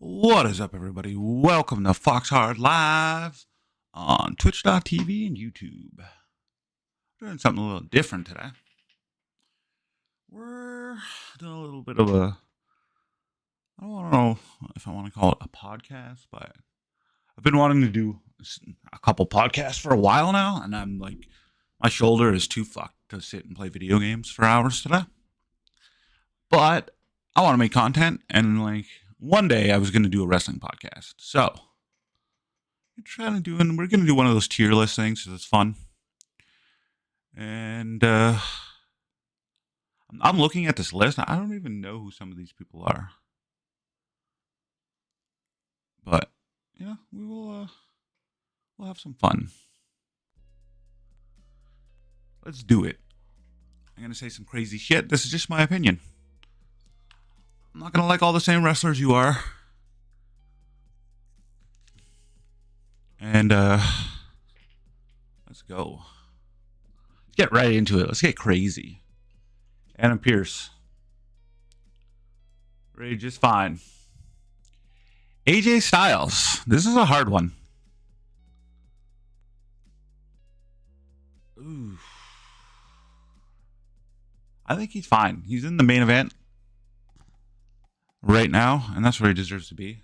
What is up, everybody? Welcome to Foxhard Live on Twitch.tv and YouTube. Doing something a little different today. We're doing a little bit of I don't know if I want to call it a podcast, but I've been wanting to do a couple podcasts for a while now, and I'm like, my shoulder is too fucked to sit and play video games for hours today. But I want to make content, and one day I was going to do a wrestling podcast. So we're going to do one of those tier list things because it's fun. And I'm looking at this list. I don't even know who some of these people are. But yeah, we'll have some fun. Let's do it. I'm going to say some crazy shit. This is just my opinion. I'm not going to like all the same wrestlers you are. And let's go. Let's get right into it. Let's get crazy. Adam Pearce. Rage is fine. AJ Styles. This is a hard one. Ooh. I think he's fine. He's in the main event right now, and that's where he deserves to be.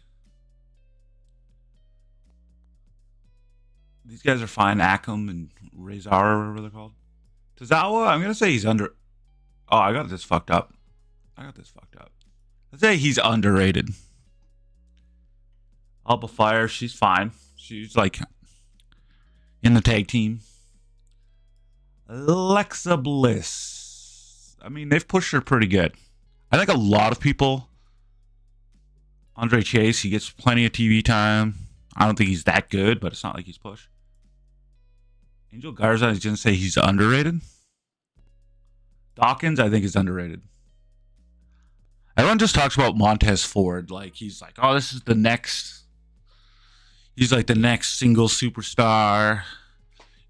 These guys are fine. Akam and Rezar, or whatever they're called. Tozawa, I'm going to say he's under... Oh, I got this fucked up. Let's say he's underrated. Alba Fire, she's fine. She's in the tag team. Alexa Bliss. I mean, they've pushed her pretty good. I think a lot of people... Andre Chase, he gets plenty of TV time. I don't think he's that good, but it's not like he's pushed. Angel Garza, he's going to say he's underrated. Dawkins, I think, is underrated. Everyone just talks about Montez Ford. He's like, oh, this is the next... He's like the next single superstar.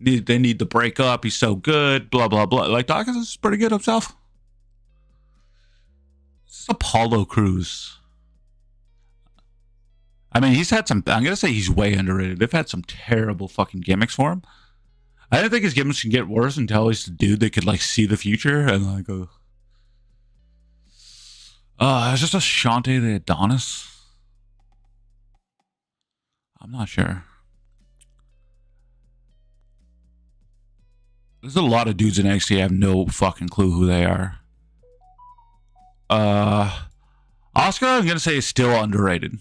They need to break up. He's so good. Blah, blah, blah. Dawkins is pretty good himself. This is Apollo Crews. I mean, he's had some... I'm going to say he's way underrated. They've had some terrible fucking gimmicks for him. I didn't think his gimmicks can get worse until he's the dude that could, see the future and, go... it's just a Shante the Adonis. I'm not sure. There's a lot of dudes in NXT I have no fucking clue who they are. Asuka, I'm going to say, is still underrated.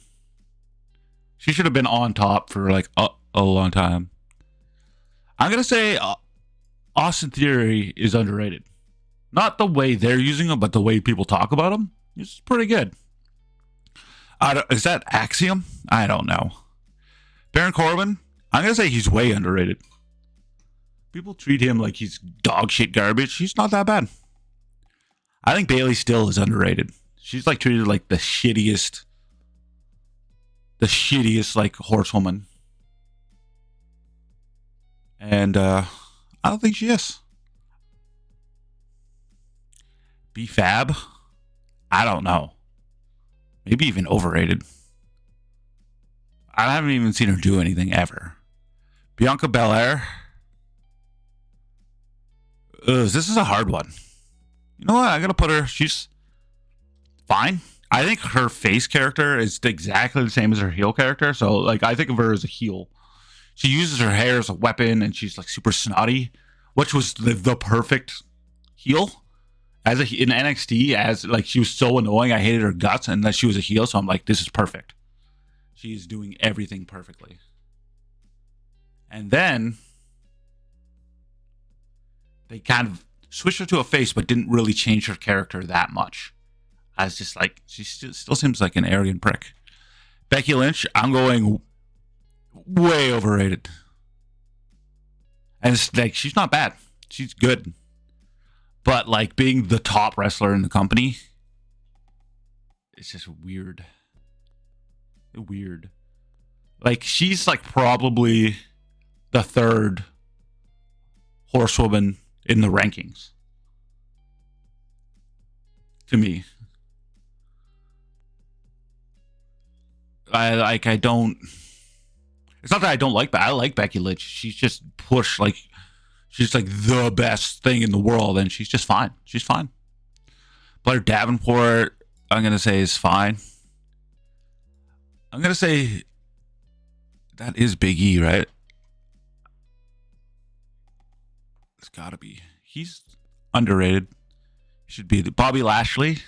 She should have been on top for a long time. I'm going to say Austin Theory is underrated. Not the way they're using him, but the way people talk about him. It's pretty good. Is that Axiom? I don't know. Baron Corbin, I'm going to say he's way underrated. People treat him like he's dog shit garbage. He's not that bad. I think Bayley still is underrated. She's treated like the shittiest horsewoman. And I don't think she is. B-Fab? I don't know. Maybe even overrated. I haven't even seen her do anything ever. Bianca Belair? This is a hard one. You know what? I gotta put her... She's fine. I think her face character is exactly the same as her heel character. So, I think of her as a heel. She uses her hair as a weapon, and she's, super snotty, which was the perfect heel. In NXT, she was so annoying, I hated her guts, and that she was a heel, so I'm like, this is perfect. She is doing everything perfectly. And then, they kind of switched her to a face, but didn't really change her character that much. I was just she still seems like an arrogant prick. Becky Lynch, I'm going way overrated. And it's she's not bad. She's good. But being the top wrestler in the company, it's just weird. Weird. She's probably the third horsewoman in the rankings. To me. I don't. It's not that I don't like, but I like Becky Lynch. She's just pushed like she's like the best thing in the world, and she's just fine. She's fine. Blair Davenport, I'm gonna say is fine. I'm gonna say that is Big E, right? It's gotta be. He's underrated. Should be Bobby Lashley.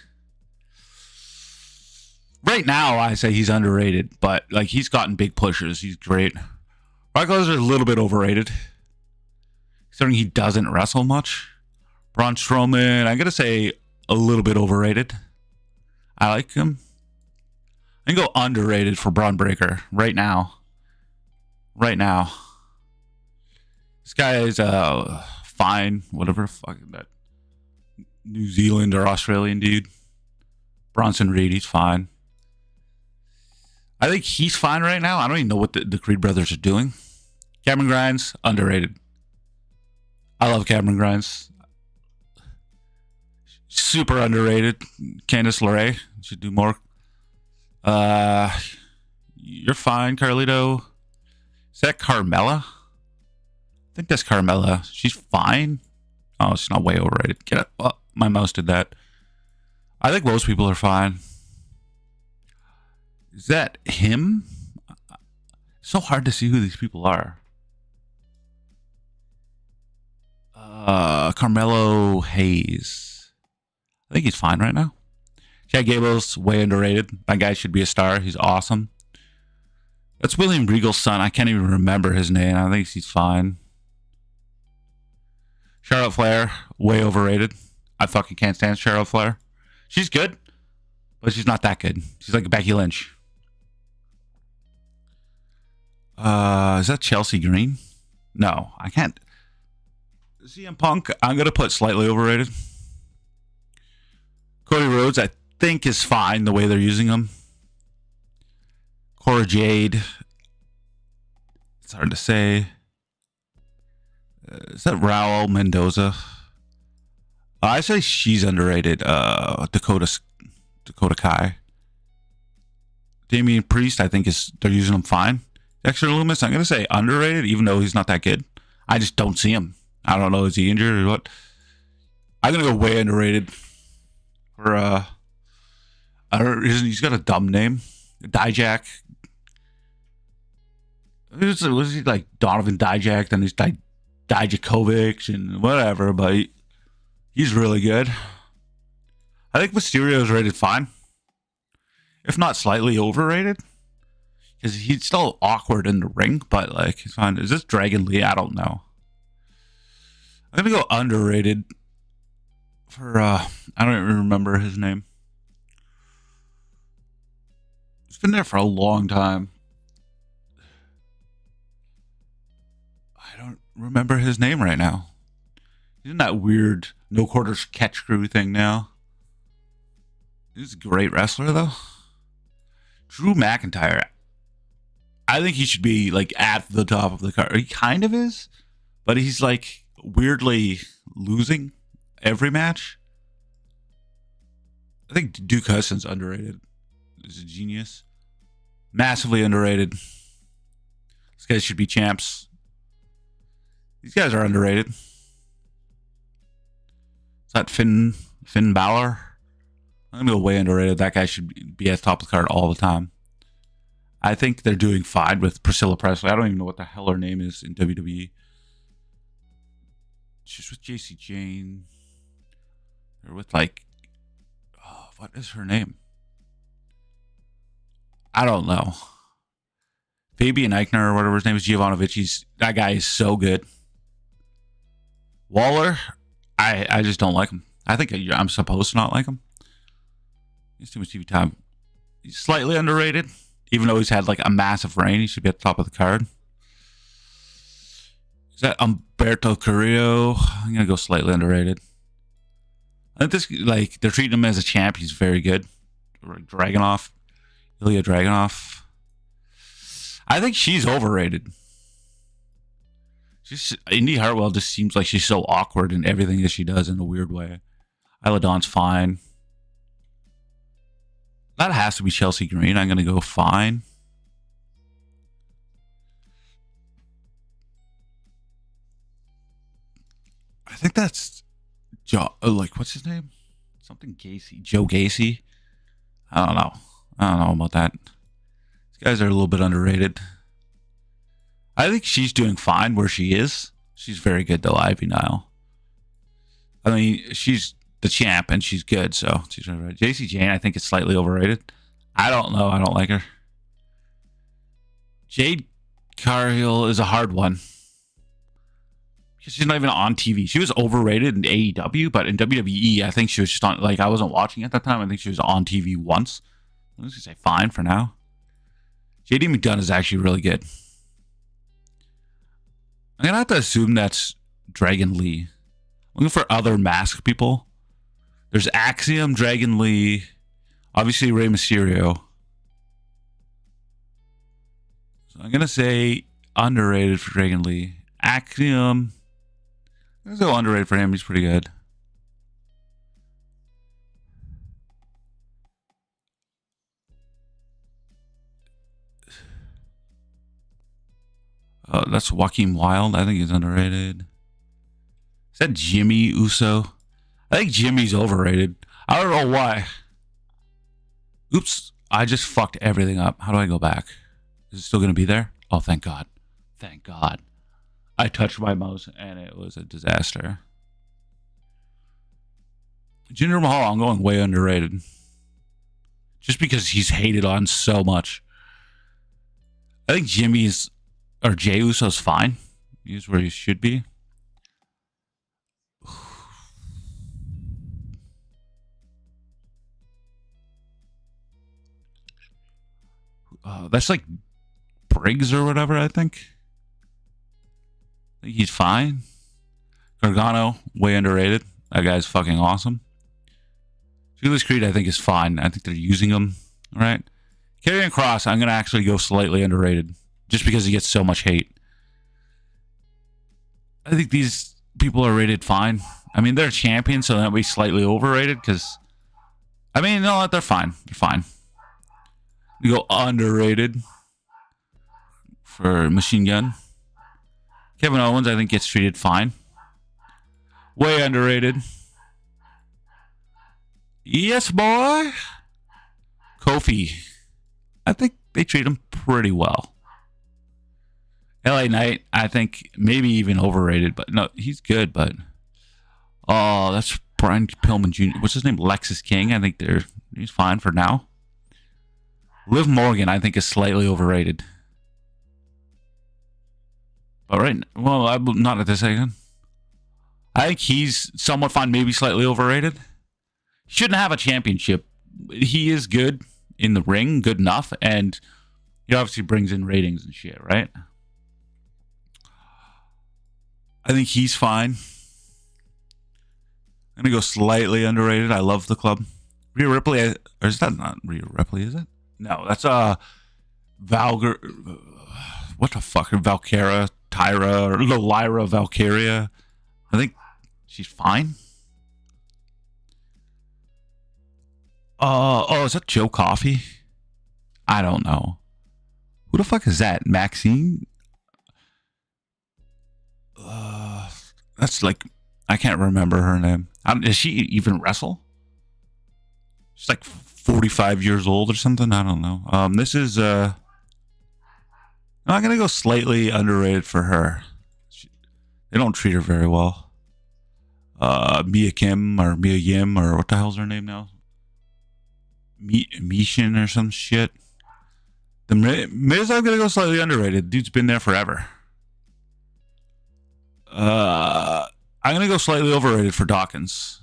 Right now, I say he's underrated, but like he's gotten big pushes. He's great. Brock Lesnar is a little bit overrated, considering he doesn't wrestle much. Braun Strowman, I'm gonna say a little bit overrated. I like him. I can go underrated for Braun Breaker right now. Right now, this guy is fine. Whatever fucking that New Zealand or Australian dude, Bronson Reed, he's fine. I think he's fine right now. I don't even know what the Creed brothers are doing. Cameron Grimes, underrated. I love Cameron Grimes. Super underrated. Candice LeRae should do more. You're fine, Carlito. Is that Carmella? I think that's Carmella. She's fine. Oh, she's not way overrated. Get it. Oh, my mouse did that. I think most people are fine. Is that him? It's so hard to see who these people are. Carmelo Hayes. I think he's fine right now. Chad Gable's way underrated. That guy should be a star. He's awesome. That's William Regal's son. I can't even remember his name. I think he's fine. Charlotte Flair, way overrated. I fucking can't stand Charlotte Flair. She's good, but she's not that good. She's like Becky Lynch. Is that Chelsea Green? No, I can't. CM Punk, I'm going to put slightly overrated. Cody Rhodes, I think is fine the way they're using him. Cora Jade, it's hard to say. Is that Raul Mendoza? I say she's underrated. Dakota Kai. Damian Priest, I think they're using him fine. Dexter Lumis, I'm going to say underrated, even though he's not that good. I just don't see him. I don't know, is he injured or what? I'm going to go way underrated. For, he's got a dumb name. Dijak. Was he like Donovan Dijak? Then he's Dijakovic and whatever, but he's really good. I think Mysterio is rated fine. If not slightly overrated. Because he's still awkward in the ring, but like, he's fine. Is this Dragon Lee? I don't know. I'm going to go underrated for, I don't even remember his name. He's been there for a long time. I don't remember his name right now. He's in that weird no quarters catch crew thing now. He's a great wrestler, though. Drew McIntyre. I think he should be like at the top of the card. He kind of is, but he's like weirdly losing every match. I think Duke Hudson's underrated. He's a genius. Massively underrated. These guys should be champs. These guys are underrated. Is that Finn Balor? I'm gonna go way underrated. That guy should be at the top of the card all the time. I think they're doing fine with Priscilla Presley. I don't even know what the hell her name is in WWE. She's with JC Jane. They're with like, what is her name? I don't know. Fabian Eichner or whatever his name is, Giovanovich. That guy is so good. Waller, I just don't like him. I think I'm supposed to not like him. He's too much TV time. He's slightly underrated. Even though he's had like a massive reign, he should be at the top of the card. Is that Humberto Carrillo? I'm going to go slightly underrated. I think this, like, they're treating him as a champ. He's very good. Dragunov. Ilya Dragunov. I think she's overrated. Indy Hartwell just seems like she's so awkward in everything that she does in a weird way. Isla Dawn's fine. That has to be Chelsea Green. I'm going to go fine. I think that's Joe. Like, what's his name? Something Gacy. Joe Gacy. I don't know. I don't know about that. These guys are a little bit underrated. I think she's doing fine where she is. She's very good though, Ivy Nile. I mean, she's the champ and she's good, so she's right. JC Jane, I think, is slightly overrated. I don't know. I don't like her. Jade Cargill is a hard one. She's not even on TV. She was overrated in AEW, but in WWE, I think she was just on. Like, I wasn't watching at that time. I think she was on TV once. I'm just gonna say fine for now. JD McDonough is actually really good. I'm gonna have to assume that's Dragon Lee. Looking for other mask people. There's Axiom, Dragon Lee, obviously Rey Mysterio. So I'm gonna say underrated for Dragon Lee. Axiom. Let's go underrated for him. He's pretty good. That's Joaquin Wild. I think he's underrated. Is that Jimmy Uso? I think Jimmy's overrated. I don't know why. Oops. I just fucked everything up. How do I go back? Is it still going to be there? Oh, thank God. Thank God. I touched my mouse and it was a disaster. Jinder Mahal, I'm going way underrated. Just because he's hated on so much. I think Jimmy's, or Jey Uso's fine. He's where he should be. That's like Briggs or whatever, I think. I think he's fine. Gargano, way underrated. That guy's fucking awesome. Julius Creed, I think, is fine. I think they're using him. All right. Karrion Kross, I'm going to actually go slightly underrated. Just because he gets so much hate. I think these people are rated fine. I mean, they're champions, so that would be slightly overrated because, I mean, no, they're fine. They're fine. We go underrated for Machine Gun. Kevin Owens, I think, gets treated fine. Way underrated. Yes, boy. Kofi. I think they treat him pretty well. LA Knight, I think, maybe even overrated, but no, he's good, but oh, that's Brian Pillman Jr. What's his name? Lexus King. I think he's fine for now. Liv Morgan, I think, is slightly overrated. But right, well, I'm not at this second. I think he's somewhat fine, maybe slightly overrated. Shouldn't have a championship. He is good in the ring, good enough, and he obviously brings in ratings and shit, right? I think he's fine. I'm going to go slightly underrated. I love the club. Rhea Ripley, or is that not Rhea Ripley, is it? No, that's Valgar. What the fuck? Valkyra, Tyra, or no, Lyra Valkyria. I think she's fine. Is that Joe Coffey? I don't know. Who the fuck is that? Maxine? That's like, I can't remember her name. Does she even wrestle? She's like 45 years old or something. I don't know. This is, I'm going to go slightly underrated for her. They don't treat her very well. Mia Kim or Mia Yim or what the hell's her name now? Mishin or some shit. The Miz, I'm going to go slightly underrated. Dude's been there forever. I'm going to go slightly overrated for Dawkins.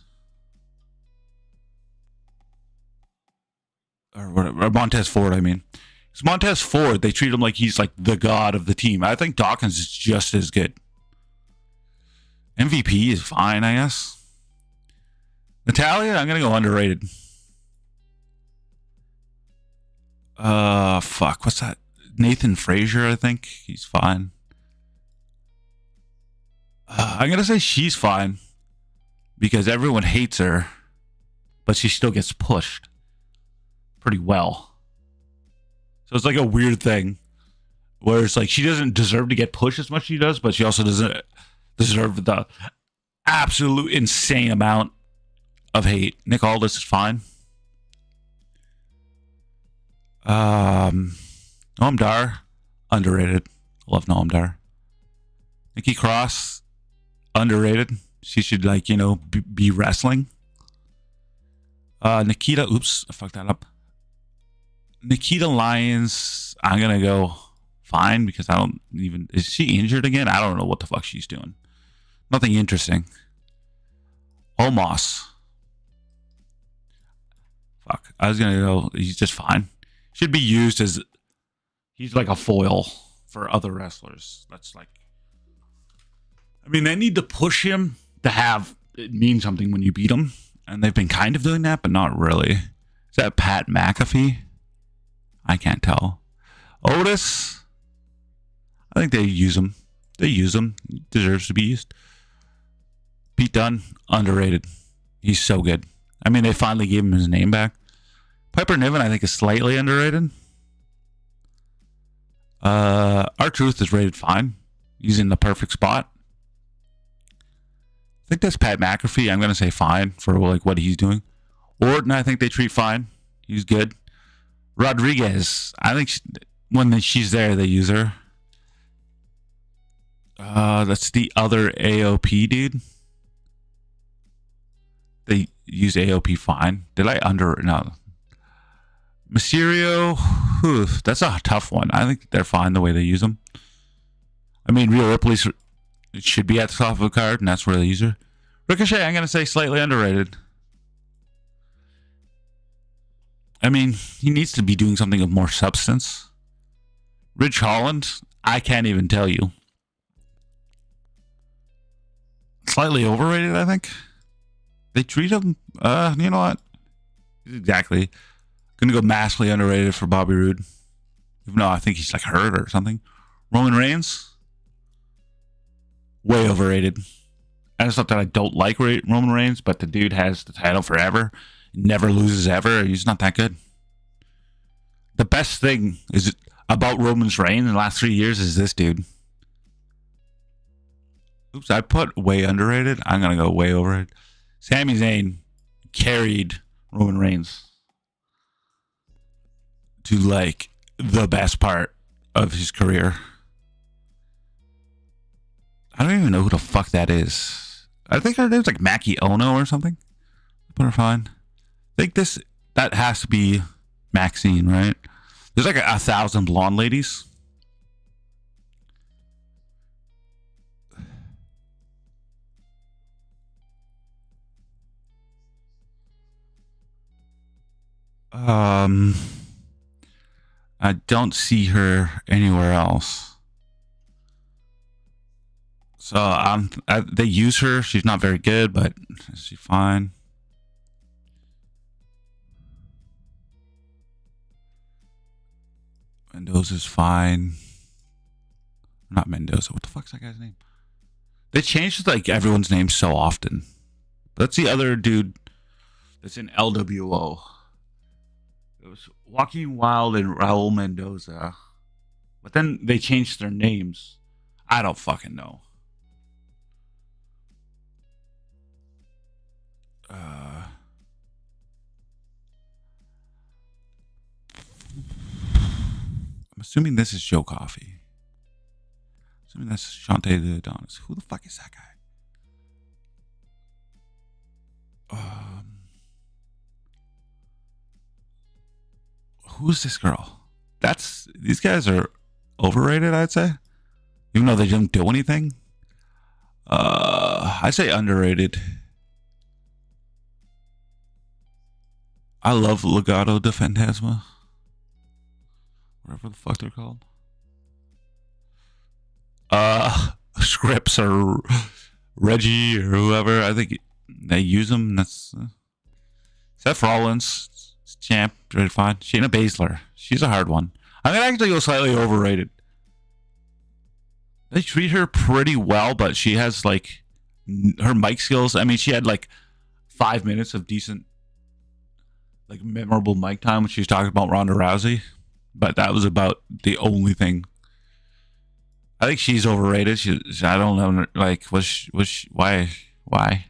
Or whatever. Or Montez Ford, I mean. It's Montez Ford. They treat him like he's like the god of the team. I think Dawkins is just as good. MVP is fine, I guess. Natalia, I'm going to go underrated. Fuck. What's that? Nathan Frazier, I think. He's fine. I'm going to say she's fine because everyone hates her, but she still gets pushed pretty well. So it's like a weird thing where it's like she doesn't deserve to get pushed as much as she does, but she also doesn't deserve the absolute insane amount of hate. Nick Aldis is fine. Noam Dar, underrated. Love Noam Dar. Nikki Cross, underrated. She should, like, you know, be wrestling. Nikita, oops, I fucked that up. Nikita Lyons, I'm gonna go fine because I don't even. Is she injured again? I don't know what the fuck she's doing. Nothing interesting. Omos. Fuck. I was gonna go. He's just fine. Should be used as. He's like a foil for other wrestlers. That's like. I mean, they need to push him to have it mean something when you beat him, and they've been kind of doing that, but not really. Is that Pat McAfee? I can't tell. Otis. I think they use him. They use him. He deserves to be used. Pete Dunne, underrated. He's so good. I mean, they finally gave him his name back. Piper Niven, I think, is slightly underrated. R-Truth is rated fine. He's in the perfect spot. I think that's Pat McAfee. I'm going to say fine for like what he's doing. Orton, I think they treat fine. He's good. Rodriguez, I think when she's there, they use her. That's the other AOP dude. They use AOP fine. Did I no. Mysterio, that's a tough one. I think they're fine the way they use them. I mean, Rhea Ripley should be at the top of the card, and that's where they use her. Ricochet, I'm going to say slightly underrated. I mean, he needs to be doing something of more substance. Ridge Holland, I can't even tell you. Slightly overrated, I think. They treat him, you know what? Exactly. Gonna go massively underrated for Bobby Roode. Even though I think he's like hurt or something. Roman Reigns, way overrated. And it's not that I don't like Roman Reigns, but the dude has the title forever. Never loses ever. He's not that good. The best thing is about Roman's reign in the last 3 years is this dude. Oops, I put way underrated. I'm going to go way overrated. Sami Zayn carried Roman Reigns to like the best part of his career. I don't even know who the fuck that is. I think her name's like Maki Ono or something. Put her fine. I think that has to be Maxine, right? There's like 1,000 blonde ladies. I don't see her anywhere else. So they use her. She's not very good, but she's fine. Mendoza's fine. Not Mendoza. What the fuck's that guy's name? They changed like everyone's name so often. That's the other dude that's in LWO. It was Joaquin Wilde and Raul Mendoza. But then they changed their names. I don't fucking know. I'm assuming this is Joe Coffey. Assuming that's Shante the Adonis. Who the fuck is that guy? Who's this girl? These guys are overrated, I'd say. Even though they don't do anything. I say underrated. I love Legado de Fantasma. Whatever the fuck they're called. Scripps or Reggie or whoever. I think they use them. That's Seth Rollins, champ, very fine. Shayna Baszler, she's a hard one. I'm gonna actually go slightly overrated. They treat her pretty well, but she has like her mic skills. I mean, she had like 5 minutes of decent, like memorable mic time when she was talking about Ronda Rousey, but that was about the only thing. I think she's overrated. I don't know, like, why Why?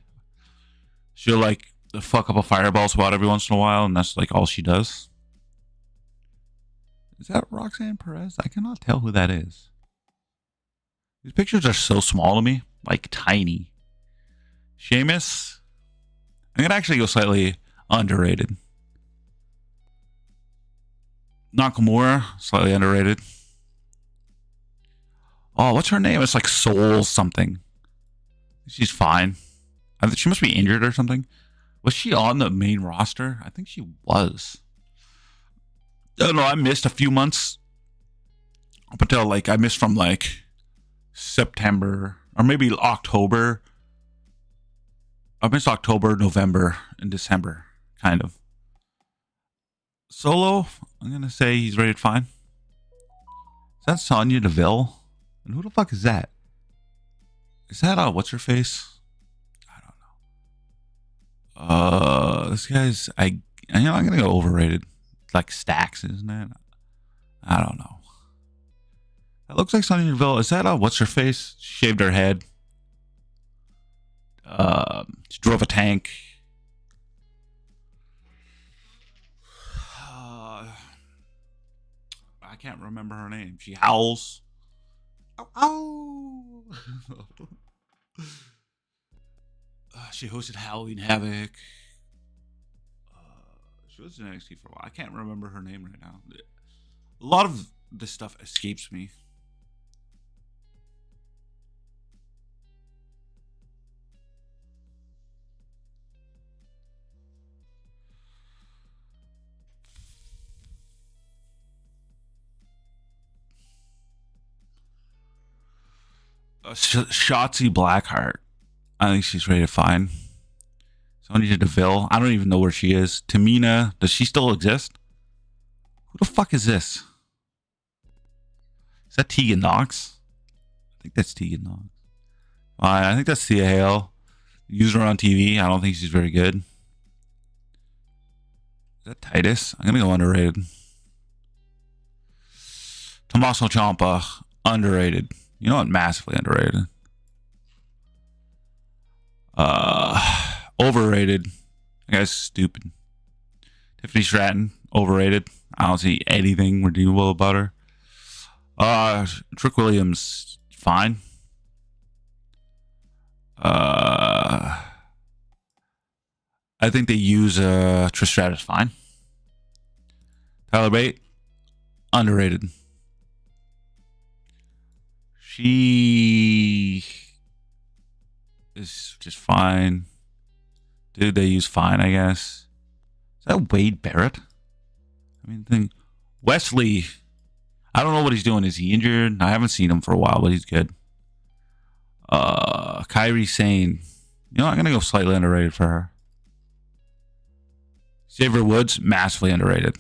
She'll like fuck up a fireball spot every once in a while, and that's like all she does. Is that Roxanne Perez? I cannot tell who that is. These pictures are so small to me, like tiny. Sheamus? I'm gonna actually go slightly underrated. Nakamura, slightly underrated. Oh, what's her name? It's like Soul something. She's fine. I think she must be injured or something. Was she on the main roster? I think she was. I don't know. I missed a few months up until like I missed from like September or maybe October. I missed October, November, and December, kind of. Solo, I'm gonna say he's rated fine. Is that Sonya Deville? And who the fuck is that? Is that what's her face? I don't know. This guy's I'm gonna go overrated. Like Stacks, isn't it? I don't know. That looks like Sonya Deville. Is that what's her face? She shaved her head. She drove a tank. I can't remember her name. She howls. Ow, ow. She hosted Halloween Havoc. She was in NXT for a while. I can't remember her name right now. A lot of this stuff escapes me. Shotzi Blackheart. I think she's rated fine. Sonya Deville. I don't even know where she is. Tamina. Does she still exist? Who the fuck is this? Is that Tegan Knox? I think that's Tegan Knox. I think that's Thea Hale. Use her on TV. I don't think she's very good. Is that Titus? I'm going to go underrated. Tommaso Ciampa. Underrated. You know what? Massively underrated. Overrated. That guy's stupid. Tiffany Stratton. Overrated. I don't see anything redeemable about her. Trick Williams. Fine. I think they use Trish Stratus fine. Tyler Bate. Underrated. She is just fine. Dude, they use fine, I guess. Is that Wade Barrett? I mean, Wesley. I don't know what he's doing. Is he injured? I haven't seen him for a while, but he's good. Kairi Sane. You know, I'm gonna go slightly underrated for her. Xavier Woods, massively underrated.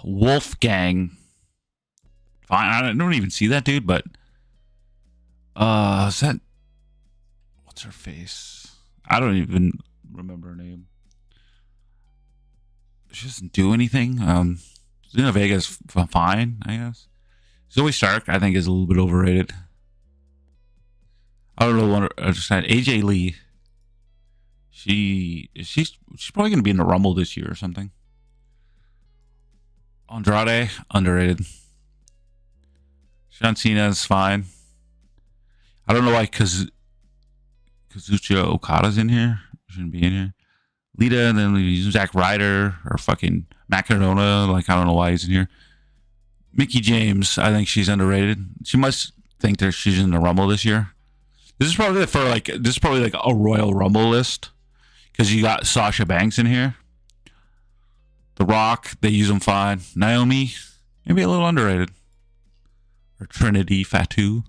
Wolfgang. Fine. I don't even see that dude, but is that what's her face? I don't even remember her name. She doesn't do anything. Zelina Vega's fine, I guess. Zoe Stark, I think, is a little bit overrated. I don't know what I just said. AJ Lee. She's probably gonna be in the Rumble this year or something. Andrade, underrated. John Cena is fine. I don't know why Kazuchika Okada's in here. Shouldn't be in here. Lita, and then Zack Ryder or fucking Matt Cardona. Like, I don't know why he's in here. Mickie James, I think she's underrated. She must think that she's in the Rumble this year. This is probably like a Royal Rumble list because you got Sasha Banks in here. The Rock, they use them fine. Naomi, maybe a little underrated. Or Trinity Fatu.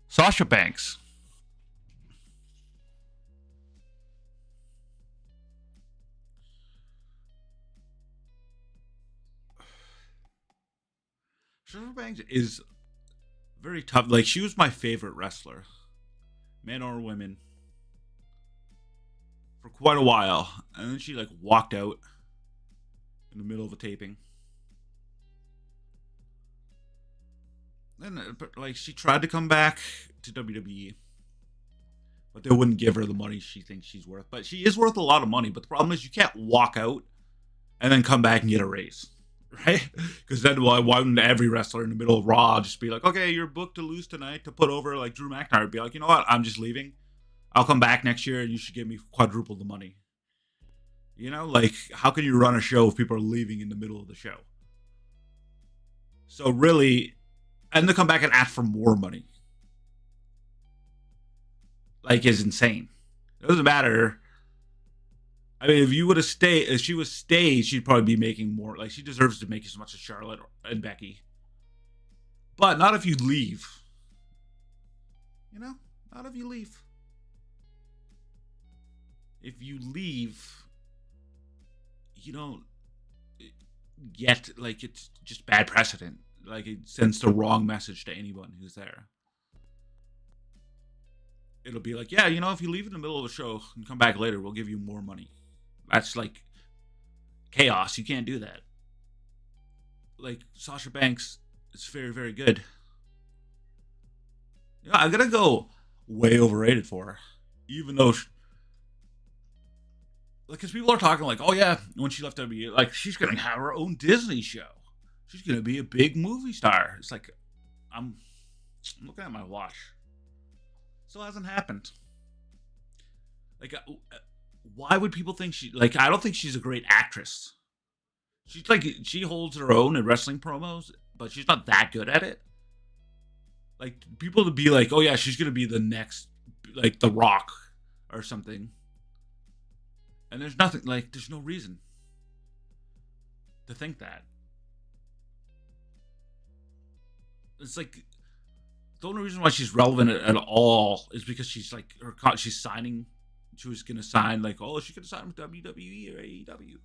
Sasha Banks. Sasha Banks is very tough. Like, she was my favorite wrestler, men or women, for quite a while. And then she, like, walked out in the middle of a taping. And but like she tried to come back to WWE, but they wouldn't give her the money she thinks she's worth. But she is worth a lot of money. But the problem is you can't walk out and then come back and get a raise, right? Because then why wouldn't every wrestler in the middle of Raw just be like, okay, you're booked to lose tonight to put over like Drew McIntyre? Be like, you know what? I'm just leaving. I'll come back next year and you should give me quadruple the money. You know, like how can you run a show if people are leaving in the middle of the show? So really, and to come back and ask for more money, like, is insane. It doesn't matter. I mean, if you would have stayed, if she was stayed, she'd probably be making more. Like, she deserves to make as much as Charlotte and Becky, but not if you leave. You know, not if you leave. If you leave, you don't get, like, it's just bad precedent. Like, it sends the wrong message to anyone who's there. It'll be like, yeah, you know, if you leave in the middle of a show and come back later, we'll give you more money. That's like chaos. You can't do that. Like, Sasha Banks is very, very good. You know, I'm gonna go way overrated for her, even though, because people are talking like, oh yeah, when she left WWE, like she's gonna have her own Disney show. She's gonna be a big movie star. It's like, I'm looking at my watch. Still hasn't happened. Like, why would people think she? Like, I don't think she's a great actress. She's like, she holds her own in wrestling promos, but she's not that good at it. Like, people to be like, oh yeah, she's gonna be the next, like, The Rock or something. And there's nothing, like, there's no reason to think that. It's like, the only reason why she's relevant at all is because she's like, she's signing. She was gonna sign, like, oh, she's gonna sign with WWE or AEW,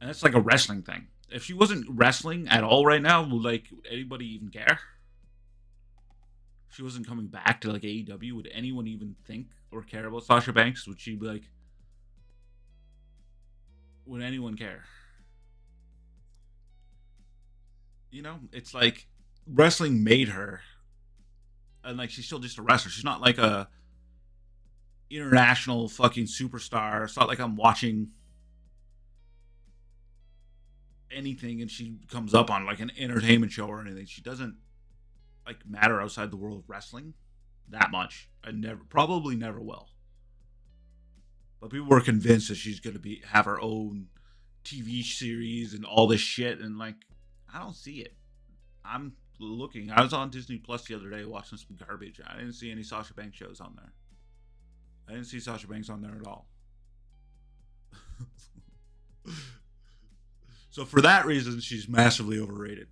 and that's like a wrestling thing. If she wasn't wrestling at all right now, would like anybody even care? If she wasn't coming back to like AEW, would anyone even think or care about Sasha Banks? Would she be like, would anyone care? You know, it's like wrestling made her, and like she's still just a wrestler. She's not like a international fucking superstar. It's not like I'm watching anything and she comes up on like an entertainment show or anything. She doesn't like matter outside the world of wrestling that much. I probably never will. But people were convinced that she's gonna have her own TV series and all this shit, and like, I don't see it. I'm looking. I was on Disney Plus the other day watching some garbage. I didn't see any Sasha Banks shows on there. I didn't see Sasha Banks on there at all. So for that reason, she's massively overrated.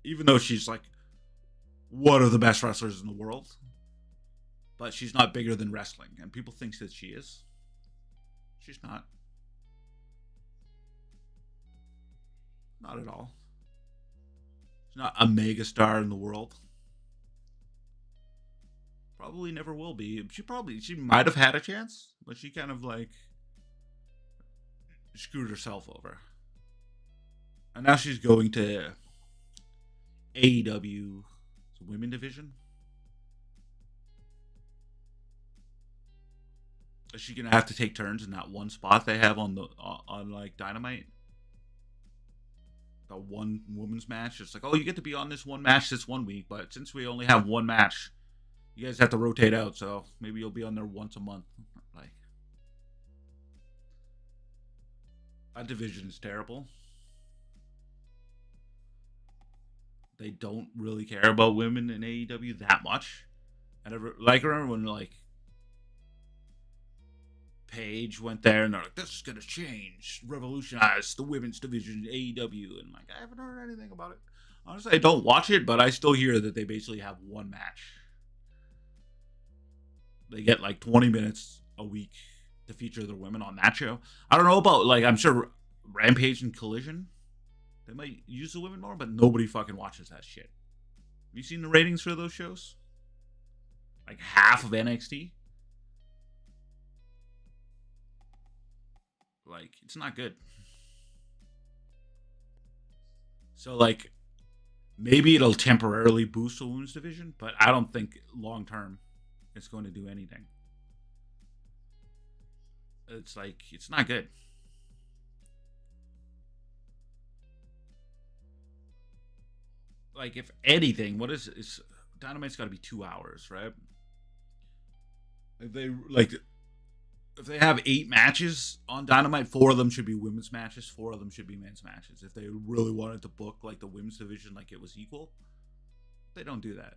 Even though she's like one of the best wrestlers in the world. But she's not bigger than wrestling. And people think that she is. She's not. Not at all. She's not a mega star in the world. Probably never will be. She might have had a chance, but she kind of like screwed herself over. And now she's going to AEW, women division. Is she gonna have to take turns in that one spot they have on like Dynamite? The one women's match. It's like, oh, you get to be on this one match this 1 week, but since we only have one match, you guys have to rotate out, so maybe you'll be on there once a month. Like, that division is terrible. They don't really care about women in AEW that much. I remember when like Paige went there and they're like, this is gonna change, revolutionize the women's division in AEW, and like, I haven't heard anything about it. Honestly, I don't watch it, but I still hear that they basically have one match. They get like 20 minutes a week to feature their women on that show. I don't know about, like, I'm sure Rampage and Collision, they might use the women more, but nobody fucking watches that shit. Have you seen the ratings for those shows? Like half of NXT? Like, it's not good. So, like, Maybe it'll temporarily boost the women's division, but I don't think long term it's going to do anything. It's like it's not good. Like if anything, what is Dynamite's got to be 2 hours, right? If they like if they have 8 matches on Dynamite, 4 of them should be women's matches, 4 of them should be men's matches. If they really wanted to book like the women's division like it was equal, they don't do that.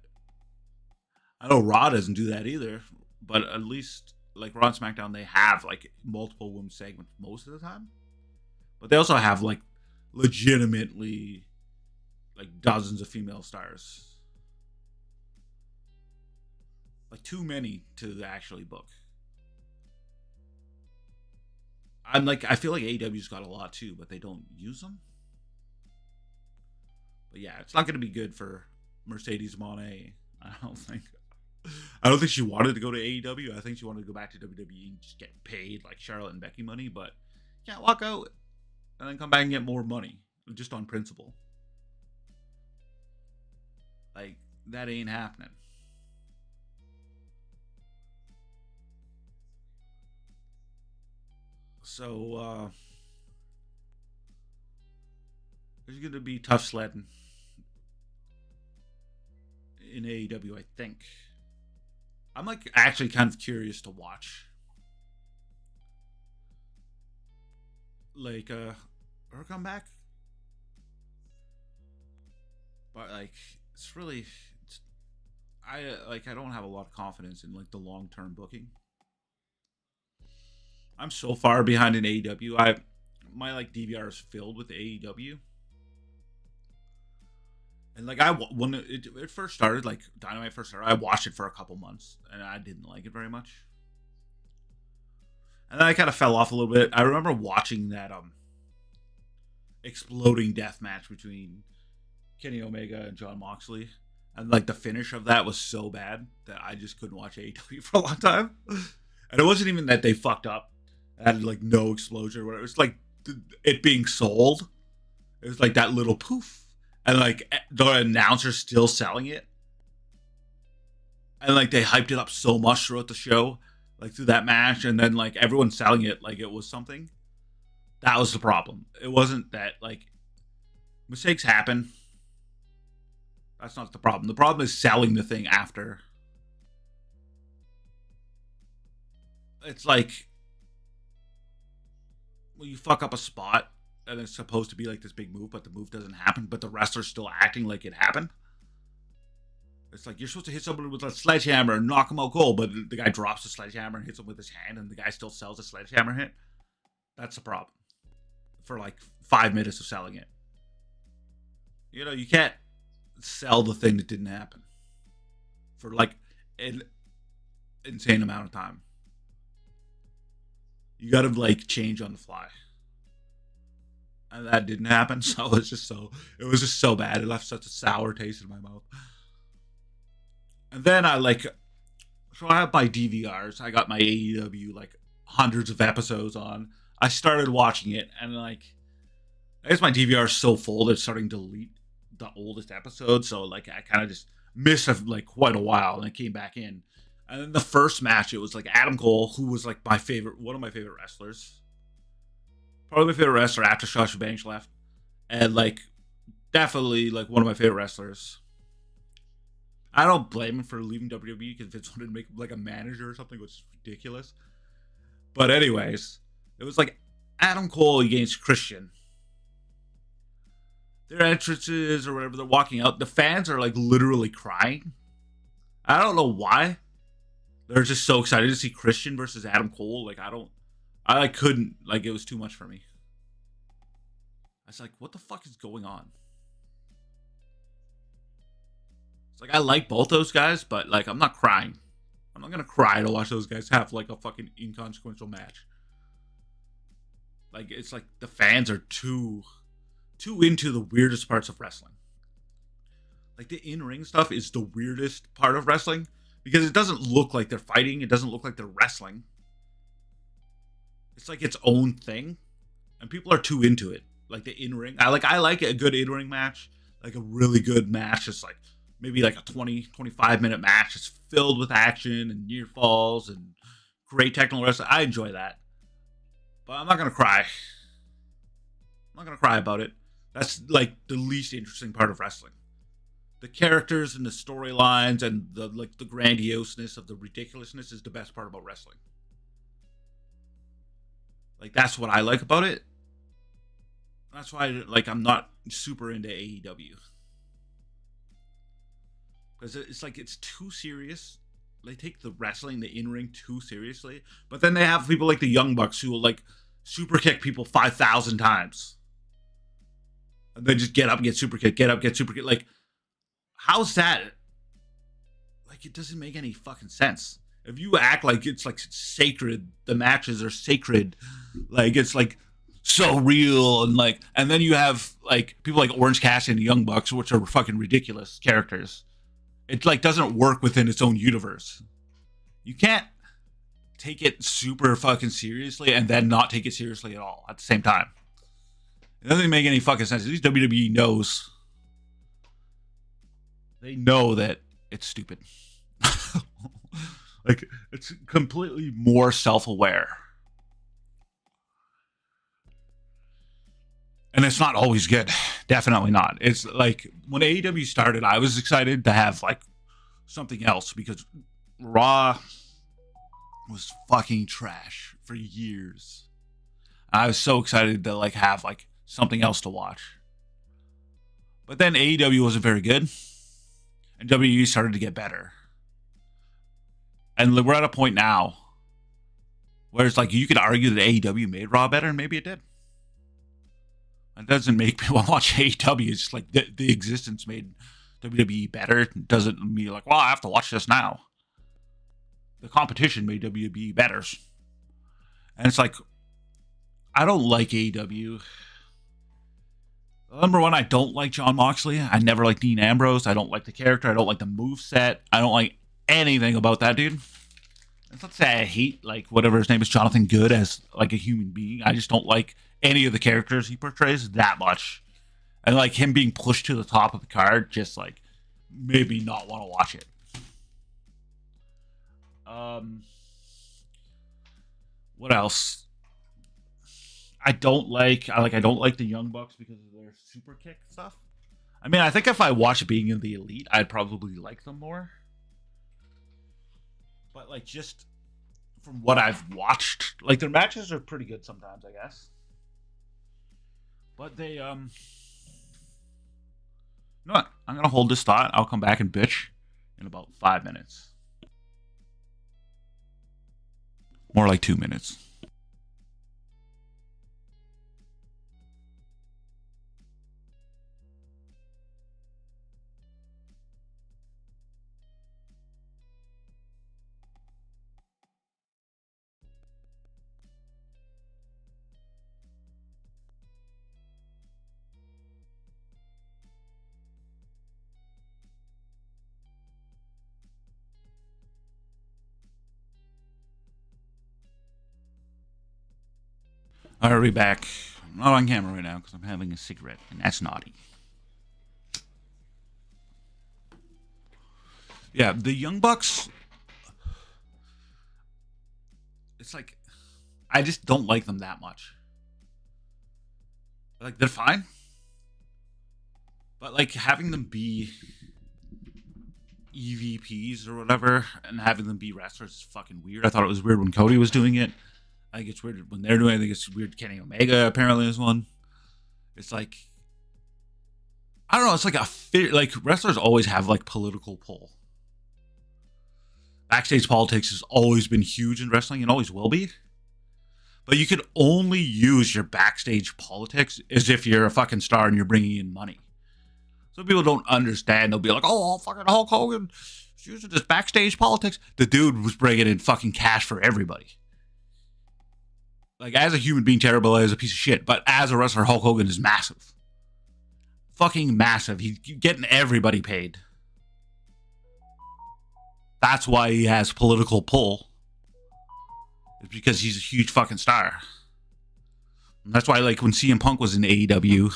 I know Raw doesn't do that either, but at least like Raw and SmackDown, they have like multiple women's segments most of the time. But they also have like legitimately like dozens of female stars, like too many to actually book. I'm like I feel like AEW's got a lot too, but they don't use them. But yeah, it's not going to be good for Mercedes Monet. I don't think. I don't think she wanted to go to AEW. I think she wanted to go back to WWE and just get paid like Charlotte and Becky money, but can't walk out and then come back and get more money just on principle. Like that ain't happening. So there's going to be tough sledding in AEW, I think. I'm like actually kind of curious to watch like her come back, but like it's really I don't have a lot of confidence in like the long term booking. I'm so far behind in AEW. I my like DVR is filled with AEW. And like when it first started, like Dynamite first started, I watched it for a couple months and I didn't like it very much. And then I kind of fell off a little bit. I remember watching that exploding death match between Kenny Omega and John Moxley, and like the finish of that was so bad that I just couldn't watch AEW for a long time. And it wasn't even that they fucked up, had like no explosion or whatever. It's like it being sold. It was like that little poof, and like the announcer still selling it, and like they hyped it up so much throughout the show, like through that match, and then like everyone selling it like it was something. That was the problem. It wasn't that like mistakes happen. That's not the problem. The problem is selling the thing after. It's like when you fuck up a spot and it's supposed to be like this big move, but the move doesn't happen, but the wrestler's still acting like it happened. It's like you're supposed to hit somebody with a sledgehammer and knock him out cold, but the guy drops the sledgehammer and hits him with his hand, and the guy still sells a sledgehammer hit. That's the problem. For like 5 minutes of selling it. You know, you can't sell the thing that didn't happen for like an insane amount of time. You gotta like change on the fly. And that didn't happen, so it was just so bad. It left such a sour taste in my mouth. And then so I have my DVRs. I got my AEW like hundreds of episodes on. I started watching it, and like I guess my DVR is so full that it's starting to delete the oldest episodes. So like I kind of just missed like quite a while, and I came back in. And then the first match, it was like Adam Cole, who was like one of my favorite wrestlers, probably my favorite wrestler after Sasha Banks left, and like definitely like one of my favorite wrestlers. I don't blame him for leaving WWE because Vince wanted to make him like a manager or something, which is ridiculous. But anyways, it was like Adam Cole against Christian. Their entrances or whatever, they're walking out. The fans are like literally crying. I don't know why. They're just so excited to see Christian versus Adam Cole. Like I like couldn't, like it was too much for me. I was like, what the fuck is going on? It's like I like both those guys, but like I'm not crying. I'm not gonna cry to watch those guys have like a fucking inconsequential match. Like it's like the fans are too into the weirdest parts of wrestling. Like the in-ring stuff is the weirdest part of wrestling because it doesn't look like they're fighting. It doesn't look like they're wrestling. It's like its own thing, and people are too into it. Like the in-ring, I like a good in-ring match. like a really good match, just like maybe like a 20-25 minute match. It's filled with action and near falls and great technical wrestling. I enjoy that, but I'm not gonna cry. I'm not gonna cry about it. That's like the least interesting part of wrestling. The characters and the storylines and the like the grandioseness of the ridiculousness is the best part about wrestling. Like that's what I like about it. That's why like I'm not super into AEW. Because it's like it's too serious. They take the wrestling, the in-ring too seriously. But then they have people like the Young Bucks who will like super kick people 5,000 times. And then just get up, get super kick, get up, get super kick. Like, how's that? Like, it doesn't make any fucking sense. If you act like it's like sacred, the matches are sacred, like it's like so real, and then you have like people like Orange Cassidy and the Young Bucks, which are fucking ridiculous characters. It like doesn't work within its own universe. You can't take it super fucking seriously and then not take it seriously at all at the same time. It doesn't make any fucking sense. At least WWE knows. They know that it's stupid. Like, it's completely more self-aware. And it's not always good. Definitely not. It's like, when AEW started, I was excited to have, like, something else. Because Raw was fucking trash for years. I was so excited to, like, have, like, something else to watch. But then AEW wasn't very good. And WWE started to get better. And we're at a point now where it's like you could argue that AEW made Raw better, and maybe it did. It doesn't make people watch AEW. It's just like the existence made WWE better. It doesn't mean like, well, I have to watch this now. The competition made WWE better. And it's like, I don't like AEW. Number one, I don't like Jon Moxley. I never liked Dean Ambrose. I don't like the character. I don't like the moveset. I don't like anything about that dude. Let's not say I hate like whatever his name is, Jonathan Good, as like a human being. I just don't like any of the characters he portrays that much. And like him being pushed to the top of the card just like made me not want to watch it. What else? I don't like the Young Bucks because of their super kick stuff. I mean, I think if I watched Being in the Elite, I'd probably like them more. But like just from what I've watched, like their matches are pretty good sometimes, I guess. But they you know what? I'm gonna hold this thought. I'll come back and bitch in about 5 minutes. More like 2 minutes. All right, we're back. I'm not on camera right now because I'm having a cigarette, and that's naughty. Yeah, the Young Bucks. It's like I just don't like them that much. Like they're fine, but like having them be EVPs or whatever, and having them be wrestlers is fucking weird. I thought it was weird when Cody was doing it. I think it's weird when they're doing it. I think it's weird Kenny Omega apparently is one. It's like, I don't know. It's like like wrestlers always have like political pull. Backstage politics has always been huge in wrestling and always will be. But you can only use your backstage politics as if you're a fucking star and you're bringing in money. Some people don't understand. They'll be like, oh, fucking Hulk Hogan is using this backstage politics. The dude was bringing in fucking cash for everybody. Like, as a human being, terrible, as a piece of shit. But as a wrestler, Hulk Hogan is massive. Fucking massive. He's getting everybody paid. That's why he has political pull. It's because he's a huge fucking star. And that's why, like, when CM Punk was in AEW,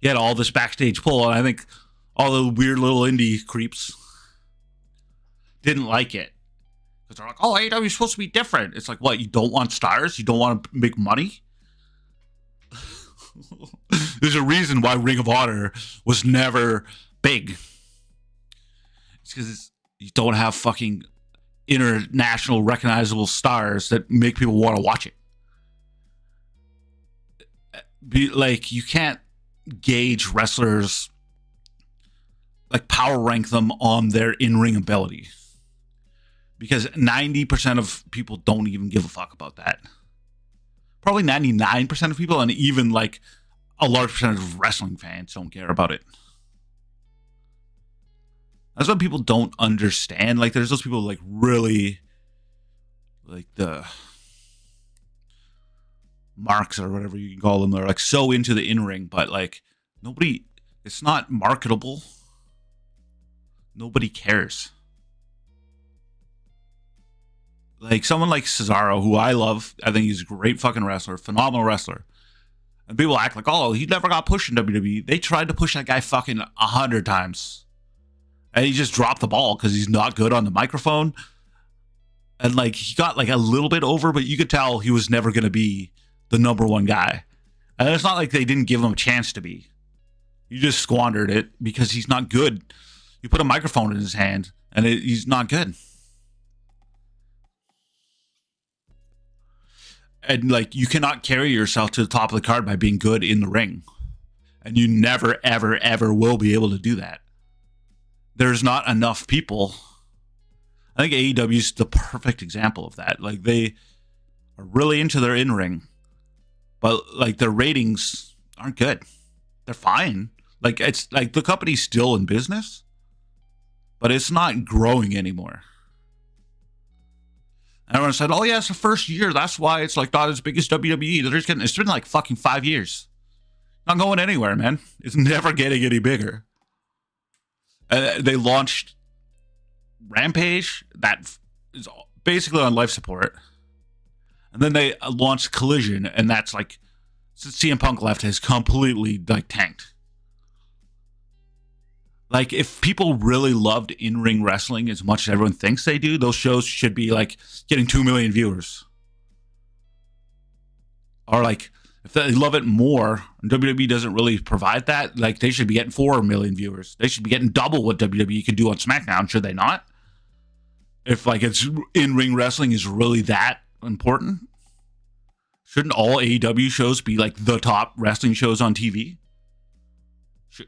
he had all this backstage pull, and I think all the weird little indie creeps didn't like it. Because they're like, oh, AEW is supposed to be different. It's like, what, you don't want stars? You don't want to make money? There's a reason why Ring of Honor was never big. It's because you don't have fucking international recognizable stars that make people want to watch it. Like, you can't gauge wrestlers, like power rank them on their in-ring ability, because 90% of people don't even give a fuck about that. Probably 99% of people, and even like a large percentage of wrestling fans don't care about it. That's what people don't understand. Like, there's those people like really, like the marks or whatever you can call them. They're like so into the in-ring, but like nobody, it's not marketable. Nobody cares. Like someone like Cesaro, who I love, I think he's a great fucking wrestler, phenomenal wrestler. And people act like, oh, he never got pushed in WWE. They tried to push that guy fucking 100 times. And he just dropped the ball because he's not good on the microphone. And like he got like a little bit over, but you could tell he was never going to be the number one guy. And it's not like they didn't give him a chance to be. You just squandered it because he's not good. You put a microphone in his hand and he's not good. And like, you cannot carry yourself to the top of the card by being good in the ring. And you never, ever, ever will be able to do that. There's not enough people. I think AEW is the perfect example of that. Like, they are really into their in-ring, but like their ratings aren't good. They're fine. Like, it's like the company's still in business, but it's not growing anymore. And everyone said, oh yeah, it's the first year. That's why it's like not as big as WWE. They're just getting, it's been like fucking 5 years. Not going anywhere, man. It's never getting any bigger. They launched Rampage, that is basically on life support. And then they launched Collision, and that's like, since CM Punk left, has completely like tanked. Like, if people really loved in-ring wrestling as much as everyone thinks they do, those shows should be like getting 2 million viewers. Or like, if they love it more, and WWE doesn't really provide that, like they should be getting 4 million viewers. They should be getting double what WWE can do on SmackDown, should they not? If like it's in-ring wrestling is really that important, shouldn't all AEW shows be like the top wrestling shows on TV?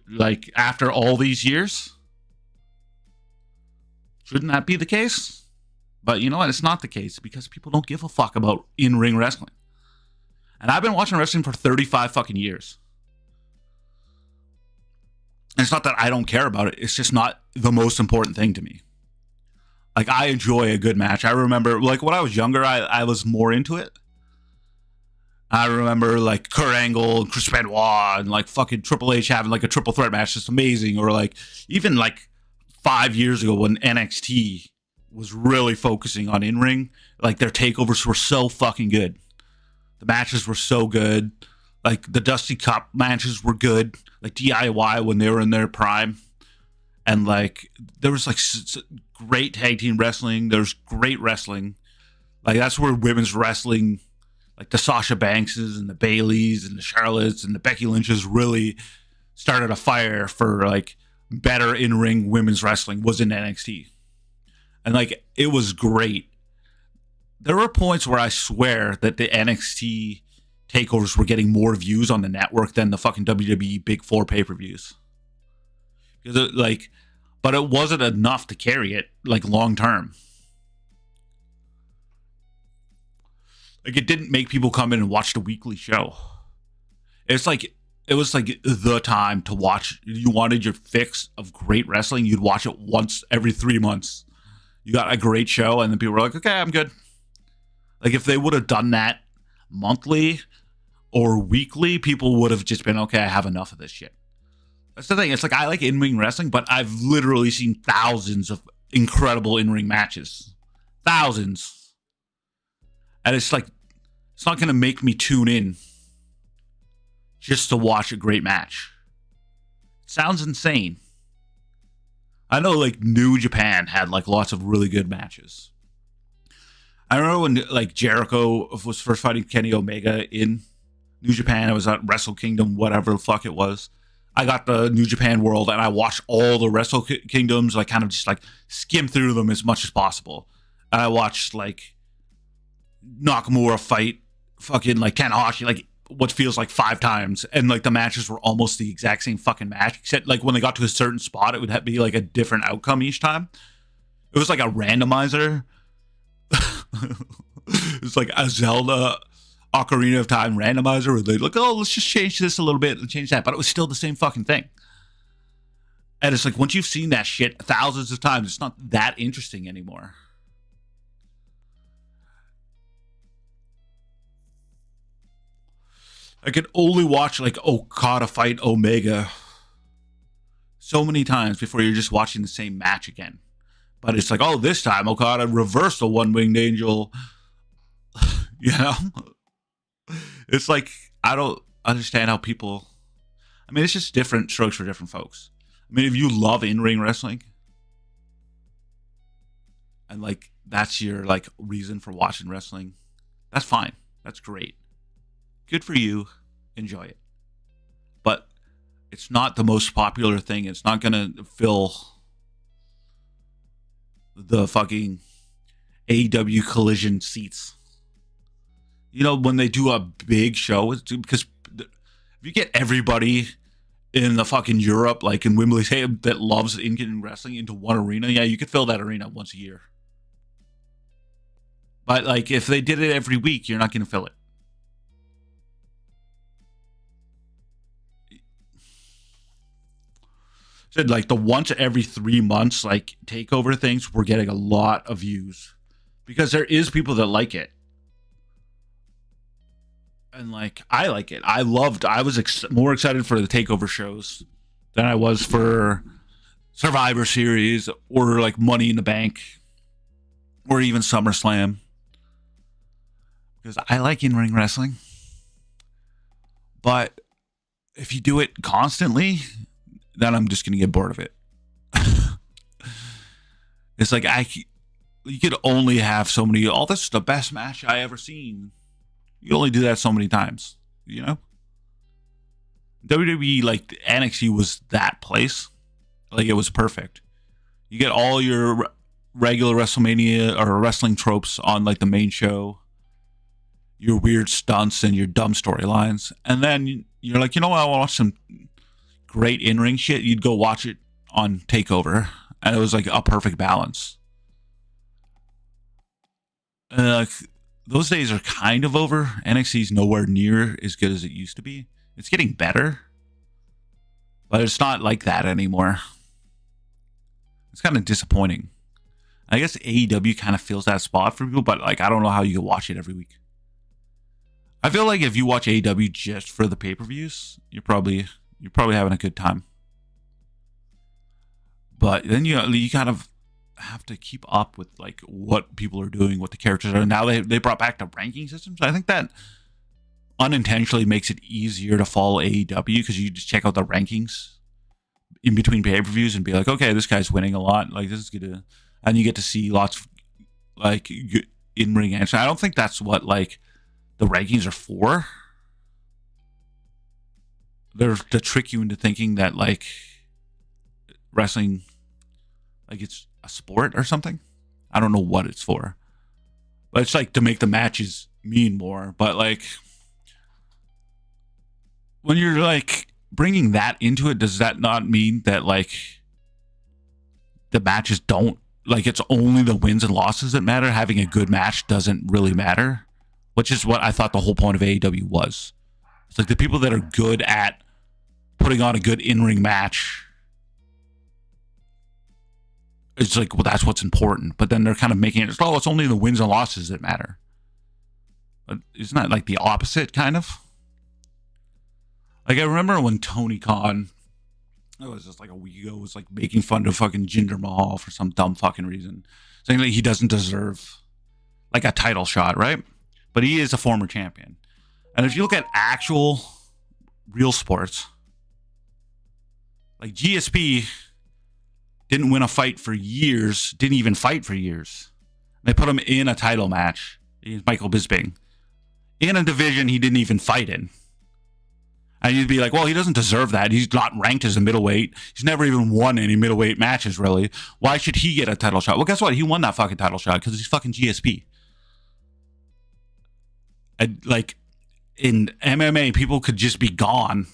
Like, after all these years? Shouldn't that be the case? But you know what? It's not the case because people don't give a fuck about in-ring wrestling. And I've been watching wrestling for 35 fucking years. And it's not that I don't care about it. It's just not the most important thing to me. Like, I enjoy a good match. I remember, like, when I was younger, I was more into it. I remember, like, Kurt Angle and Chris Benoit and, like, fucking Triple H having, like, a triple threat match. Just amazing. Or, like, even, like, 5 years ago when NXT was really focusing on in-ring, like, their takeovers were so fucking good. The matches were so good. Like, the Dusty Cup matches were good. Like, DIY when they were in their prime. And, like, there was, like, great tag team wrestling. There's great wrestling. Like, that's where women's wrestling, like the Sasha Bankses and the Baileys and the Charlottes and the Becky Lynches, really started a fire for, like, better in-ring women's wrestling was in NXT. And, like, it was great. There were points where I swear that the NXT takeovers were getting more views on the network than the fucking WWE Big Four pay-per-views. Because like, but it wasn't enough to carry it, like, long term. Like, it didn't make people come in and watch the weekly show. It's like, it was like the time to watch. You wanted your fix of great wrestling, you'd watch it once every 3 months. You got a great show, and then people were like, okay, I'm good. Like, if they would have done that monthly or weekly, people would have just been, okay, I have enough of this shit. That's the thing. It's like, I like in-ring wrestling, but I've literally seen thousands of incredible in-ring matches. Thousands. And it's like, it's not going to make me tune in just to watch a great match. Sounds insane. I know like New Japan had like lots of really good matches. I remember when like Jericho was first fighting Kenny Omega in New Japan. It was at Wrestle Kingdom, whatever the fuck it was. I got the New Japan World and I watched all the Wrestle Kingdoms. I kind of just like skimmed through them as much as possible. And I watched like Nakamura fight fucking like Tanahashi like what feels like 5 times, and like the matches were almost the exact same fucking match, except like when they got to a certain spot, it would be like a different outcome each time. It was like a randomizer. It's like a Zelda Ocarina of Time randomizer where they like, oh, let's just change this a little bit and change that, but it was still the same fucking thing. And it's like once you've seen that shit thousands of times, it's not that interesting anymore. I could only watch like Okada fight Omega so many times before you're just watching the same match again. But it's like, oh, this time Okada reversed the one-winged angel. You know? It's like, I don't understand how people... I mean, it's just different strokes for different folks. I mean, if you love in-ring wrestling, and like, that's your like reason for watching wrestling, that's fine. That's great. Good for you. Enjoy it. But it's not the most popular thing. It's not going to fill the fucking AEW Collision seats. You know, when they do a big show, it's because if you get everybody in the fucking Europe, like in Wembley Stadium, that loves in-ring wrestling into one arena, yeah, you could fill that arena once a year. But like, if they did it every week, you're not going to fill it. Said like the once every 3 months like takeover things, we're getting a lot of views because there is people that like it, and like I like it. I was more excited for the takeover shows than I was for Survivor Series or like Money in the Bank or even SummerSlam, because I like in-ring wrestling. But if you do it constantly, then I'm just going to get bored of it. It's like, you could only have so many, oh, this is the best match I ever seen. You only do that so many times, you know? WWE, like, NXT was that place. Like, it was perfect. You get all your regular WrestleMania or wrestling tropes on, like, the main show, your weird stunts and your dumb storylines. And then you're like, you know what, I want to watch some great in-ring shit. You'd go watch it on TakeOver, and it was like a perfect balance. Those days are kind of over. NXT's nowhere near as good as it used to be. It's getting better, but it's not like that anymore. It's kind of disappointing. I guess AEW kind of fills that spot for people, but like, I don't know how you can watch it every week. I feel like if you watch AEW just for the pay-per-views, you're probably having a good time. But then you kind of have to keep up with like what people are doing, what the characters are. Now they brought back the ranking systems. I think that unintentionally makes it easier to follow AEW because you just check out the rankings in between pay-per-views and be like, okay, this guy's winning a lot. Like, this is good. And you get to see lots of like in-ring action. I don't think that's what like the rankings are for. They're to trick you into thinking that like wrestling, like it's a sport or something. I don't know what it's for, but it's like to make the matches mean more. But like when you're like bringing that into it, does that not mean that like the matches don't, like it's only the wins and losses that matter? Having a good match doesn't really matter, which is what I thought the whole point of AEW was. It's like the people that are good at putting on a good in-ring match, it's like, well, that's what's important. But then they're kind of making it, oh, it's only the wins and losses that matter. But isn't that like the opposite, kind of? Like, I remember when Tony Khan, it was just like a week ago, was like making fun of fucking Jinder Mahal for some dumb fucking reason, saying that he doesn't deserve like a title shot, right? But he is a former champion. And if you look at actual real sports, Like GSP didn't win a fight for years, didn't even fight for years. They put him in a title match against Michael Bisping in a division he didn't even fight in. And you'd be like, well, he doesn't deserve that. He's not ranked as a middleweight. He's never even won any middleweight matches, really. Why should he get a title shot? Well, guess what? He won that fucking title shot because he's fucking GSP. And, like, in MMA, people could just be gone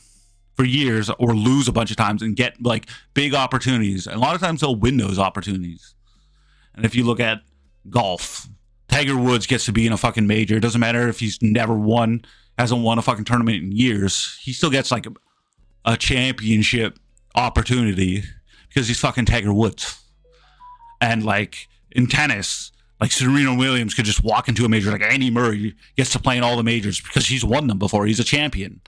for years or lose a bunch of times and get, like, big opportunities. And a lot of times they'll win those opportunities. And if you look at golf, Tiger Woods gets to be in a fucking major. It doesn't matter if he's never won, hasn't won a fucking tournament in years. He still gets like a championship opportunity because he's fucking Tiger Woods. And like in tennis, like Serena Williams could just walk into a major. Like Andy Murray gets to play in all the majors because he's won them before. He's a champion.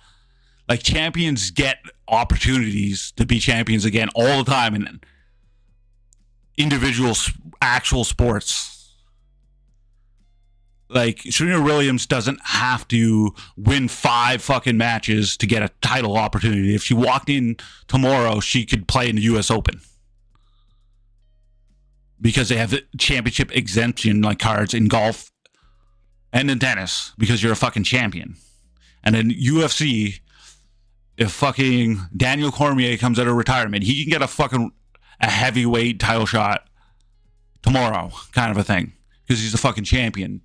Like champions get opportunities to be champions again all the time in individual actual sports. Like, Serena Williams doesn't have to win 5 fucking matches to get a title opportunity. If she walked in tomorrow, she could play in the U.S. Open. Because they have the championship exemption, like, cards in golf and in tennis. Because you're a fucking champion. And in UFC, if fucking Daniel Cormier comes out of retirement, he can get a heavyweight title shot tomorrow, kind of a thing. Because he's a fucking champion.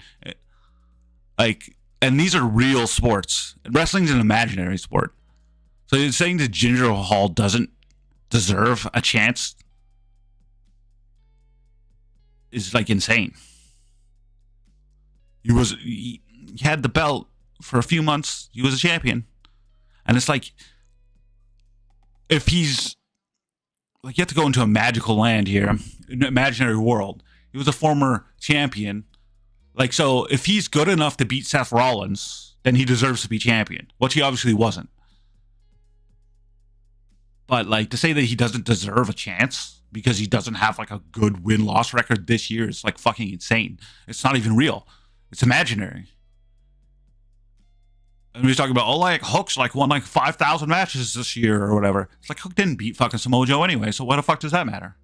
Like, and these are real sports. Wrestling's an imaginary sport. So you're saying that Jinder Mahal doesn't deserve a chance is like insane. He had the belt for a few months. He was a champion. And it's like, if he's like, you have to go into a magical land here, an imaginary world. He was a former champion. Like, so if he's good enough to beat Seth Rollins, then he deserves to be champion, which he obviously wasn't. But, like, to say that he doesn't deserve a chance because he doesn't have, like, a good win-loss record this year is, like, fucking insane. It's not even real. It's imaginary. And he's talking about, oh, like, Hook's, like, won, like, 5,000 matches this year or whatever. It's like, Hook didn't beat fucking Samoa Joe anyway, so why the fuck does that matter?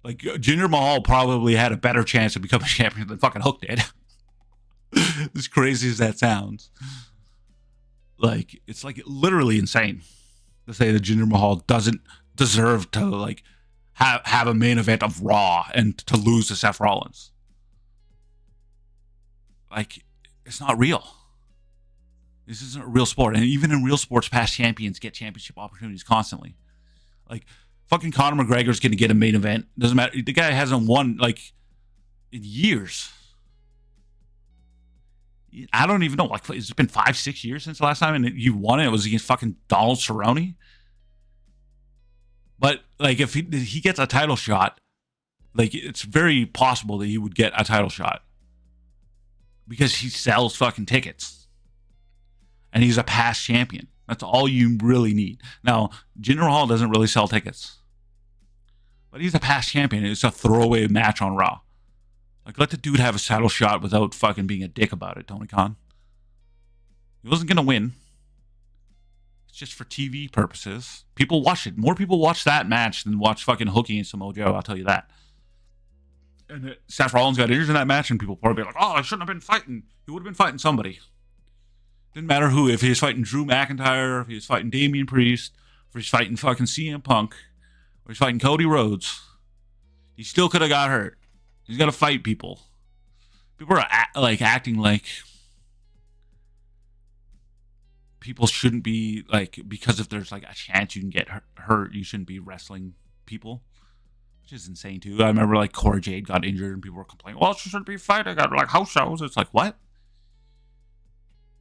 Like, Jinder Mahal probably had a better chance of becoming champion than fucking Hook did. As crazy as that sounds. Like, it's, like, literally insane to say that Jinder Mahal doesn't deserve to, like, have a main event of Raw and to lose to Seth Rollins. Like, it's not real. This isn't a real sport. And even in real sports, past champions get championship opportunities constantly. Like, fucking Conor McGregor's going to get a main event. Doesn't matter. The guy hasn't won, like, in years. I don't even know. Like, it's been 5-6 years since the last time, and you won it. It was against fucking Donald Cerrone. But, like, if he gets a title shot, like, it's very possible that he would get a title shot. Because he sells fucking tickets. And he's a past champion. That's all you really need. Now, Jinder Mahal doesn't really sell tickets. But he's a past champion. It's a throwaway match on Raw. Like, let the dude have a title shot without fucking being a dick about it, Tony Khan. He wasn't going to win. It's just for TV purposes. People watch it. More people watch that match than watch fucking Hooky and Samoa Joe, I'll tell you that. And Seth Rollins got injured in that match, and people probably be like, oh, I shouldn't have been fighting. He would have been fighting somebody. Didn't matter who. If he was fighting Drew McIntyre, if he was fighting Damian Priest, if he's fighting fucking CM Punk, or he's fighting Cody Rhodes, he still could have got hurt. He's got to fight people. People are acting like people shouldn't be, like, because if there's like a chance you can get hurt, you shouldn't be wrestling people, which is insane too. I remember like Cora Jade got injured and people were complaining, well, she shouldn't be fighting at like house shows. It's like, what?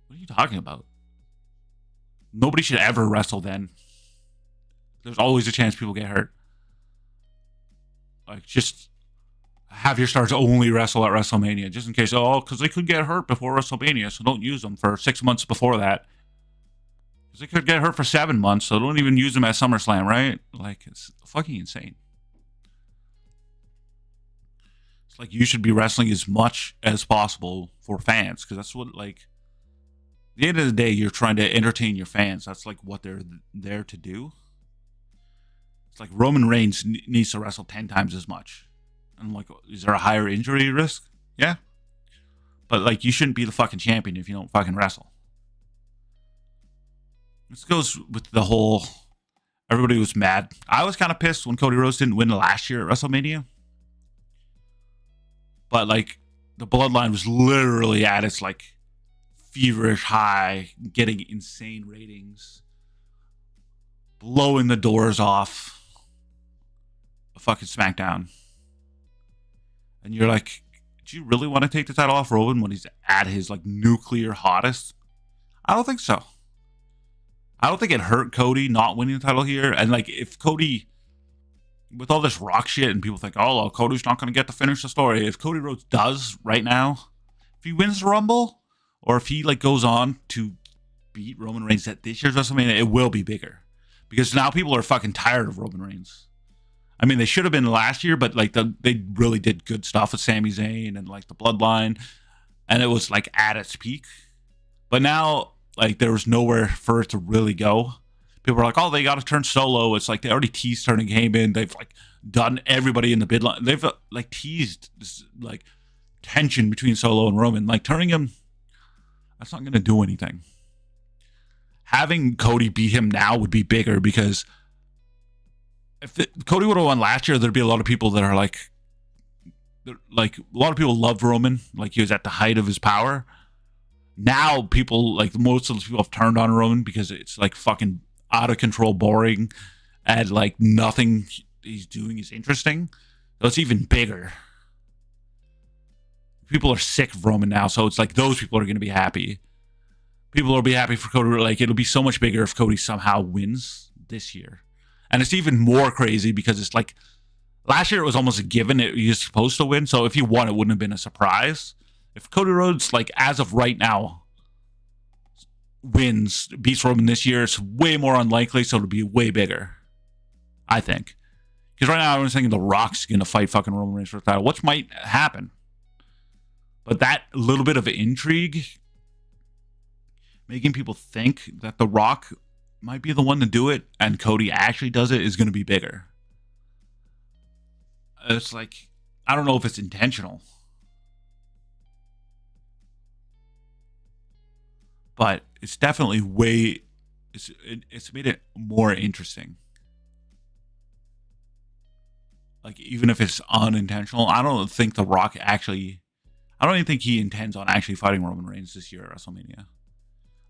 What are you talking about? Nobody should ever wrestle then. There's always a chance people get hurt. Like, just have your stars only wrestle at WrestleMania, just in case. Because they could get hurt before WrestleMania, so don't use them for 6 months before that. Because they could get hurt for 7 months, so don't even use them at SummerSlam, right? Like, it's fucking insane. It's like you should be wrestling as much as possible for fans, because that's what, like, at the end of the day, you're trying to entertain your fans. That's like what they're there to do. It's like Roman Reigns needs to wrestle 10 times as much. And I'm like, is there a higher injury risk? Yeah. But like, you shouldn't be the fucking champion if you don't fucking wrestle. This goes with the whole, everybody was mad. I was kind of pissed when Cody Rhodes didn't win last year at WrestleMania. But like, the bloodline was literally at its like feverish high, getting insane ratings, blowing the doors off a fucking SmackDown. And you're like, do you really want to take the title off Roman when he's at his like nuclear hottest? I don't think so. I don't think it hurt Cody not winning the title here. And like, if Cody, with all this Rock shit and people think, oh, well, Cody's not going to get to finish the story. If Cody Rhodes does right now, if he wins the Rumble, or if he like goes on to beat Roman Reigns at this year's WrestleMania, it will be bigger. Because now people are fucking tired of Roman Reigns. I mean, they should have been last year, but like they really did good stuff with Sami Zayn and like the bloodline. And it was like at its peak. But now, like, there was nowhere for it to really go. People were like, oh, they got to turn solo. It's like they already teased turning Heyman. They've like done everybody in the bid line. They've like teased this like tension between Solo and Roman. Like turning him, that's not going to do anything. Having Cody beat him now would be bigger because if Cody would have won last year, there'd be a lot of people that are like a lot of people loved Roman. Like he was at the height of his power. Now people, like most of those people have turned on Roman because it's like fucking out of control, boring, and like nothing he's doing is interesting. So it's even bigger. People are sick of Roman now, so it's like those people are going to be happy. People will be happy for Cody. Like it'll be so much bigger if Cody somehow wins this year. And it's even more crazy because it's like last year it was almost a given. He was supposed to win, so if he won, it wouldn't have been a surprise. If Cody Rhodes, like as of right now, wins, beats Roman this year, it's way more unlikely, so it'll be way bigger, I think. Because right now everyone's thinking The Rock's going to fight fucking Roman Reigns for the title, which might happen. But that little bit of intrigue, making people think that The Rock might be the one to do it and Cody actually does it, is going to be bigger. It's like, I don't know if it's intentional. But it's definitely it's made it more interesting. Like, even if it's unintentional, I don't think The Rock actually, I don't even think he intends on actually fighting Roman Reigns this year at WrestleMania.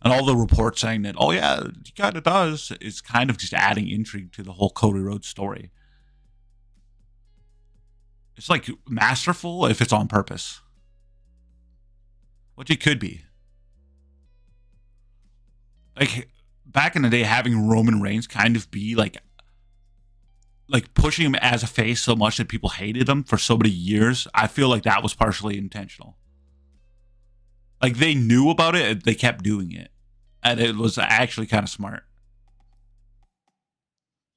And all the reports saying that, oh yeah, he kind of does, is kind of just adding intrigue to the whole Cody Rhodes story. It's like masterful if it's on purpose. Which it could be. Like, back in the day, having Roman Reigns kind of be like pushing him as a face so much that people hated him for so many years, I feel like that was partially intentional. Like, they knew about it, they kept doing it. And it was actually kind of smart.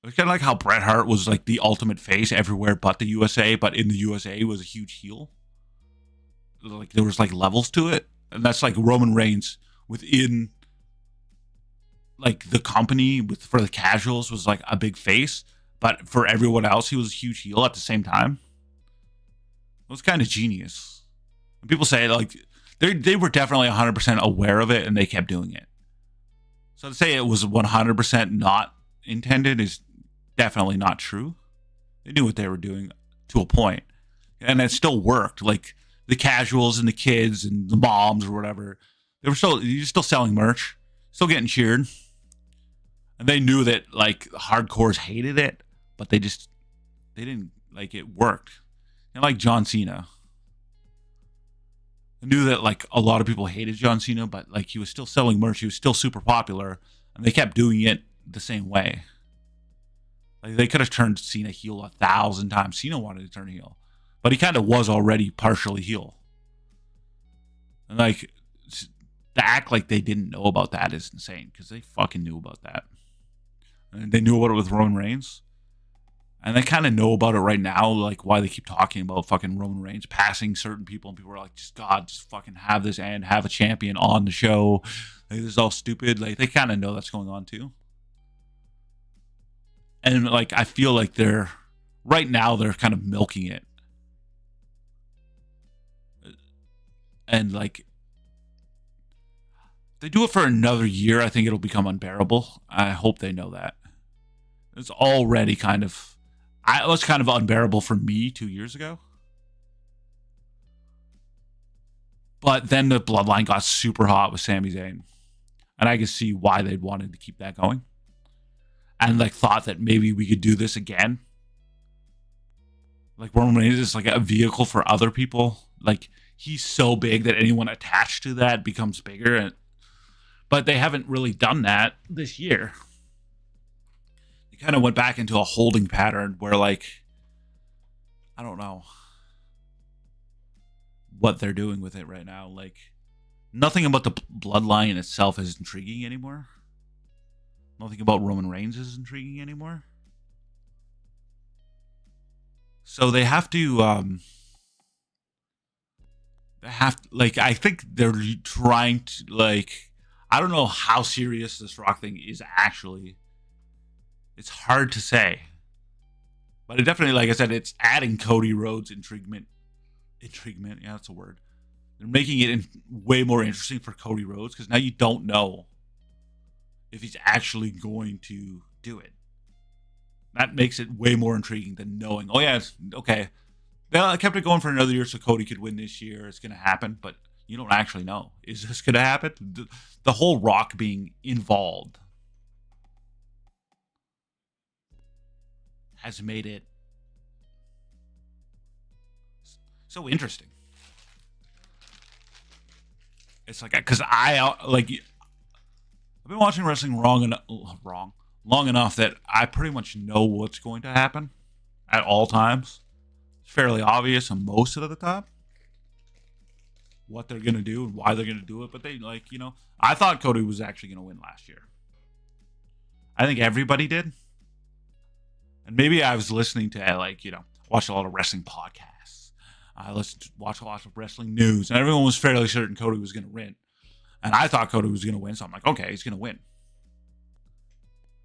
It was kind of like how Bret Hart was like the ultimate face everywhere but the USA, but in the USA was a huge heel. Like, there was like levels to it. And that's like Roman Reigns within like the company for the casuals was like a big face, but for everyone else he was a huge heel at the same time. It was kind of genius. And people say like they were definitely 100% aware of it and they kept doing it. So to say it was 100% not intended is definitely not true. They knew what they were doing to a point, and it still worked. Like the casuals and the kids and the moms or whatever, you're still selling merch, still getting cheered. And they knew that like hardcores hated it, but they didn't like it worked. And like John Cena. I knew that like a lot of people hated John Cena, but like he was still selling merch, he was still super popular, and they kept doing it the same way. Like they could have turned Cena heel 1,000 times. Cena wanted to turn heel, but he kind of was already partially heel. And like to act like they didn't know about that is insane, because they fucking knew about that. And they knew about it with Roman Reigns. And they kind of know about it right now, like why they keep talking about fucking Roman Reigns passing certain people, and people are like, just fucking have this and have a champion on the show. Like, this is all stupid. Like, they kind of know that's going on too. And like I feel like they're right now they're kind of milking it. And like if they do it for another year, I think it'll become unbearable. I hope they know that. It's already kind of it was kind of unbearable for me 2 years ago. But then the bloodline got super hot with Sami Zayn. And I can see why they'd wanted to keep that going. And like thought that maybe we could do this again. Like Roman Reigns is like a vehicle for other people. Like he's so big that anyone attached to that becomes bigger. But they haven't really done that this year. They kind of went back into a holding pattern where like, I don't know what they're doing with it right now. Like nothing about the bloodline itself is intriguing anymore. Nothing about Roman Reigns is intriguing anymore. So they have to like I think they're trying to like I don't know how serious this Rock thing is actually. It's hard to say. But it definitely, like I said, it's adding Cody Rhodes intriguement. Intriguement, yeah, that's a word. They're making it way more interesting for Cody Rhodes because now you don't know if he's actually going to do it. That makes it way more intriguing than knowing, oh yeah, okay. I kept it going for another year so Cody could win this year. It's going to happen, but you don't actually know. Is this going to happen? The whole Rock being involved has made it so interesting. It's like, because I've been watching wrestling long enough that I pretty much know what's going to happen at all times. It's fairly obvious on most of the time what they're going to do and why they're going to do it. But they I thought Cody was actually going to win last year. I think everybody did. And maybe I was listening to watch a lot of wrestling podcasts. I watch a lot of wrestling news, and everyone was fairly certain Cody was going to win. And I thought Cody was going to win, so I'm like, okay, he's going to win.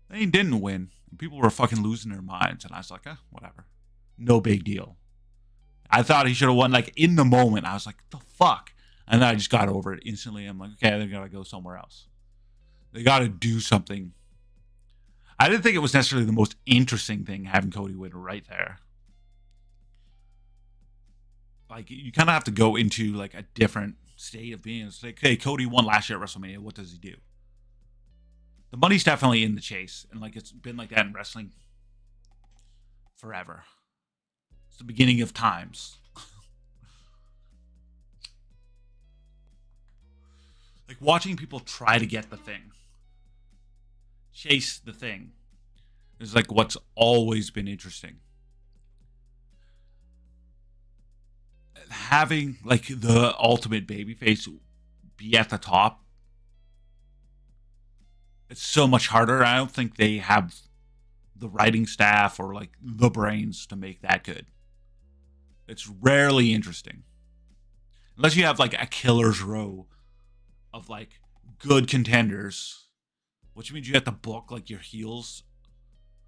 Then he didn't win. And people were fucking losing their minds, and I was like, whatever. No big deal. I thought he should have won, like, in the moment. I was like, the fuck? And then I just got over it instantly. I'm like, okay, they're going to go somewhere else. They got to do something. I didn't think it was necessarily the most interesting thing having Cody win right there. Like, you kind of have to go into, like, a different state of being. It's like, hey, Cody won last year at WrestleMania. What does he do? The money's definitely in the chase. And, like, it's been like that in wrestling forever. It's the beginning of times. Like, watching people try to get the thing. Chase the thing. Is, like, what's always been interesting. Having, like, the ultimate babyface be at the top, it's so much harder. I don't think they have the writing staff or, like, the brains to make that good. It's rarely interesting. Unless you have, like, a killer's row of, like, good contenders, which means you have to book, like, your heels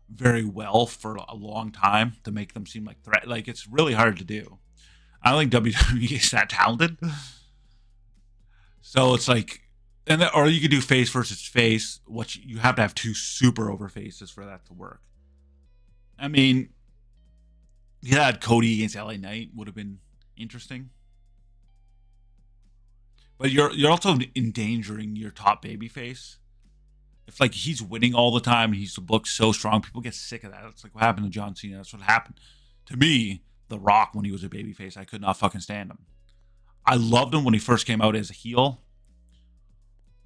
very well for a long time to make them seem like threat. Like, it's really hard to do. I don't think WWE is that talented. So it's like, or you could do face versus face, which you have to have two super over faces for that to work. I mean, you had Cody against LA Knight would have been interesting. But you're also endangering your top baby face. If, like, he's winning all the time and he's booked so strong, people get sick of that. That's like what happened to John Cena. That's what happened to me. The Rock, when he was a babyface, I could not fucking stand him. I loved him when he first came out as a heel.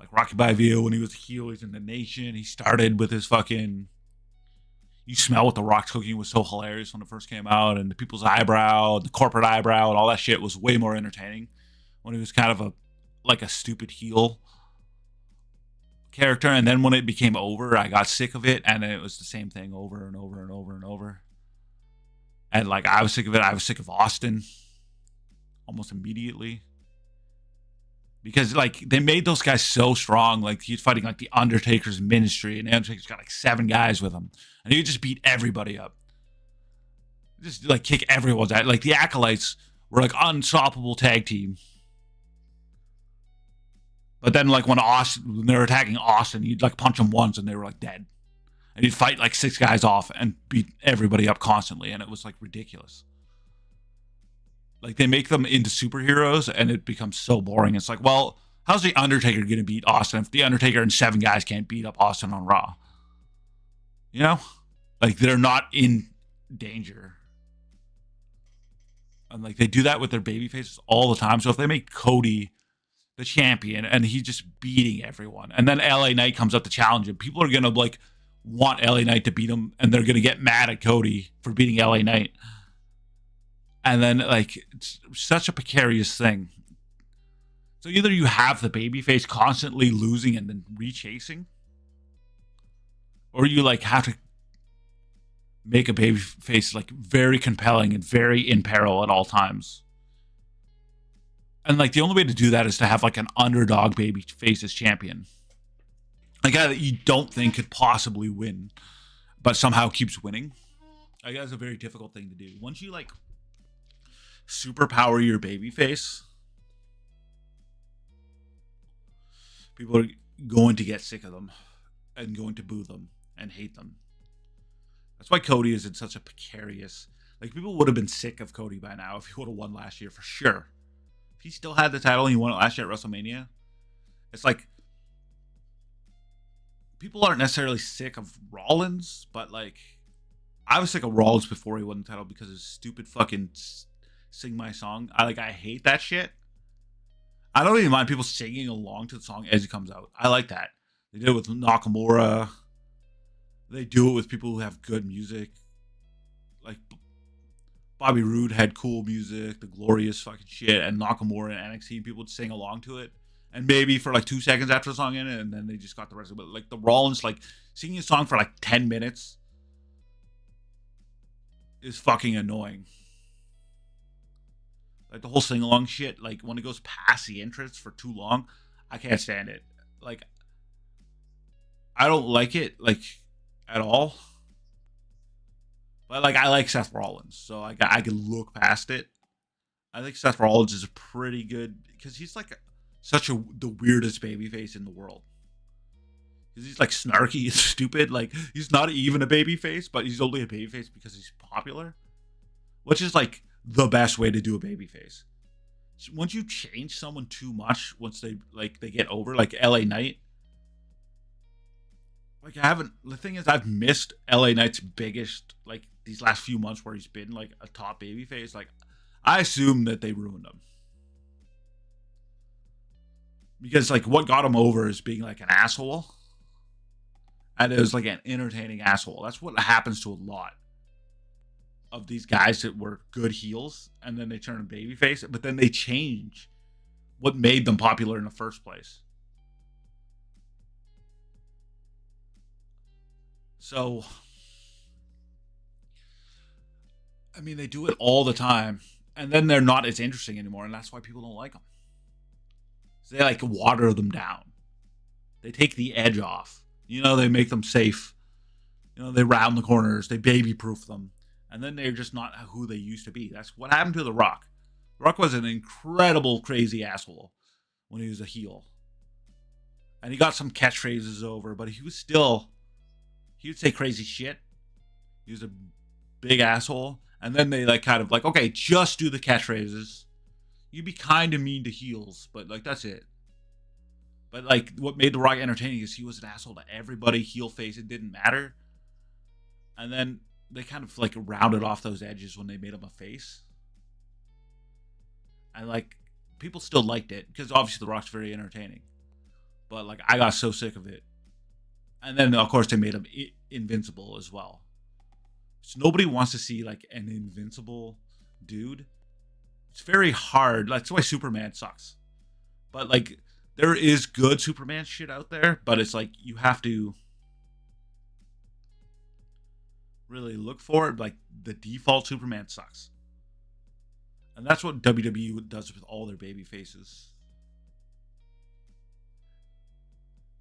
Like Rocky Balboa, when he was a heel, he's in the Nation. He started with his fucking... You smell what the Rock's cooking was so hilarious when it first came out. And the people's eyebrow, the corporate eyebrow, and all that shit was way more entertaining. When he was kind of a stupid heel character. And then when it became over, I got sick of it. And then it was the same thing over and over and over and over. And, like, I was sick of it. I was sick of Austin almost immediately. because like they made those guys so strong. Like he's fighting like the Undertaker's Ministry, and the Undertaker's got like 7 guys with him, and he would just beat everybody up, just like kick everyone's ass. Like the Acolytes were like unstoppable tag team. But then like when they were attacking Austin, you'd like punch them once and they were like dead, and he'd fight like 6 guys off and beat everybody up constantly, and it was like ridiculous. Like they make them into superheroes, and it becomes so boring. It's like, well, how's the Undertaker going to beat Austin if the Undertaker and 7 guys can't beat up Austin on Raw? You know, like they're not in danger, and like they do that with their baby faces all the time. So if they make Cody the champion and he's just beating everyone, and then LA Knight comes up to challenge him, people are gonna like want LA Knight to beat him, and they're gonna get mad at Cody for beating LA Knight. And then, like, it's such a precarious thing. So either you have the babyface constantly losing and then rechasing, or you, like, have to make a babyface, like, very compelling and very in peril at all times. And, like, the only way to do that is to have, like, an underdog babyface as champion. A guy that you don't think could possibly win, but somehow keeps winning. Like, that's a very difficult thing to do. Once you, like, superpower your babyface, people are going to get sick of them and going to boo them and hate them. That's why Cody is in such a precarious. Like, people would have been sick of Cody by now if he would have won last year for sure. If he still had the title and he won it last year at WrestleMania, it's like people aren't necessarily sick of Rollins, but like I was sick of Rollins before he won the title because of his stupid fucking Sing My Song. I hate that shit. I don't even mind people singing along to the song as it comes out. I like that. They did it with Nakamura. They do it with people who have good music. Like Bobby Roode had cool music, the glorious fucking shit, and Nakamura and NXT, people would sing along to it. And maybe for like 2 seconds after the song ended, and then they just got the rest of it. Like the Rollins, like singing a song for like 10 minutes is fucking annoying. Like the whole sing-along shit, like when it goes past the entrance for too long, I can't stand it. Like, I don't like it, like, at all. But, like, I like Seth Rollins, so I can look past it. I think Seth Rollins is pretty good, because he's, like, the weirdest babyface in the world. Because he's, like, snarky and stupid. Like, he's not even a babyface, but he's only a babyface because he's popular. Which is, like, the best way to do a babyface. Once you change someone too much, once they get over, like LA Knight. Like the thing is, I've missed LA Knight's biggest, like these last few months where he's been like a top babyface. Like, I assume that they ruined him. Because like what got him over is being like an asshole. And it was like an entertaining asshole. That's what happens to a lot of these guys that were good heels, and then they turn babyface, but then they change what made them popular in the first place. So, I mean, they do it all the time, and then they're not as interesting anymore, and that's why people don't like them. So they like water them down. They take the edge off. You know, they make them safe. You know, they round the corners. They baby-proof them. And then they're just not who they used to be. That's what happened to The Rock. The Rock was an incredible, crazy asshole when he was a heel. And he got some catchphrases over, but he would say crazy shit. He was a big asshole. And then they like kind of like, okay, just do the catchphrases. You'd be kind of mean to heels, but like that's it. But like what made The Rock entertaining is he was an asshole to everybody, heel face, it didn't matter. And then they kind of like rounded off those edges when they made him a face. And like people still liked it because obviously The Rock's very entertaining. But like I got so sick of it. And then of course they made him invincible as well. So nobody wants to see like an invincible dude. It's very hard. That's why Superman sucks. But like there is good Superman shit out there, but it's like you have to really look for it. Like the default Superman sucks. And that's what WWE does with all their baby faces.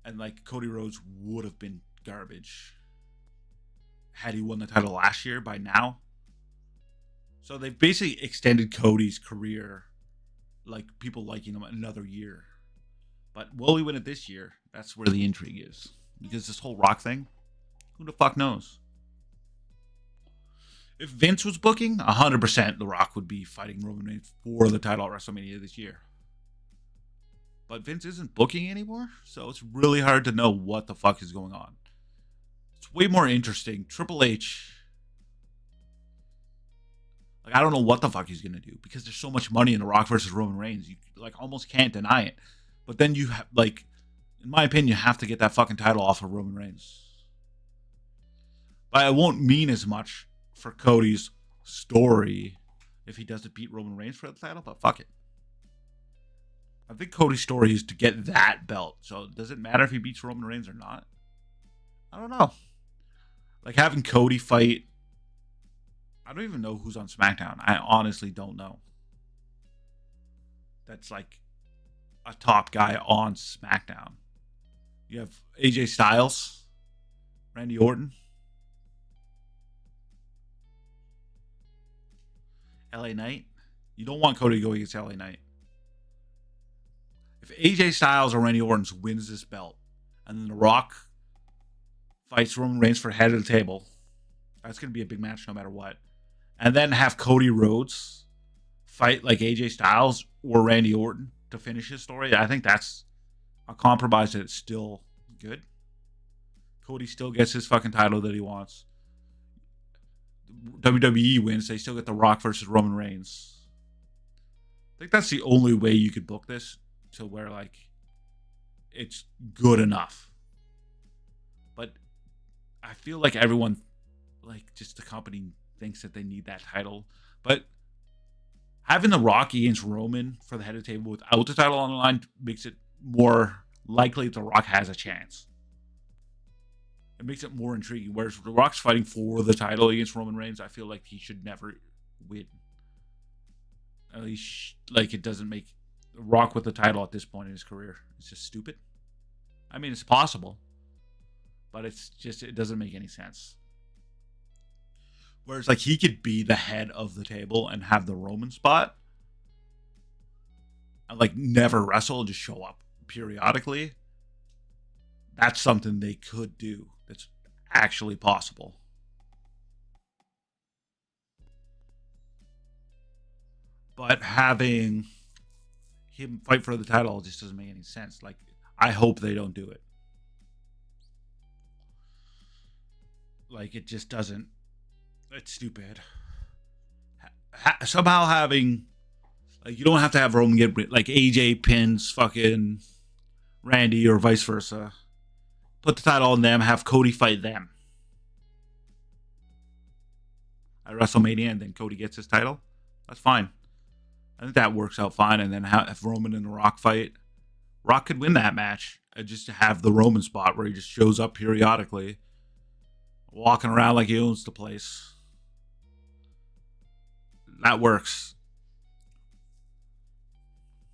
And like Cody Rhodes would have been garbage had he won the title last year by now. So they've basically extended Cody's career, like people liking him another year. But will he win it this year? That's where the intrigue is. Because this whole Rock thing, who the fuck knows? If Vince was booking, 100% The Rock would be fighting Roman Reigns for the title at WrestleMania this year. But Vince isn't booking anymore, so it's really hard to know what the fuck is going on. It's way more interesting. Triple H, like I don't know what the fuck he's gonna do because there's so much money in The Rock versus Roman Reigns. You like almost can't deny it. But then you have like, in my opinion, you have to get that fucking title off of Roman Reigns. But it won't mean as much for Cody's story if he doesn't beat Roman Reigns for the title. But fuck it. I think Cody's story is to get that belt. So does it matter if he beats Roman Reigns or not? I don't know. Like having Cody fight, I don't even know who's on SmackDown. I honestly don't know. That's like a top guy on SmackDown. You have AJ Styles, Randy Orton, LA Knight. You don't want Cody to go against LA Knight. If AJ Styles or Randy Orton wins this belt, and then The Rock fights Roman Reigns for head of the table, that's going to be a big match no matter what. And then have Cody Rhodes fight like AJ Styles or Randy Orton to finish his story. I think that's a compromise that's still good. Cody still gets his fucking title that he wants. WWE wins. They still get The Rock versus Roman Reigns. I think that's the only way you could book this to where like it's good enough. But I feel like everyone, like just the company thinks that they need that title. But having The Rock against Roman for the head of the table without the title on the line makes it more likely The Rock has a chance. It makes it more intriguing. Whereas The Rock's fighting for the title against Roman Reigns, I feel like he should never win. At least, like, it doesn't make The Rock with the title at this point in his career. It's just stupid. I mean, it's possible, but it's just, it doesn't make any sense. Whereas, like, he could be the head of the table and have the Roman spot and, like, never wrestle and just show up periodically. That's something they could do. That's actually possible. But having him fight for the title just doesn't make any sense. Like, I hope they don't do it. Like, it just doesn't. It's stupid. Somehow having, like, you don't have to have Roman get, like, AJ pins fucking Randy or vice versa. Put the title on them, have Cody fight them at WrestleMania, and then Cody gets his title. That's fine. I think that works out fine. And then have Roman and The Rock fight. Rock could win that match. Just to have the Roman spot where he just shows up periodically, walking around like he owns the place. That works.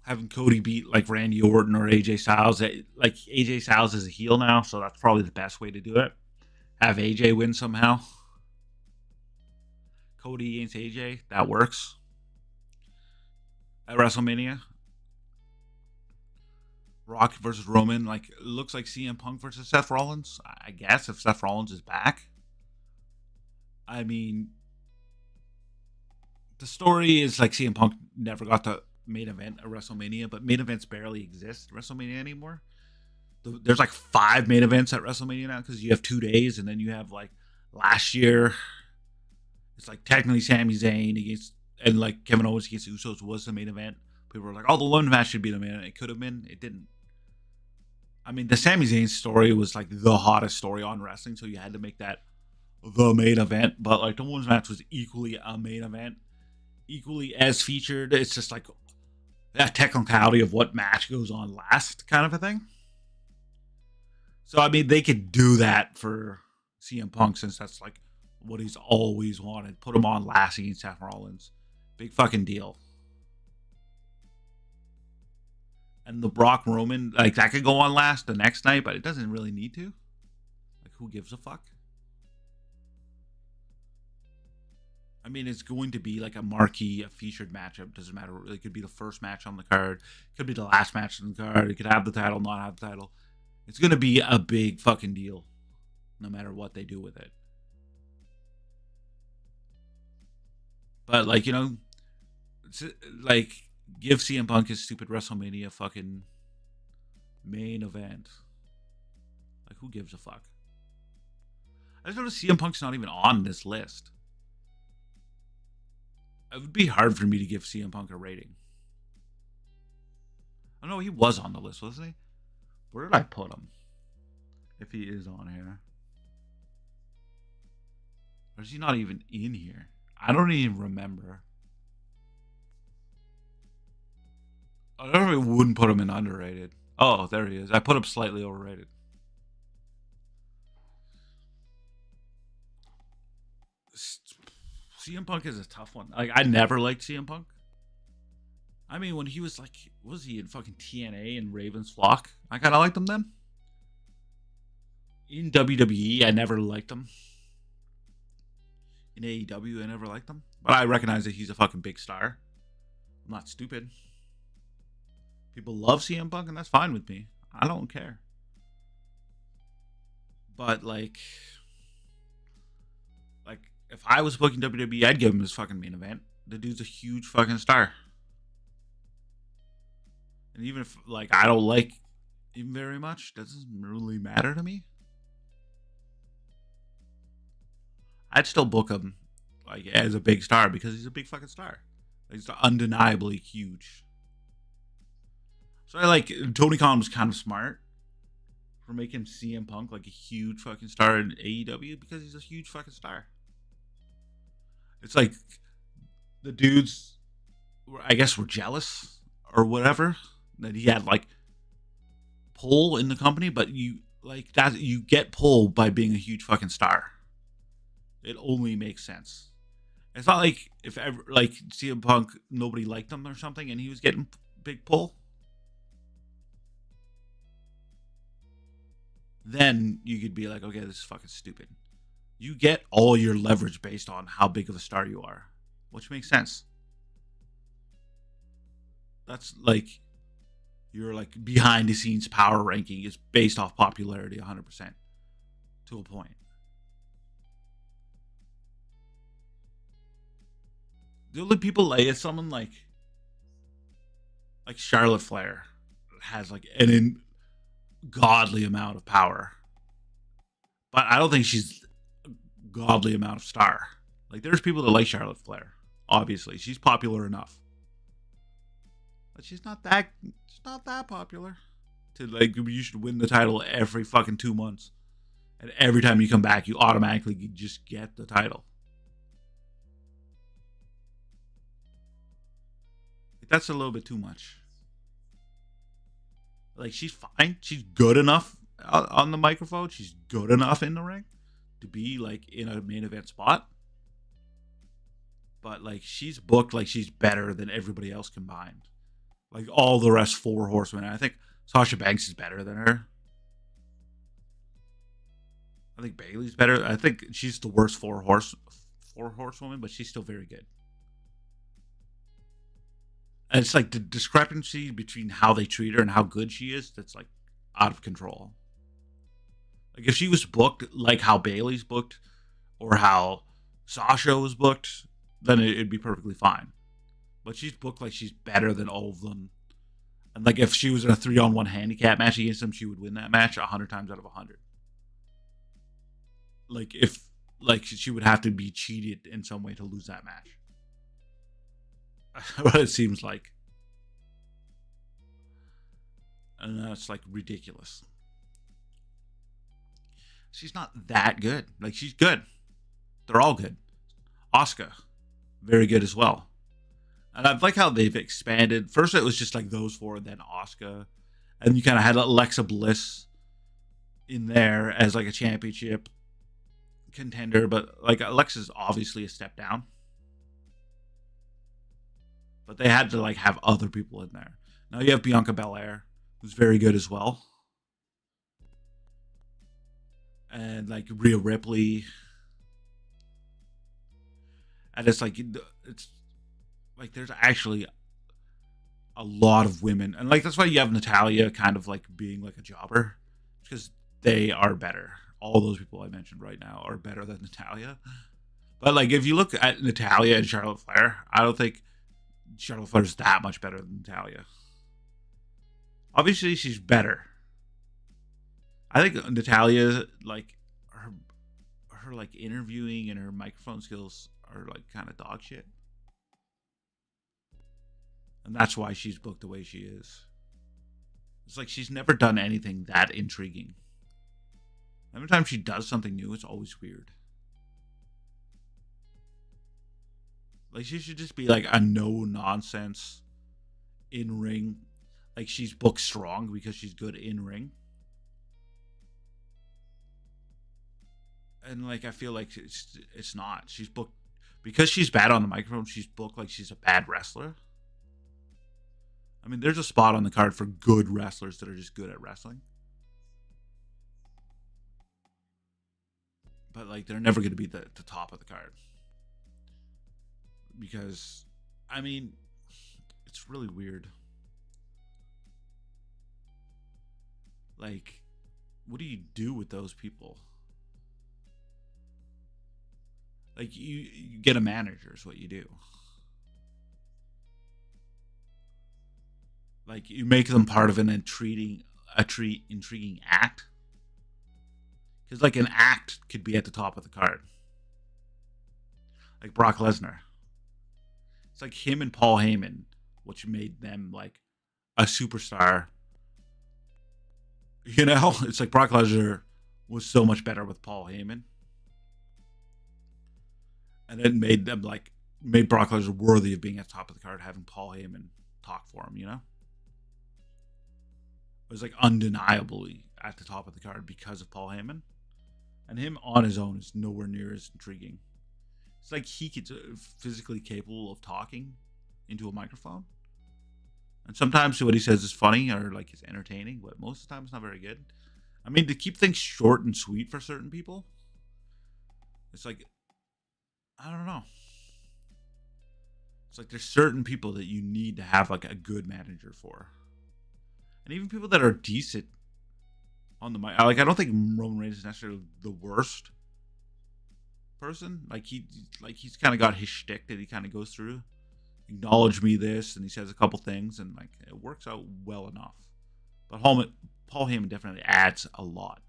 Having Cody beat like Randy Orton or AJ Styles. Like AJ Styles is a heel now, so that's probably the best way to do it. Have AJ win somehow. Cody against AJ, that works. At WrestleMania. Rock versus Roman, like it looks like CM Punk versus Seth Rollins. I guess if Seth Rollins is back. I mean, the story is like CM Punk never got to main event at WrestleMania, but main events barely exist at WrestleMania anymore. There's like 5 main events at WrestleMania now because you have 2 days, and then you have like last year. It's like technically Sami Zayn against and like Kevin Owens against Usos was the main event. People were like, "Oh, the London match should be the main event." It could have been. It didn't. I mean, the Sami Zayn story was like the hottest story on wrestling, so you had to make that the main event. But like the women's match was equally a main event, equally as featured. It's just like that technicality of what match goes on last, kind of a thing. So I mean, they could do that for CM Punk since that's like what he's always wanted. Put him on last against Seth Rollins, big fucking deal. And the Brock Roman, like that could go on last the next night, but it doesn't really need to. Like, who gives a fuck? I mean, it's going to be like a marquee, a featured matchup. Doesn't matter. It could be the first match on the card. It could be the last match on the card. It could have the title, not have the title. It's going to be a big fucking deal, no matter what they do with it. But like, you know, like give CM Punk his stupid WrestleMania fucking main event. Like, who gives a fuck? I just noticed CM Punk's not even on this list. It would be hard for me to give CM Punk a rating. Oh no, he was on the list, wasn't he? Where did I put him? If he is on here. Or is he not even in here? I don't even remember. I definitely wouldn't put him in underrated. Oh, there he is. I put him slightly overrated. CM Punk is a tough one. Like, I never liked CM Punk. I mean, when he was like, was he in fucking TNA and Raven's Flock? I kind of liked him then. In WWE, I never liked him. In AEW, I never liked him. But I recognize that he's a fucking big star. I'm not stupid. People love CM Punk, and that's fine with me. I don't care. But, like, if I was booking WWE, I'd give him his fucking main event. The dude's a huge fucking star. And even if, like, I don't like him very much, doesn't really matter to me. I'd still book him, like, as a big star because he's a big fucking star. Like, he's undeniably huge. So I like, Tony Khan was kind of smart for making CM Punk like a huge fucking star in AEW because he's a huge fucking star. It's like the dudes, I guess, were jealous or whatever that he had like pull in the company, but you like that you get pull by being a huge fucking star. It only makes sense. It's not like if ever like CM Punk nobody liked him or something and he was getting big pull. Then you could be like, okay, this is fucking stupid. You get all your leverage based on how big of a star you are, which makes sense. That's like your like behind the scenes power ranking is based off popularity 100% to a point. The only people like it's someone like Charlotte Flair has like an ungodly amount of power, but I don't think she's godly amount of star. Like there's people that like Charlotte Flair. Obviously, she's popular enough, but she's not that popular to like you should win the title every fucking 2 months, and every time you come back, you automatically just get the title. That's a little bit too much. Like she's fine. She's good enough on the microphone. She's good enough in the ring to be like in a main event spot. But like she's booked like she's better than everybody else combined. Like all the rest 4 horsemen. I think Sasha Banks is better than her. I think Bayley's better. I think she's the worst 4 horsewoman, but she's still very good. And it's like the discrepancy between how they treat her and how good she is that's like out of control. Like if she was booked like how Bayley's booked or how Sasha was booked, then it'd be perfectly fine. But she's booked like she's better than all of them. And like if she was in a 3-on-1 handicap match against them, she would win that match 100 times out of 100. Like if like she would have to be cheated in some way to lose that match. What it seems like. And that's like ridiculous. She's not that good. Like she's good. They're all good. Asuka, very good as well. And I like how they've expanded. First it was just like those 4, then Asuka. And you kind of had Alexa Bliss in there as like a championship contender. But like Alexa's obviously a step down. But they had to like have other people in there. Now you have Bianca Belair, who's very good as well, and like Rhea Ripley, and it's like there's actually a lot of women, and like that's why you have Natalia kind of like being like a jobber, because they are better. All those people I mentioned right now are better than Natalia. But like if you look at Natalia and Charlotte Flair, I don't think Charlotte Flair's that much better than Natalia. Obviously, she's better. I think Natalia, like her like interviewing and her microphone skills are like kind of dog shit, and that's why she's booked the way she is. It's like she's never done anything that intriguing. Every time she does something new, it's always weird. Like she should just be like a no nonsense in ring. Like she's booked strong because she's good in ring. And like I feel like it's not. She's booked because she's bad on the microphone. She's booked like she's a bad wrestler. I mean, there's a spot on the card for good wrestlers that are just good at wrestling. But like they're never going to be the top of the card. Because I mean, it's really weird. Like what do you do with those people? Like you get a manager is what you do. Like you make them part of an intriguing act. Because like an act could be at the top of the card. Like Brock Lesnar. It's like him and Paul Heyman, which made them like a superstar. You know, it's like Brock Lesnar was so much better with Paul Heyman. And then made Brock Lesnar worthy of being at the top of the card, having Paul Heyman talk for him, you know? It was like undeniably at the top of the card because of Paul Heyman. And him on his own is nowhere near as intriguing. It's like he gets physically capable of talking into a microphone. And sometimes what he says is funny or like it's entertaining, but most of the time it's not very good. I mean, to keep things short and sweet for certain people, it's like, I don't know. It's like there's certain people that you need to have like a good manager for. And even people that are decent on the mic. Like, I don't think Roman Reigns is necessarily the worst person. Like he's kind of got his shtick that he kind of goes through. Acknowledge me this, and he says a couple things, and like it works out well enough. But Paul Heyman definitely adds a lot,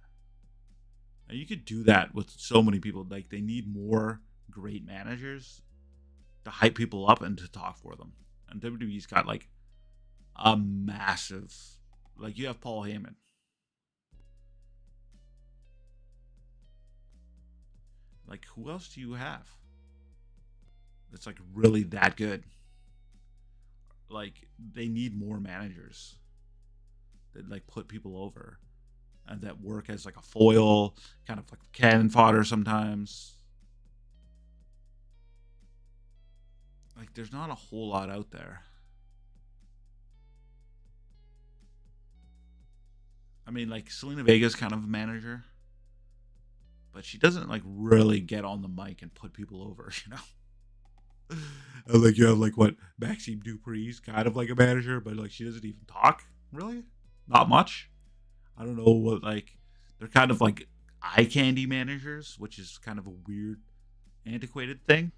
and you could do that with so many people. Like they need more great managers to hype people up and to talk for them. And WWE's got like a massive, like you have Paul Heyman. Like who else do you have that's like really that good? Like they need more managers that like put people over and that work as like a foil, kind of like cannon fodder sometimes. Like there's not a whole lot out there. I mean, like Selena Vega's kind of a manager, but she doesn't like really get on the mic and put people over, you know. And like you have like what Maxime Dupri's kind of like a manager, but like she doesn't even talk really, not much. I don't know what like they're kind of like eye candy managers, which is kind of a weird, antiquated thing.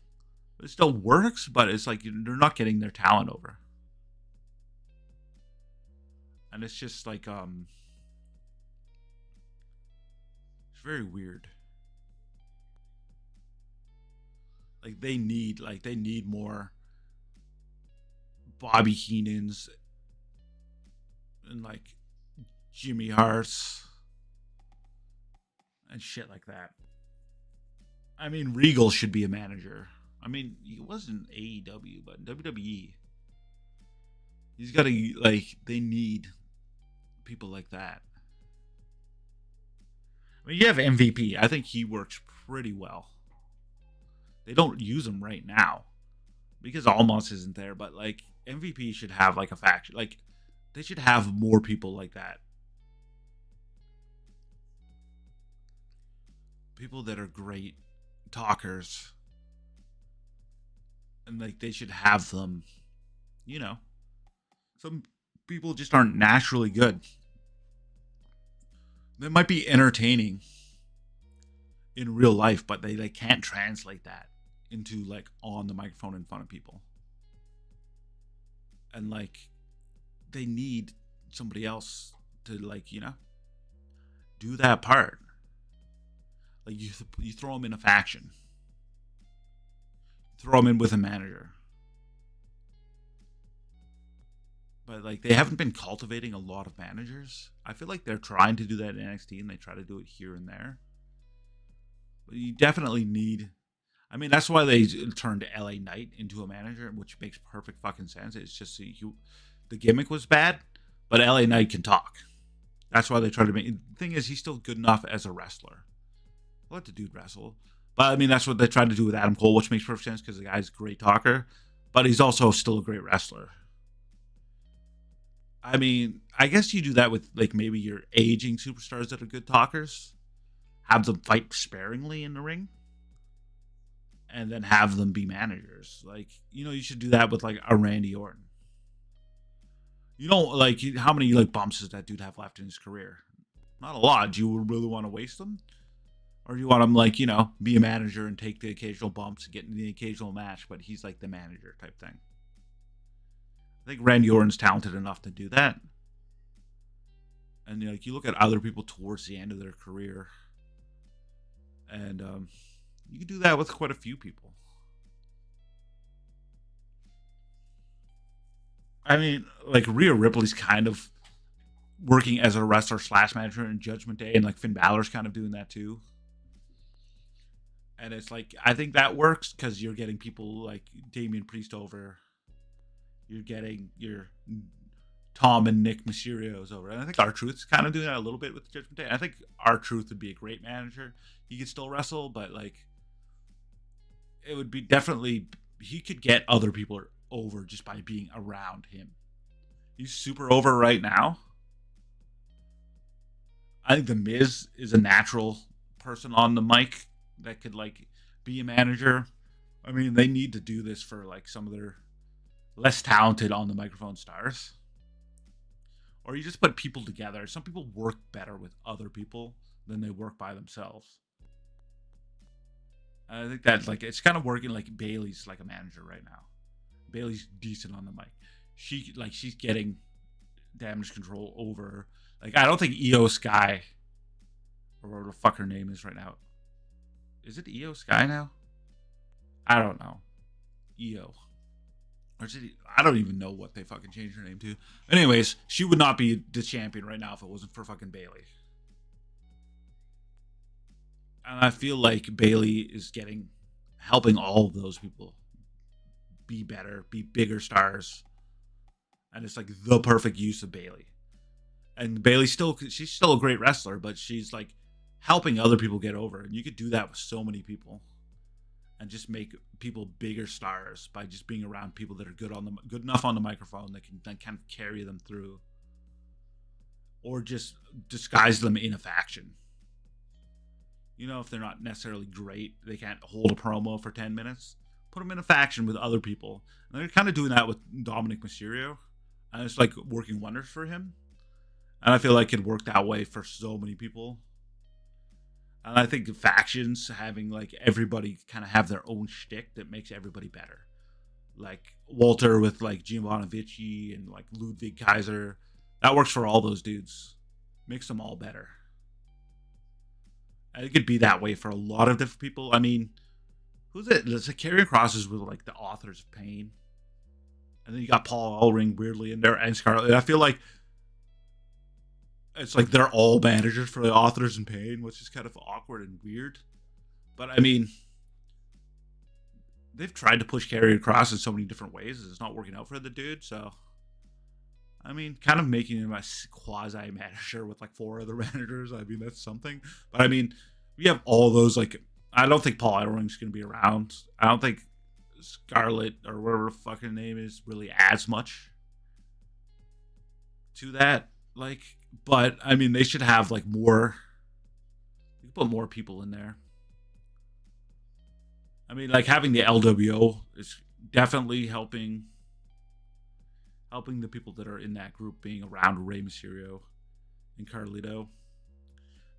It still works, but it's like they're not getting their talent over, and it's just like it's very weird. Like they need more Bobby Heenan's and like Jimmy Hart's and shit like that. I mean, Regal should be a manager. I mean, he wasn't AEW, but WWE. He's got to like. They need people like that. I mean, you have MVP. I think he works pretty well. They don't use him right now because Almost isn't there. But like MVP should have like a faction. Like They should have more people like that. People that are great talkers, and like they should have them. You know, some people just aren't naturally good. They might be entertaining in real life, but they can't translate that into like on the microphone in front of people. And like they need somebody else to like, do that part. Like you throw them in a faction. Throw them in with a manager. But like they haven't been cultivating a lot of managers. I feel like they're trying to do that in NXT and they try to do it here and there. But you definitely need. I mean, that's why they turned LA Knight into a manager, which makes perfect fucking sense. It's just the gimmick was bad, but LA Knight can talk. That's why they tried to make. The thing is, he's still good enough as a wrestler. Let the dude wrestle. But I mean, that's what they tried to do with Adam Cole, which makes perfect sense because the guy's a great talker, but he's also still a great wrestler. I mean, I guess you do that with like maybe your aging superstars that are good talkers. Have them fight sparingly in the ring. And then have them be managers. Like, you should do that with like a Randy Orton. Like how many like bumps does that dude have left in his career? Not a lot. Do you really want to waste them? Or do you want him like, be a manager and take the occasional bumps and get in the occasional match, but he's like the manager type thing. I think Randy Orton's talented enough to do that. And like you look at other people towards the end of their career, and you can do that with quite a few people. I mean, like Rhea Ripley's kind of working as a wrestler / manager in Judgment Day, and like Finn Balor's kind of doing that too. And it's like I think that works because you're getting people like Damian Priest over. You're getting your Tom and Nick Mysterios over. And I think R-Truth's kind of doing that a little bit with Judgment Day. I think R-Truth would be a great manager. He could still wrestle, but like it would be definitely he could get other people over just by being around him. He's super over right now. I think The Miz is a natural person on the mic that could like be a manager. I mean, they need to do this for like some of their less talented on the microphone stars. Or you just put people together. Some people work better with other people than they work by themselves. I think that like it's kind of working. Like Bayley's like a manager right now. Bayley's decent on the mic. She's getting damage control over. Like I don't think Io Sky or whatever the fuck her name is right now. Is it Io Sky now? I don't know. Io. Or I don't even know what they fucking changed her name to. Anyways, she would not be the champion right now if it wasn't for fucking Bayley. And I feel like Bayley is helping all of those people be better, be bigger stars. And it's like the perfect use of Bayley. And Bayley's she's still a great wrestler, but she's like helping other people get over. And you could do that with so many people. And just make people bigger stars by just being around people that are good enough on the microphone that can then kind of carry them through, or just disguise them in a faction. If they're not necessarily great, they can't hold a promo for 10 minutes. Put them in a faction with other people, and they're kind of doing that with Dominic Mysterio, and it's like working wonders for him. And I feel like it worked that way for so many people. And I think factions having like everybody kind of have their own shtick that makes everybody better. Like Walter with like Giovanni Vici and like Ludwig Kaiser. That works for all those dudes. Makes them all better. And it could be that way for a lot of different people. I mean, who's it? It's like Karrion Kross is with like the Authors of Pain. And then you got Paul Ellering weirdly in there and Scarlett. And I feel like it's like they're all managers for the Authors in Pain, which is kind of awkward and weird. But I mean, they've tried to push Karrion Kross in so many different ways. It's not working out for the dude. So, I mean, kind of making him a quasi manager with like 4 other managers. I mean, that's something. But I mean, we have all those like. I don't think Paul Ellering's going to be around. I don't think Scarlett or whatever the fucking name is really adds much. to that. Like, but I mean, they should have like more. You put more people in there. I mean, like having the LWO is definitely helping the people that are in that group being around Rey Mysterio and Carlito.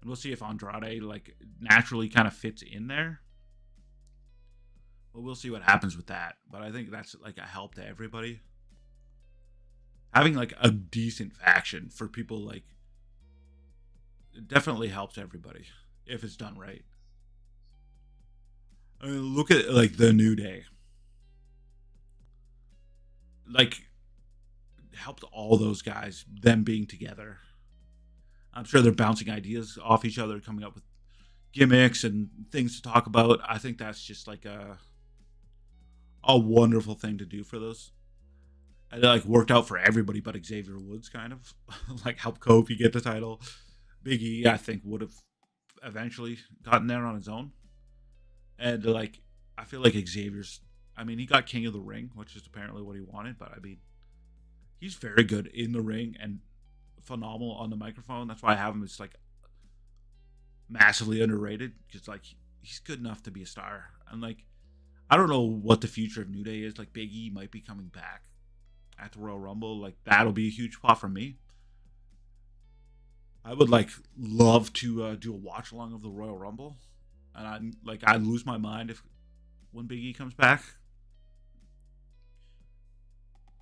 And we'll see if Andrade like naturally kind of fits in there. But we'll see what happens with that. But I think that's like a help to everybody. Having like a decent faction for people like it definitely helps everybody if it's done right. I mean, look at like the New Day. Like helped all those guys, them being together. I'm sure they're bouncing ideas off each other, coming up with gimmicks and things to talk about. I think that's just like a wonderful thing to do for those. And it like worked out for everybody but Xavier Woods, kind of like help Kofi get the title. Big E, I think, would have eventually gotten there on his own. And like, I feel like Xavier's. I mean, he got King of the Ring, which is apparently what he wanted. But I mean, he's very good in the ring and phenomenal on the microphone. That's why I have him as like massively underrated because like he's good enough to be a star. And like, I don't know what the future of New Day is. Like, Big E might be coming back at the Royal Rumble. Like, that'll be a huge spot for me. I would like love to do a watch along of the Royal Rumble, and I'd lose my mind if when Big E comes back.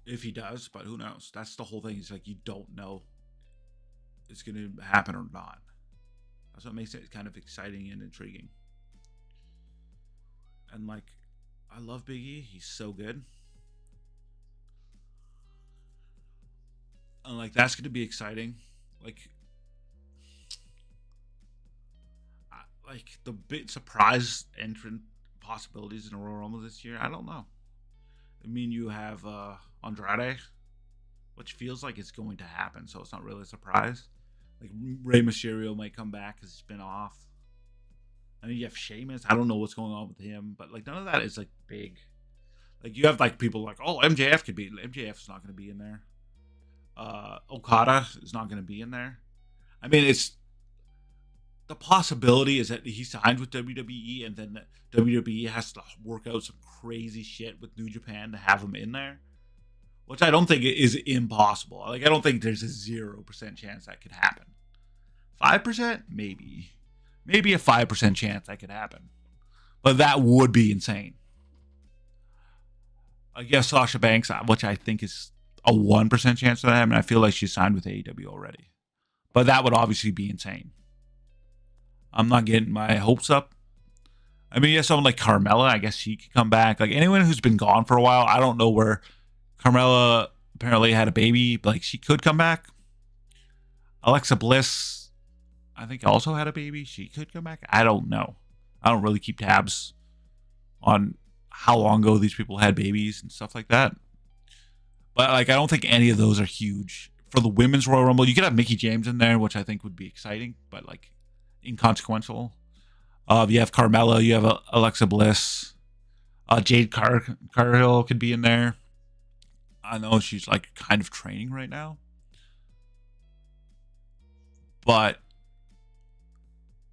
If he does, but who knows? That's the whole thing. It's like you don't know it's going to happen or not. That's what makes it kind of exciting and intriguing. And like, I love Big E. He's so good. And like, that's going to be exciting. Like the big surprise entrant possibilities in the Royal Rumble this year. I don't know. I mean, you have Andrade, which feels like it's going to happen, so it's not really a surprise. Like Rey Mysterio might come back because he's been off. I mean, you have Sheamus. I don't know what's going on with him, but like none of that is like big. Like you have like people like, oh, MJF could be. MJF's not going to be in there. Okada is not going to be in there. I mean, it's the possibility is that he signed with WWE and then WWE has to work out some crazy shit with New Japan to have him in there, which I don't think is impossible. Like, I don't think there's a 0% chance that could happen. 5%? Maybe. Maybe a 5% chance that could happen. But that would be insane. I guess Sasha Banks, which I think is a 1% chance of that happening. I feel like she signed with AEW already. But that would obviously be insane. I'm not getting my hopes up. I mean, you have someone like Carmella. I guess she could come back. Like anyone who's been gone for a while. I don't know where Carmella apparently had a baby. But like she could come back. Alexa Bliss, I think also had a baby. She could come back. I don't know. I don't really keep tabs on how long ago these people had babies and stuff like that. But like, I don't think any of those are huge for the women's Royal Rumble. You could have Mickie James in there, which I think would be exciting, but like inconsequential. You have Carmella, you have Alexa Bliss, Jade Cargill could be in there. I know she's like kind of training right now, but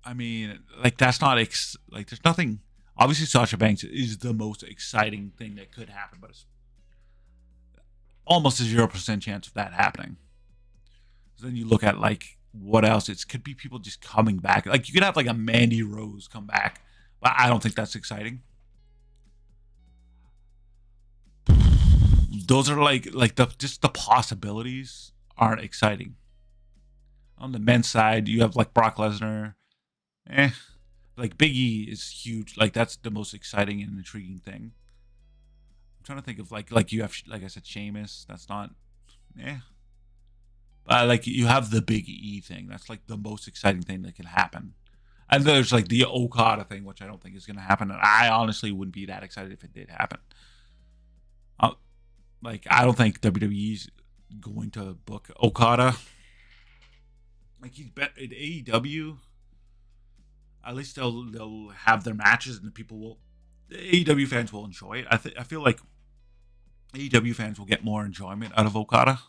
I mean, like that's not like there's nothing. Obviously, Sasha Banks is the most exciting thing that could happen, but it's almost a 0% chance of that happening. So then you look at like what else? It could be people just coming back. Like you could have like a Mandy Rose come back, but I don't think that's exciting. Those are like the possibilities aren't exciting. On the men's side, you have like Brock Lesnar. Like Big E is huge. Like that's the most exciting and intriguing thing. I'm trying to think of like you have like I said Sheamus. That's not. But like you have the Big E thing. That's like the most exciting thing that can happen. And there's like the Okada thing, which I don't think is going to happen. And I honestly wouldn't be that excited if it did happen. Like I don't think WWE's going to book Okada. Like he's bet at AEW. At least they'll have their matches and the AEW fans will enjoy it. I feel like AEW fans will get more enjoyment out of Okada.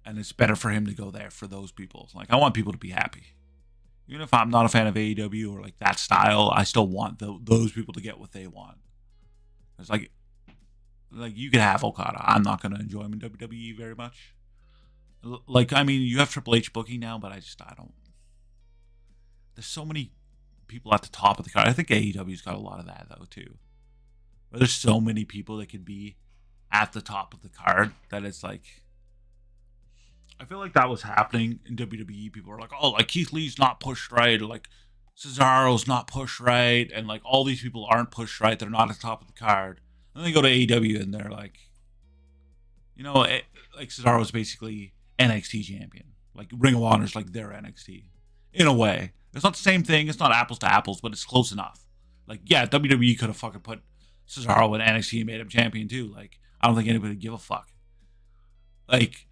And it's better for him to go there for those people. Like, I want people to be happy. Even if I'm not a fan of AEW or like that style, I still want those people to get what they want. It's like you can have Okada. I'm not going to enjoy him in WWE very much. Like, I mean, you have Triple H booking now, but I don't. There's so many people at the top of the card. I think AEW's got a lot of that, though, too. But there's so many people that could be at the top of the card that it's like... I feel like that was happening in WWE. People were like, oh, like Keith Lee's not pushed right, or like Cesaro's not pushed right, and like all these people aren't pushed right. They're not at the top of the card. And they go to AEW and they're like, like Cesaro's basically NXT champion. Like Ring of Honor's like their NXT. In a way. It's not the same thing. It's not apples to apples, but it's close enough. Like, yeah, WWE could have fucking put Cesaro in NXT and made him champion too. Like, I don't think anybody would give a fuck. Like,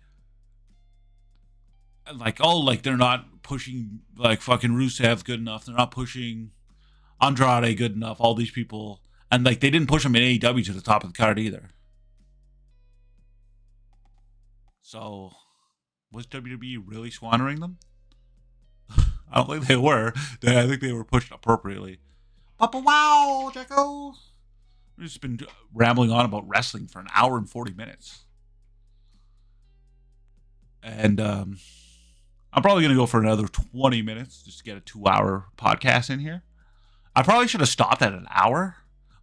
oh, like they're not pushing like fucking Rusev good enough. They're not pushing Andrade good enough. All these people, and like they didn't push them in AEW to the top of the card either. So, was WWE really squandering them? I don't think they were. I think they were pushed appropriately. Papa wow, Jacko. We've just been rambling on about wrestling for an hour and 40 minutes. And I'm probably going to go for another 20 minutes just to get a 2-hour podcast in here. I probably should have stopped at an hour,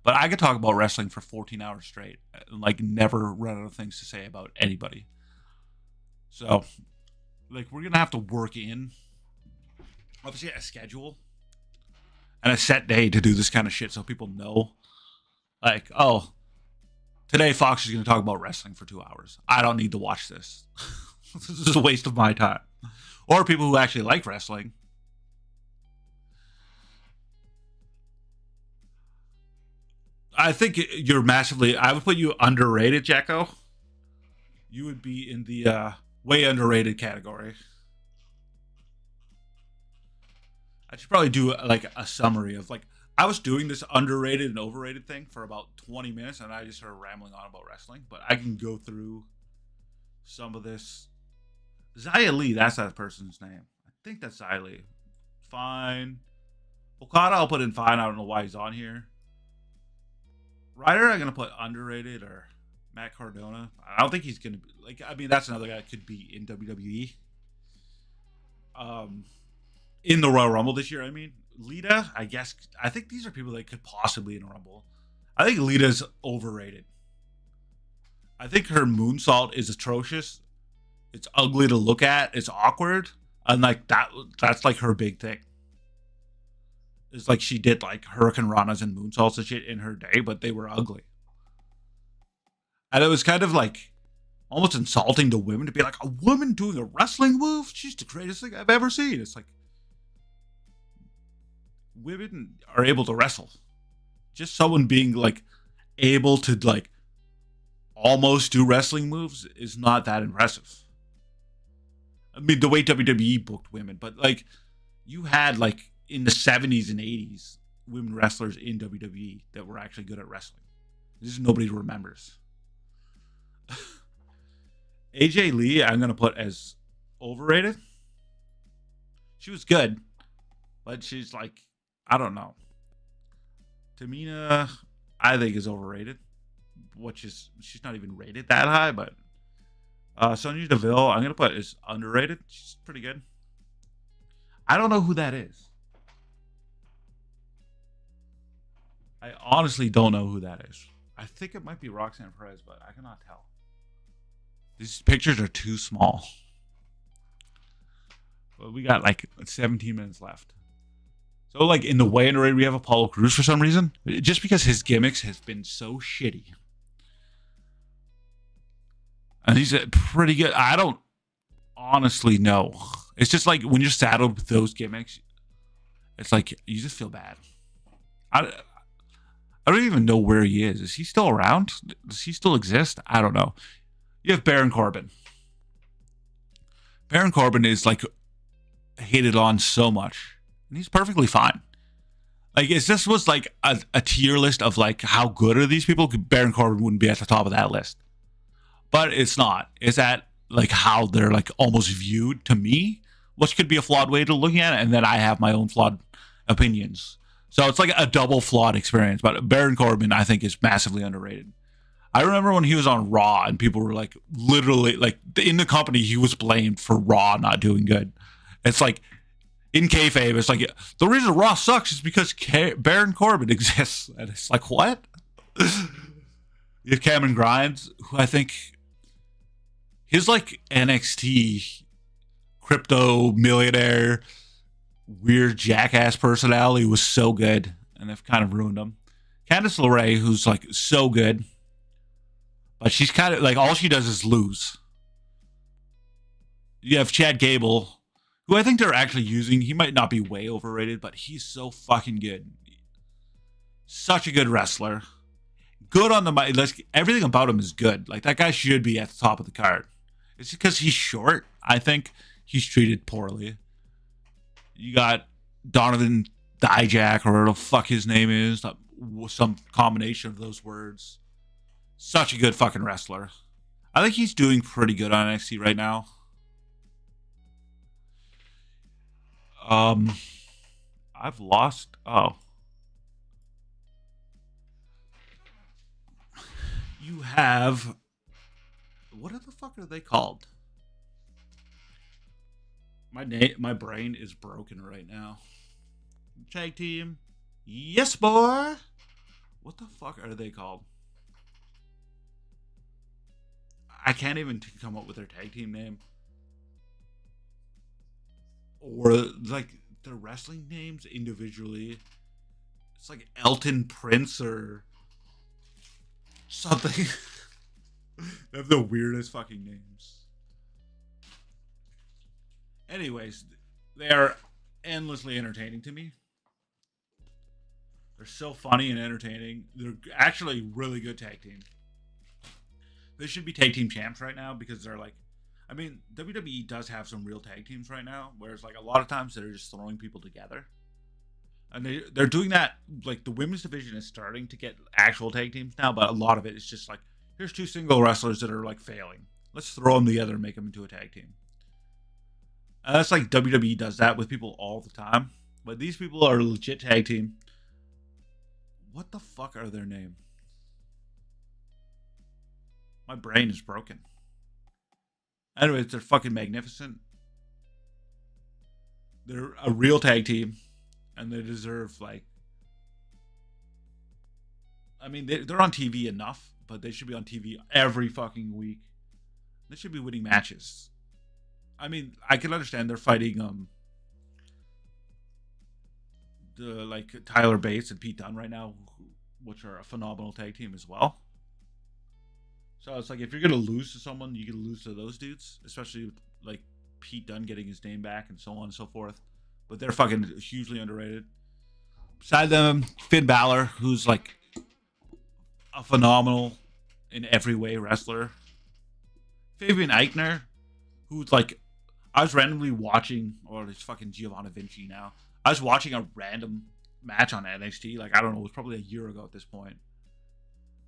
but I could talk about wrestling for 14 hours straight and like never run out of things to say about anybody. So, like, we're going to have to work in, obviously, a schedule and a set day to do this kind of shit so people know, like, oh, today Fox is going to talk about wrestling for 2 hours. I don't need to watch this. This is a waste of my time. Or people who actually like wrestling. I think you're massively... I would put you underrated, Jacko. You would be in the way underrated category. I should probably do like a summary of like... I was doing this underrated and overrated thing for about 20 minutes and I just started rambling on about wrestling. But I can go through some of this... Xia Li, that's that person's name. I think that's Xia Li. Fine. Okada, I'll put in fine. I don't know why he's on here. Ryder, I'm going to put underrated, or Matt Cardona. I don't think he's going to be, like, I mean, that's another guy that could be in WWE. In the Royal Rumble this year, I mean. Lita, I guess, I think these are people that could possibly in a Rumble. I think Lita's overrated. I think her moonsault is atrocious. It's ugly to look at. It's awkward. And like that's like her big thing. It's like she did like Hurricane Ranas and moonsaults and shit in her day, but they were ugly. And it was kind of like almost insulting to women to be like, a woman doing a wrestling move? She's the greatest thing I've ever seen. It's like, women are able to wrestle. Just someone being like able to like almost do wrestling moves is not that impressive. I mean, the way WWE booked women, but like you had like in the 70s and 80s women wrestlers in WWE that were actually good at wrestling. This is nobody remembers. AJ Lee, I'm going to put as overrated. She was good, but she's like, I don't know. Tamina, I think, is overrated, which is, she's not even rated that high, but Sonya Deville, I'm going to put is underrated. She's pretty good. I don't know who that is. I honestly don't know who that is. I think it might be Roxanne Perez, but I cannot tell. These pictures are too small. But we got like 17 minutes left. So like in the way underrated, we have Apollo Crews for some reason. Just because his gimmicks has been so shitty. And he's pretty good. I don't honestly know. It's just like when you're saddled with those gimmicks, it's like you just feel bad. I don't even know where he is. Is he still around? Does he still exist? I don't know. You have Baron Corbin. Baron Corbin is like hated on so much. And he's perfectly fine. Like, if this was like a tier list of like how good are these people, Baron Corbin wouldn't be at the top of that list. But it's not. It's at like how they're like almost viewed to me, which could be a flawed way to looking at it, and then I have my own flawed opinions. So it's like a double flawed experience. But Baron Corbin, I think, is massively underrated. I remember when he was on Raw and people were like, literally, like in the company, he was blamed for Raw not doing good. It's like in kayfabe, it's like the reason Raw sucks is because Baron Corbin exists, and it's like what? You have Cameron Grimes, who I think his like NXT crypto millionaire weird jackass personality was so good, and they've kind of ruined him. Candice LeRae, who's like so good, but she's kind of like all she does is lose. You have Chad Gable, who I think they're actually using. He might not be way overrated, but he's so fucking good. Such a good wrestler. Good on the mic. Everything about him is good. Like that guy should be at the top of the card. It's because he's short. I think he's treated poorly. You got Donovan Dijak, or whatever the fuck his name is. Some combination of those words. Such a good fucking wrestler. I think he's doing pretty good on NXT right now. I've lost. Oh. You have. What the fuck are they called? My brain is broken right now. Tag team. Yes, boy. What the fuck are they called? I can't even come up with their tag team name. Or like their wrestling names individually. It's like Elton Prince or something. They have the weirdest fucking names. Anyways, they are endlessly entertaining to me. They're so funny and entertaining. They're actually really good tag team. They should be tag team champs right now because they're like, I mean, WWE does have some real tag teams right now, whereas like a lot of times they're just throwing people together. And they're doing that, like the women's division is starting to get actual tag teams now, but a lot of it is just like, here's two single wrestlers that are like failing. Let's throw them together and make them into a tag team. And that's like WWE does that with people all the time. But these people are a legit tag team. What the fuck are their name? My brain is broken. Anyways, they're fucking magnificent. They're a real tag team. And they deserve, like... I mean, they're on TV enough. But they should be on TV every fucking week. They should be winning matches. I mean, I can understand they're fighting Tyler Bates and Pete Dunne right now, which are a phenomenal tag team as well. So it's like if you're gonna lose to someone, you can lose to those dudes, especially with like Pete Dunne getting his name back and so on and so forth. But they're fucking hugely underrated. Beside them, Finn Balor, who's like a phenomenal in every way wrestler. Fabian Eichner, who's like, I was randomly watching, or it's fucking Giovanna Vinci now. I was watching a random match on NXT, like I don't know, it was probably a year ago at this point.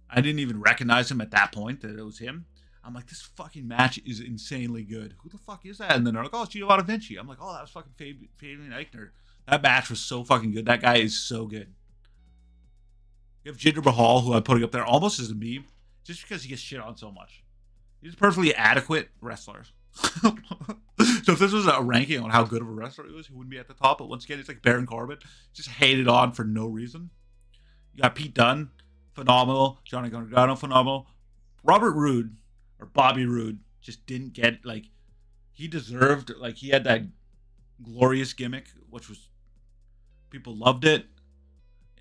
I didn't even recognize him at that point that it was him. I'm like, this fucking match is insanely good. Who the fuck is that? And then they're like, oh, it's Giovanna Vinci. I'm like, oh, that was fucking Fabian Eichner. That match was so fucking good. That guy is so good. You have Jinder Mahal, who I'm putting up there almost as a meme, just because he gets shit on so much. He's a perfectly adequate wrestler. So if this was a ranking on how good of a wrestler he was, he wouldn't be at the top. But once again, he's like Baron Corbin, just hated on for no reason. You got Pete Dunne, phenomenal. Johnny Gargano, phenomenal. Robert Roode, or Bobby Roode, just didn't get, like, he deserved, like, he had that glorious gimmick, which was, people loved it.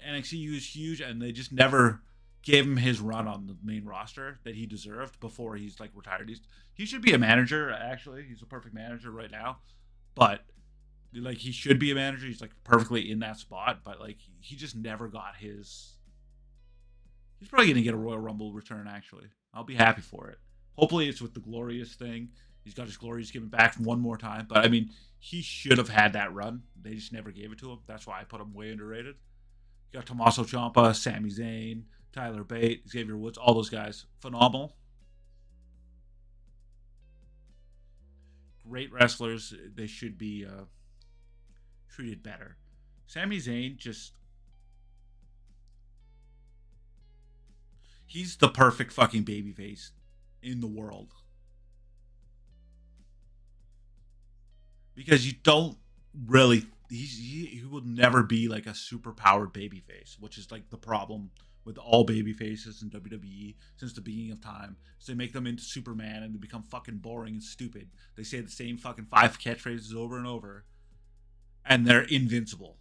NXT was huge, and they just never gave him his run on the main roster that he deserved before he's like retired. He should be a manager, actually. He's a perfect manager right now. But like he should be a manager. He's like perfectly in that spot, but like he just never got his. He's probably gonna get a Royal Rumble return, actually. I'll be happy for it. Hopefully it's with the glorious thing. He's got his glorious given back one more time. But I mean, he should have had that run. They just never gave it to him. That's why I put him way underrated. You got Tommaso Ciampa, Sami Zayn, Tyler Bate, Xavier Woods, all those guys. Phenomenal. great wrestlers, they should be treated better. Sami Zayn just he's the perfect fucking babyface in the world. Because you don't really he will never be like a super powered babyface, which is like the problem with all babyfaces in WWE since the beginning of time. So they make them into Superman and they become fucking boring and stupid. They say the same fucking 5 catchphrases over and over, and they're invincible.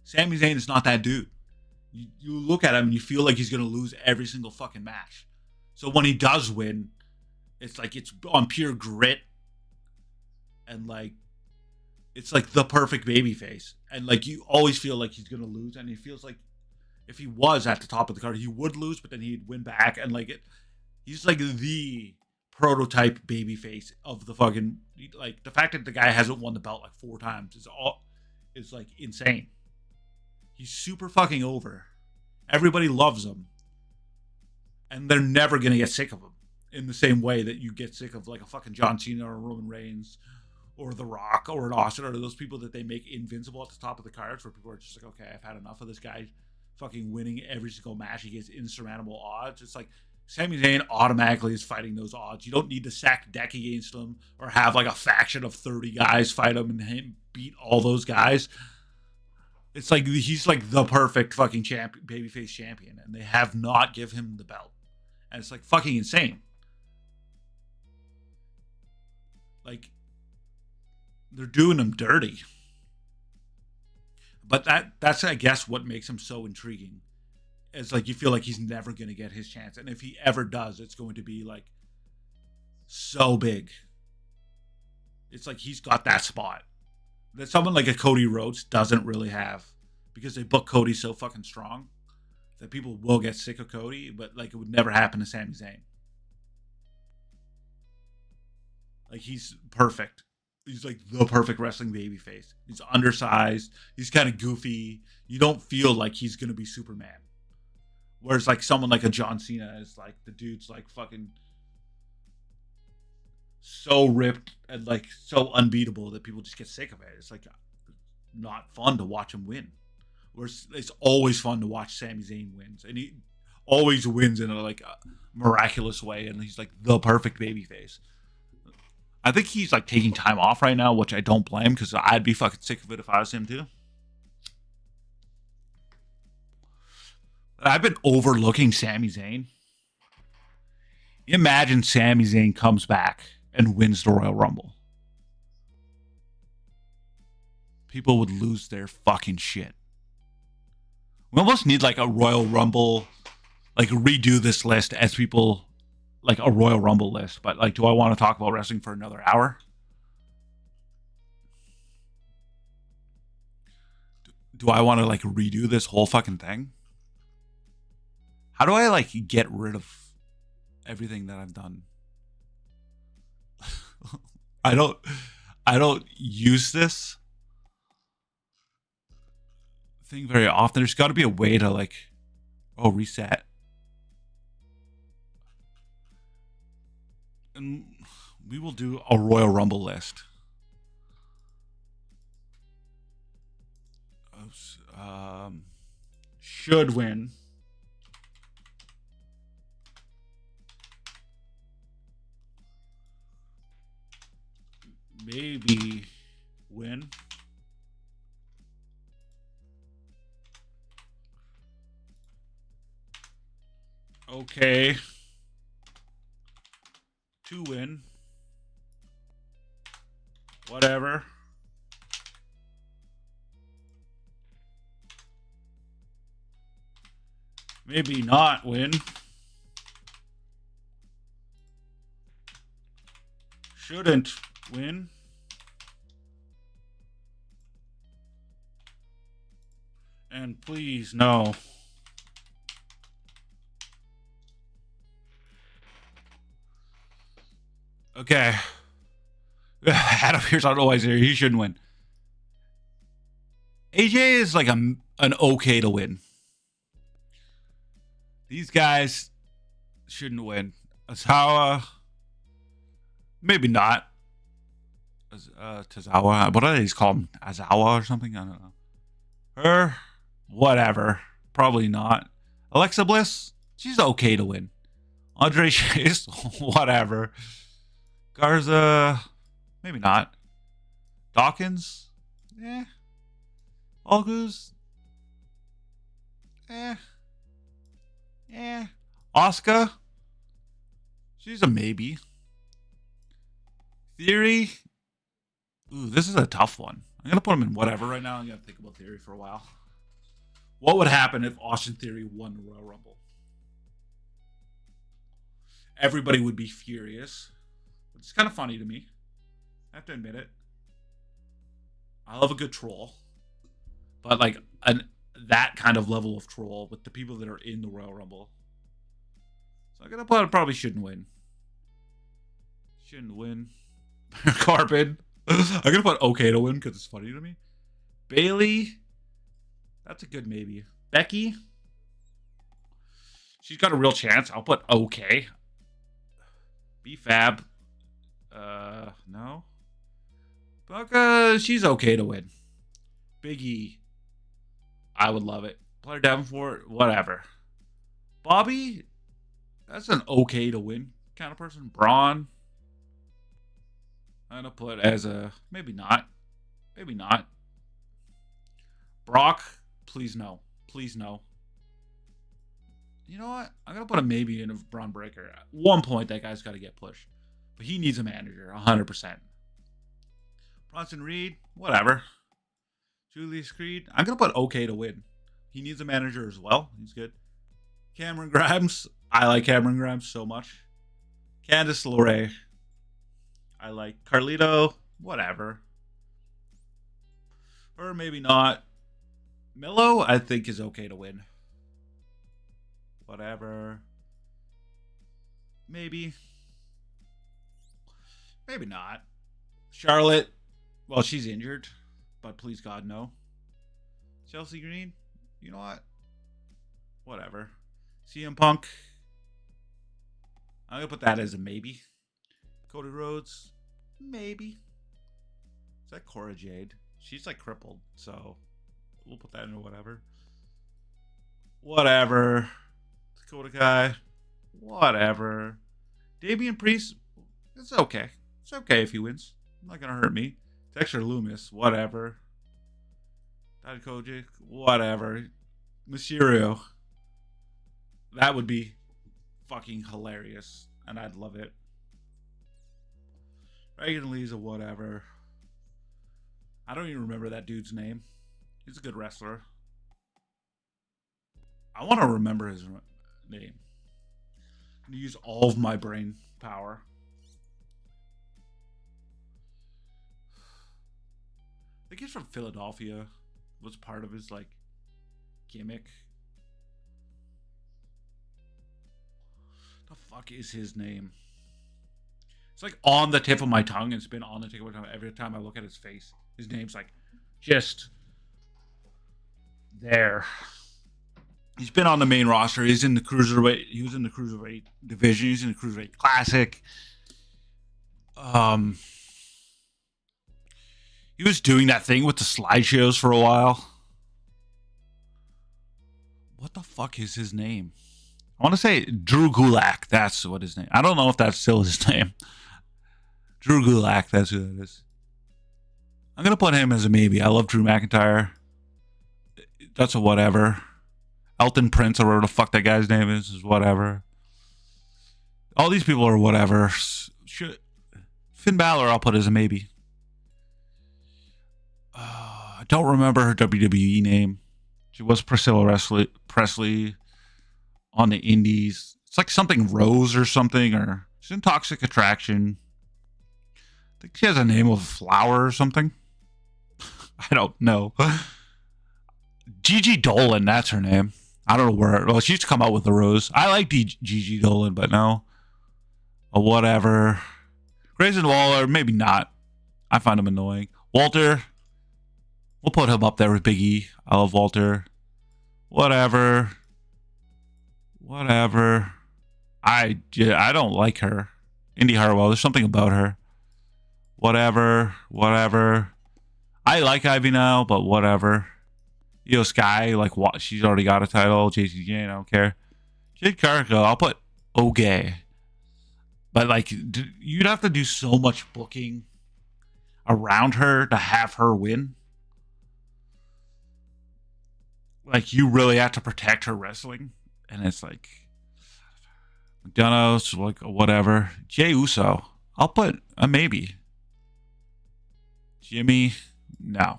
Sami Zayn is not that dude. You look at him and you feel like he's gonna lose every single fucking match. So when he does win, it's like it's on pure grit and like it's like the perfect baby face. And like you always feel like he's gonna lose, and he feels like if he was at the top of the card, he would lose, but then he'd win back, and like he's like the prototype baby face of the fucking like the fact that the guy hasn't won the belt like 4 times is like insane. He's super fucking over. Everybody loves him. And they're never going to get sick of him in the same way that you get sick of like a fucking John Cena or Roman Reigns or The Rock or an Austin or those people that they make invincible at the top of the cards where people are just like, okay, I've had enough of this guy fucking winning every single match. He gets insurmountable odds. It's like Sami Zayn automatically is fighting those odds. You don't need to stack deck against him or have like a faction of 30 guys fight him and him beat all those guys. It's like he's like the perfect fucking babyface champion, and they have not give him the belt, and it's like fucking insane. Like they're doing him dirty, but that's I guess what makes him so intriguing. It's like you feel like he's never going to get his chance, and if he ever does, it's going to be like so big. It's like he's got that spot that someone like a Cody Rhodes doesn't really have, because they book Cody so fucking strong that people will get sick of Cody, but like it would never happen to Sami Zayn. Like he's perfect. He's like the perfect wrestling babyface. He's undersized. He's kind of goofy. You don't feel like he's gonna be Superman. Whereas like someone like a John Cena is like the dude's like fucking so ripped and like so unbeatable that people just get sick of it. It's like not fun to watch him win. Whereas it's always fun to watch Sami Zayn wins, and he always wins in a like a miraculous way, and he's like the perfect babyface. I think he's like taking time off right now, which I don't blame because I'd be fucking sick of it if I was him too. I've been overlooking Sami Zayn. Imagine Sami Zayn comes back and wins the Royal Rumble. People would lose their fucking shit. We almost need like a Royal Rumble, like redo this list as people, like a Royal Rumble list. But like, do I want to talk about wrestling for another hour? Do I want to like redo this whole fucking thing? How do I like get rid of everything that I've done? I don't use this thing very often. There's got to be a way to like reset. And we will do a Royal Rumble list. Should win. Maybe win. Okay. To win. Whatever. Maybe not win. Shouldn't win. And please, no. Okay. Adam Pearce, I don't know why he's here. He shouldn't win. AJ is like an okay to win. These guys shouldn't win. Asawa, maybe not. Tozawa. What do they call him? Azawa or something? I don't know. Her, whatever. Probably not. Alexa Bliss, she's okay to win. Andre Chase, whatever. Garza, maybe not. Dawkins, Algus, Asuka, she's a maybe. Theory, ooh, this is a tough one. I'm going to put him in whatever right now. I'm going to think about Theory for a while. What would happen if Austin Theory won the Royal Rumble? Everybody would be furious. It's kind of funny to me. I have to admit it. I love a good troll. But like that kind of level of troll with the people that are in the Royal Rumble. So I'm going to put probably shouldn't win. Shouldn't win. Corbin. I'm going to put okay to win because it's funny to me. Bailey. That's a good maybe. Becky. She's got a real chance. I'll put okay. B-Fab. No. Becca, she's okay to win. Big E. I would love it. Blair Davenport, whatever. Bobby, that's an okay to win kind of person. Braun, I'm going to put as a maybe not. Maybe not. Brock, please no. Please no. You know what? I'm going to put a maybe in of Braun Breaker. At one point, that guy's got to get pushed. But he needs a manager, 100%. Bronson Reed, whatever. Julius Creed, I'm going to put okay to win. He needs a manager as well. He's good. Cameron Grimes, I like Cameron Grimes so much. Candice LeRae, I like. Carlito, whatever. Or maybe not. Milo, I think, is okay to win. Whatever. Maybe. Maybe not. Charlotte, well, she's injured. But please God, no. Chelsea Green, you know what? Whatever. CM Punk, I'm going to put that as a maybe. Cody Rhodes, maybe. Is that Cora Jade? She's like crippled, so we'll put that in whatever. Whatever. Dakota Kai, whatever. Damian Priest, it's okay. It's okay if he wins. Not going to hurt me. Dexter Loomis, whatever. Daddy Kojic, whatever. Mysterio, that would be fucking hilarious, and I'd love it. Reagan Lee's a whatever. I don't even remember that dude's name. He's a good wrestler. I want to remember his name. I'm going to use all of my brain power. I think he's from Philadelphia. Was part of his like gimmick. The fuck is his name? It's like on the tip of my tongue. It's been on the tip of my tongue every time I look at his face. His name's like just there. He's been on the main roster. He's in the cruiserweight. He was in the cruiserweight division. He's in the cruiserweight classic. He was doing that thing with the slideshows for a while. What the fuck is his name? I want to say Drew Gulak. That's what his name. I don't know if that's still his name. Drew Gulak. That's who that is. I'm going to put him as a maybe. I love Drew McIntyre. That's a whatever. Elton Prince, or whatever the fuck that guy's name is whatever. All these people are whatever. Finn Balor, I'll put as a maybe. I don't remember her WWE name. She was Priscilla Presley on the Indies. It's like something Rose or something, or she's in Toxic Attraction. I think she has a name of a flower or something. I don't know. Gigi Dolan, that's her name. I don't know where. Well, she used to come out with the Rose. I like Gigi Dolan, but no. Whatever. Grayson Waller, maybe not. I find him annoying. Walter. We'll put him up there with Big E. I love Walter. Whatever. I don't like her. Indy Hartwell. There's something about her. Whatever. I like Ivy now, but whatever. Io Sky, like, what? She's already got a title. JC Jane, I don't care. Jade Cargill, I'll put okay. But, like, you'd have to do so much booking around her to have her win. Like, you really have to protect her wrestling. And it's like, McDonough's, like, whatever. Jey Uso, I'll put a maybe. Jimmy, no.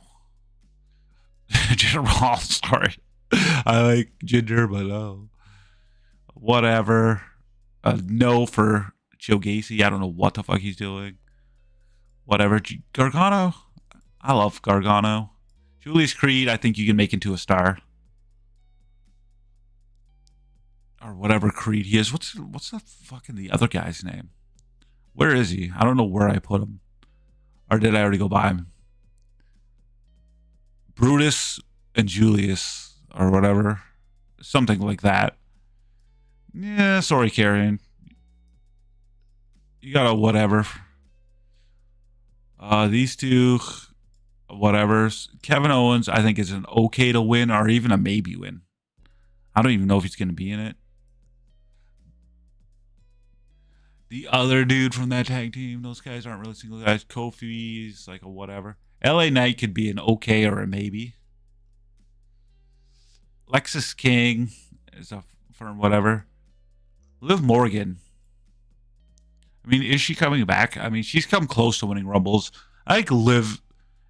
Jinder Mahal, sorry. I like Jinder, but no. Whatever. No for Joe Gacy. I don't know what the fuck he's doing. Whatever. Gargano, I love Gargano. Julius Creed, I think you can make into a star. Or whatever Creed he is. What's the fucking the other guy's name? Where is he? I don't know where I put him. Or did I already go by him? Brutus and Julius or whatever. Something like that. Yeah, sorry, Karrion. You got a whatever. These two, whatevers. Kevin Owens, I think, is an okay to win or even a maybe win. I don't even know if he's going to be in it. The other dude from that tag team, those guys aren't really single guys. Kofi's like a whatever. LA Knight could be an okay or a maybe. Lexus King is a firm whatever. Liv Morgan. I mean, is she coming back? I mean, she's come close to winning Rumbles. I think Liv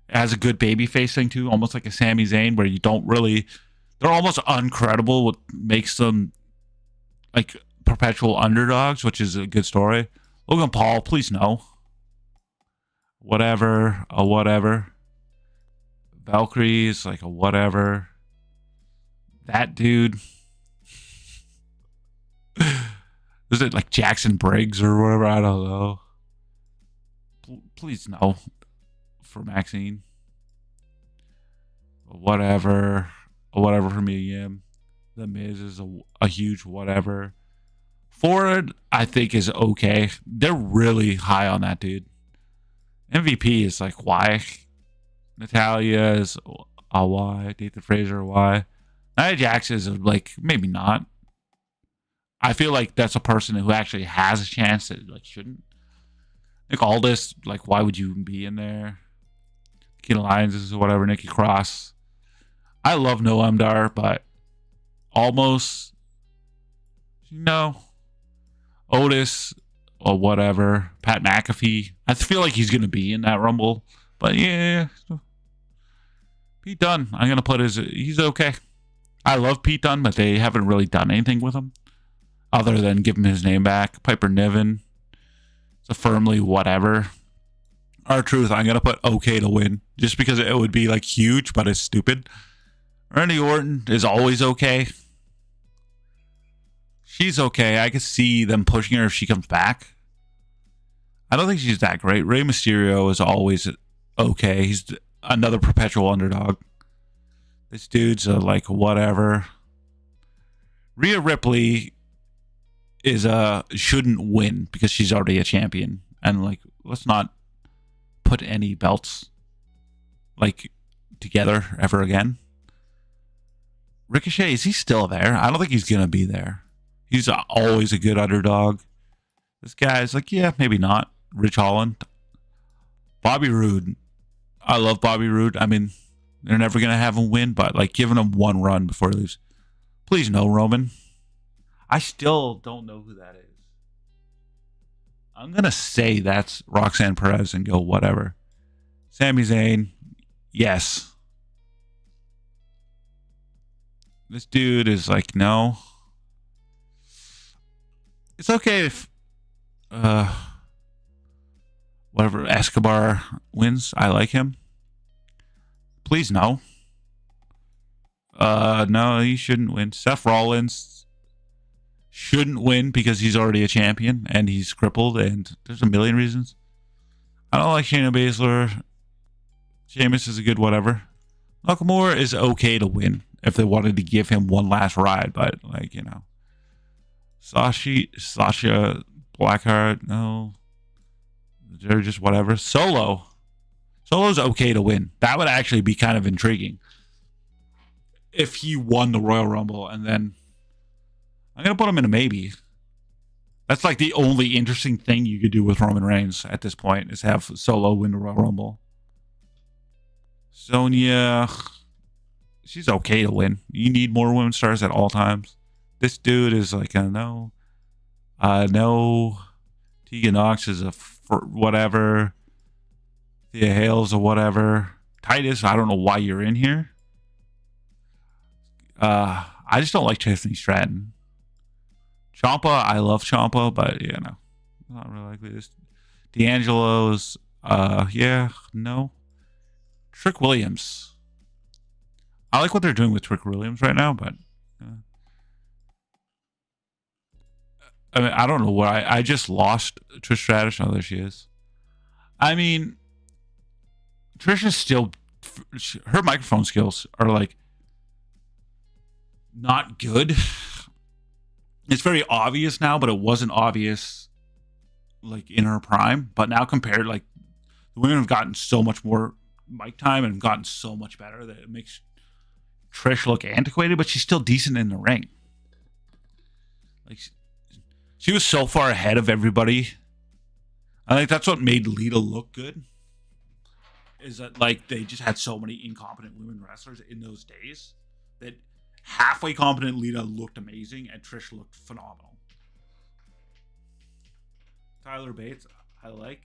has a good babyface thing too, almost like a Sami Zayn, where you don't really, they're almost uncredible, what makes them like perpetual underdogs, which is a good story. Logan Paul, please no. Whatever, a whatever. Valkyrie is like a whatever. That dude. Is it like Jackson Briggs or whatever? I don't know. Please no. For Maxine. Whatever. A whatever for me, Yim. The Miz is a huge whatever. Ford, I think, is okay. They're really high on that dude. MVP is like, why? Natalia is a why. Nathan Fraser, a why. Nia Jax is like, maybe not. I feel like that's a person who actually has a chance that like shouldn't. Nick Aldis, like, why would you even be in there? Keen Alliances or whatever. Nikki Cross. I love Noam Dar, but almost no. Otis or whatever. Pat McAfee. I feel like he's gonna be in that Rumble, but yeah, Pete Dunne. I'm gonna put he's okay. I love Pete Dunne, but they haven't really done anything with him other than give him his name back. Piper Niven. It's a firmly whatever. R-Truth, I'm going to put okay to win. Just because it would be like huge, but it's stupid. Randy Orton is always okay. She's okay. I could see them pushing her if she comes back. I don't think she's that great. Rey Mysterio is always okay. He's another perpetual underdog. This dude's like whatever. Rhea Ripley is shouldn't win because she's already a champion, and like let's not put any belts like together ever again. Ricochet, is he still there? I don't think he's gonna be there. He's always a good underdog. This guy's like, yeah, maybe not. Rich Holland. Bobby Roode. I love Bobby Roode. I mean, they're never gonna have him win, but like giving him one run before he leaves. Please no, Roman. I still don't know who that is. I'm going to say that's Roxanne Perez and go whatever. Sami Zayn, yes. This dude is like, no. It's okay if whatever Escobar wins. I like him. Please no. No, he shouldn't win. Seth Rollins shouldn't win because he's already a champion and he's crippled, and there's a million reasons. I don't like Shayna Baszler. Sheamus is a good whatever. Nakamura is okay to win if they wanted to give him one last ride, but like, you know. Sasha Blackheart, no. they're just whatever. Solo's okay to win. That would actually be kind of intriguing if he won the Royal Rumble, and then I'm gonna put him in a maybe. That's like the only interesting thing you could do with Roman Reigns at this point is have Solo win the Royal Rumble. Sonya, she's okay to win. You need more women stars at all times. This dude is like a no. No. Tegan Knox is a whatever. Thea Hale's a whatever. Titus, I don't know why you're in here. I just don't like Tiffany Stratton. Ciampa, I love Ciampa, but yeah, no, not really likely. This D'Angelo's, yeah, no. Trick Williams. I like what they're doing with Trick Williams right now, but I mean, I don't know what I just lost Trish Stratus. Oh, there she is. I mean, Trish is still, her microphone skills are like not good. It's very obvious now, but it wasn't obvious like in her prime. But now compared, like the women have gotten so much more mic time and gotten so much better that it makes Trish look antiquated, but she's still decent in the ring. Like she was so far ahead of everybody. I think that's what made Lita look good. Is that like they just had so many incompetent women wrestlers in those days that halfway competent Lita looked amazing and Trish looked phenomenal. Tyler Bates, I like.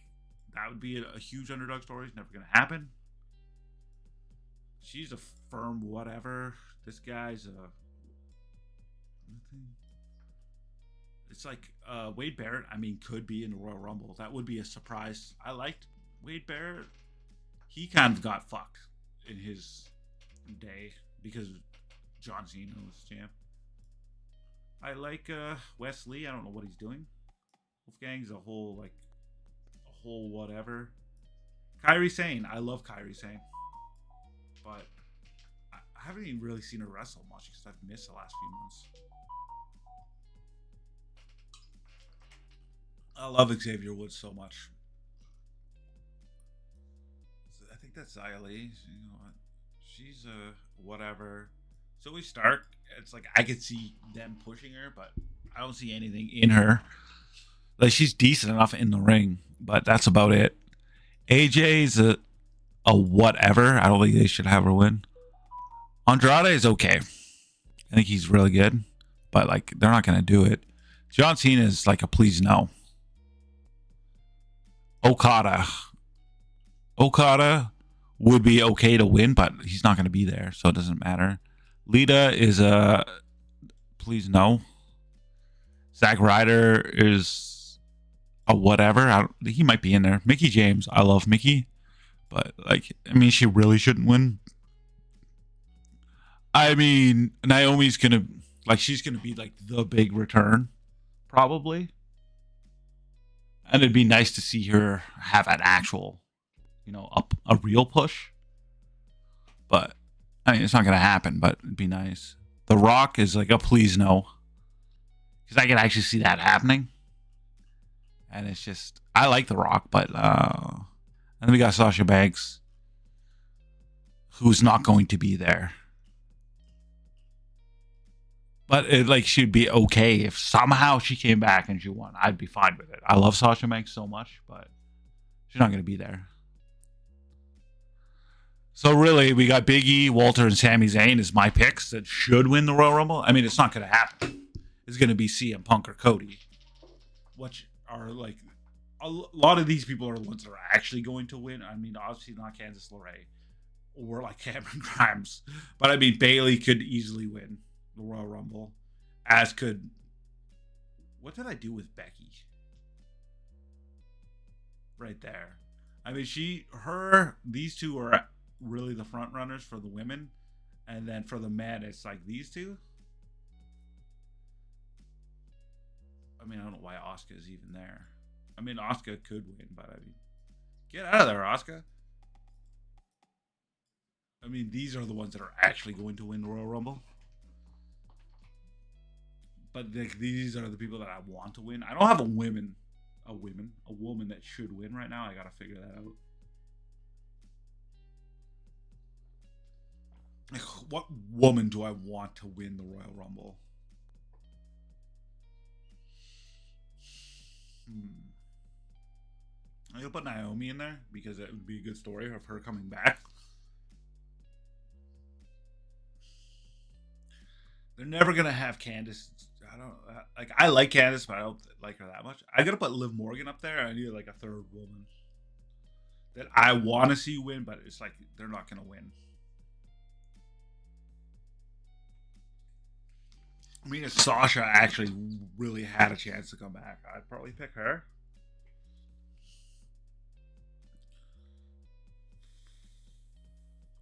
That would be a huge underdog story. It's never going to happen. She's a firm whatever. This guy's a... It's like Wade Barrett, I mean, could be in the Royal Rumble. That would be a surprise. I liked Wade Barrett. He kind of got fucked in his day because John Cena was champ. I like Wesley. I don't know what he's doing. Wolfgang's a whole whatever. Kairi Sane. I love Kairi Sane. But I haven't even really seen her wrestle much because I've missed the last few months. I love Xavier Woods so much. I think that's Xia Li. You know what? She's a whatever. Zoe Stark, it's like I could see them pushing her, but I don't see anything in her. Like she's decent enough in the ring, but that's about it. AJ's a whatever. I don't think they should have her win. Andrade is okay. I think he's really good, but like they're not gonna do it. John Cena is like a please no. Okada would be okay to win, but he's not gonna be there, so it doesn't matter. Lita is a please no. Zack Ryder is a whatever. He might be in there. Mickie James, I love Mickie, but like, I mean, she really shouldn't win. I mean, Naomi's gonna she's gonna be like the big return, probably, and it'd be nice to see her have an actual, a real push. But I mean, it's not going to happen, but it'd be nice. The Rock is like a please no. Because I can actually see that happening. And it's just, I like The Rock, but, and then we got Sasha Banks, who's not going to be there. But she'd be okay if somehow she came back and she won. I'd be fine with it. I love Sasha Banks so much, but she's not going to be there. So really, we got Big E, Walter, and Sami Zayn as my picks that should win the Royal Rumble. I mean, it's not going to happen. It's going to be CM Punk or Cody, which are like a lot of these people are the ones that are actually going to win. I mean, obviously not Candice LeRae or like Cameron Grimes, but I mean Bayley could easily win the Royal Rumble, as could. What did I do with Becky? Right there. I mean, these two are really the front runners for the women, and then for the men it's like these two. I mean, I don't know why Asuka is even there. I mean, Asuka could win, but I mean, get out of there, Asuka. I mean, these are the ones that are actually going to win the Royal Rumble, but these are the people that I want to win. I don't have a a woman that should win right now. I gotta figure that out. Like, what woman do I want to win the Royal Rumble? I'm gonna put Naomi in there because it would be a good story of her coming back. They're never gonna have Candice. I don't like. I like Candice, but I don't like her that much. I gotta put Liv Morgan up there. I need like a third woman that I want to see win, but it's like they're not gonna win. I mean, if Sasha actually really had a chance to come back, I'd probably pick her.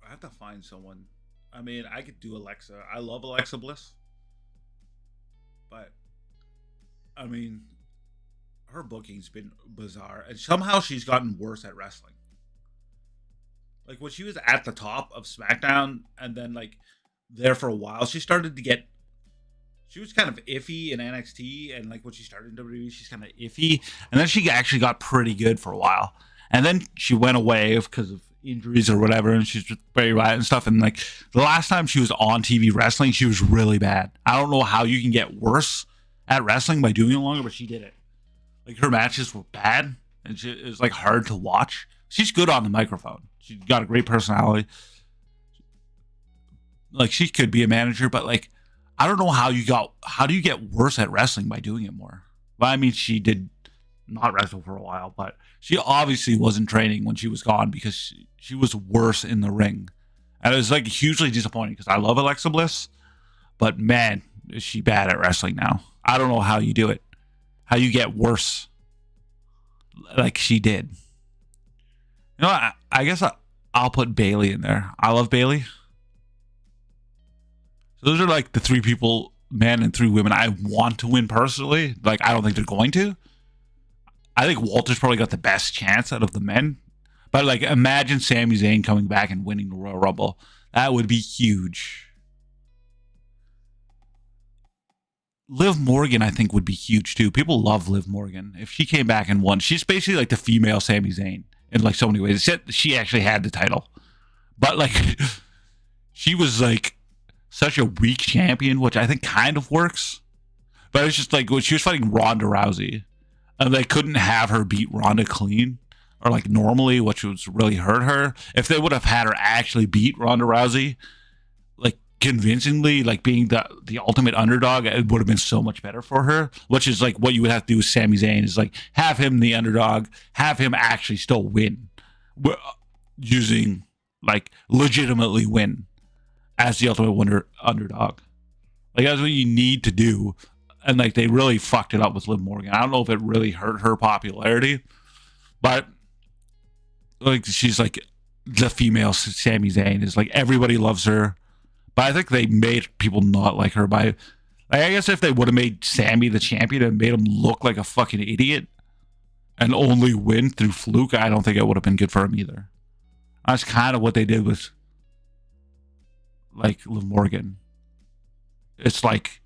I have to find someone. I mean, I could do Alexa. I love Alexa Bliss. But, I mean, her booking's been bizarre. And somehow she's gotten worse at wrestling. Like, when she was at the top of SmackDown and then, like, there for a while, she started to get... She was kind of iffy in NXT. And, like, when she started in WWE, she's kind of iffy. And then she actually got pretty good for a while. And then she went away because of injuries or whatever, and she's just very bad and stuff. And like the last time she was on TV wrestling, she was really bad. I don't know how you can get worse at wrestling by doing it longer, but she did it. Like her matches were bad, and it was like hard to watch. She's good on the microphone. She's got a great personality. Like she could be a manager, but like I don't know how do you get worse at wrestling by doing it more? Well, I mean, she did not wrestle for a while, but she obviously wasn't training when she was gone because she was worse in the ring. And it was like hugely disappointing because I love Alexa Bliss, but man, is she bad at wrestling now. I don't know how you do it. How you get worse like she did. You know, I guess I'll put Bayley in there. I love Bayley. So those are like the three people, men and three women, I want to win personally. Like, I don't think they're going to. I think Walter's probably got the best chance out of the men. But, like, imagine Sami Zayn coming back and winning the Royal Rumble. That would be huge. Liv Morgan, I think, would be huge, too. People love Liv Morgan. If she came back and won, she's basically like the female Sami Zayn in, like, so many ways. Except she actually had the title. But, like, she was, like, such a weak champion, which I think kind of works. But it's just, like, when she was fighting Ronda Rousey, and they couldn't have her beat Ronda clean or like normally, which was really hurt her. If they would have had her actually beat Ronda Rousey, like convincingly, like being the ultimate underdog, it would have been so much better for her. Which is like what you would have to do with Sami Zayn is like have him the underdog, have him actually still win, using like legitimately win as the ultimate underdog. Like that's what you need to do. And, like, they really fucked it up with Liv Morgan. I don't know if it really hurt her popularity. But, like, she's, like, the female Sami Zayn. Is like, everybody loves her. But I think they made people not like her by... Like, I guess if they would have made Sami the champion and made him look like a fucking idiot and only win through fluke, I don't think it would have been good for him either. That's kind of what they did with, like, Liv Morgan. It's like...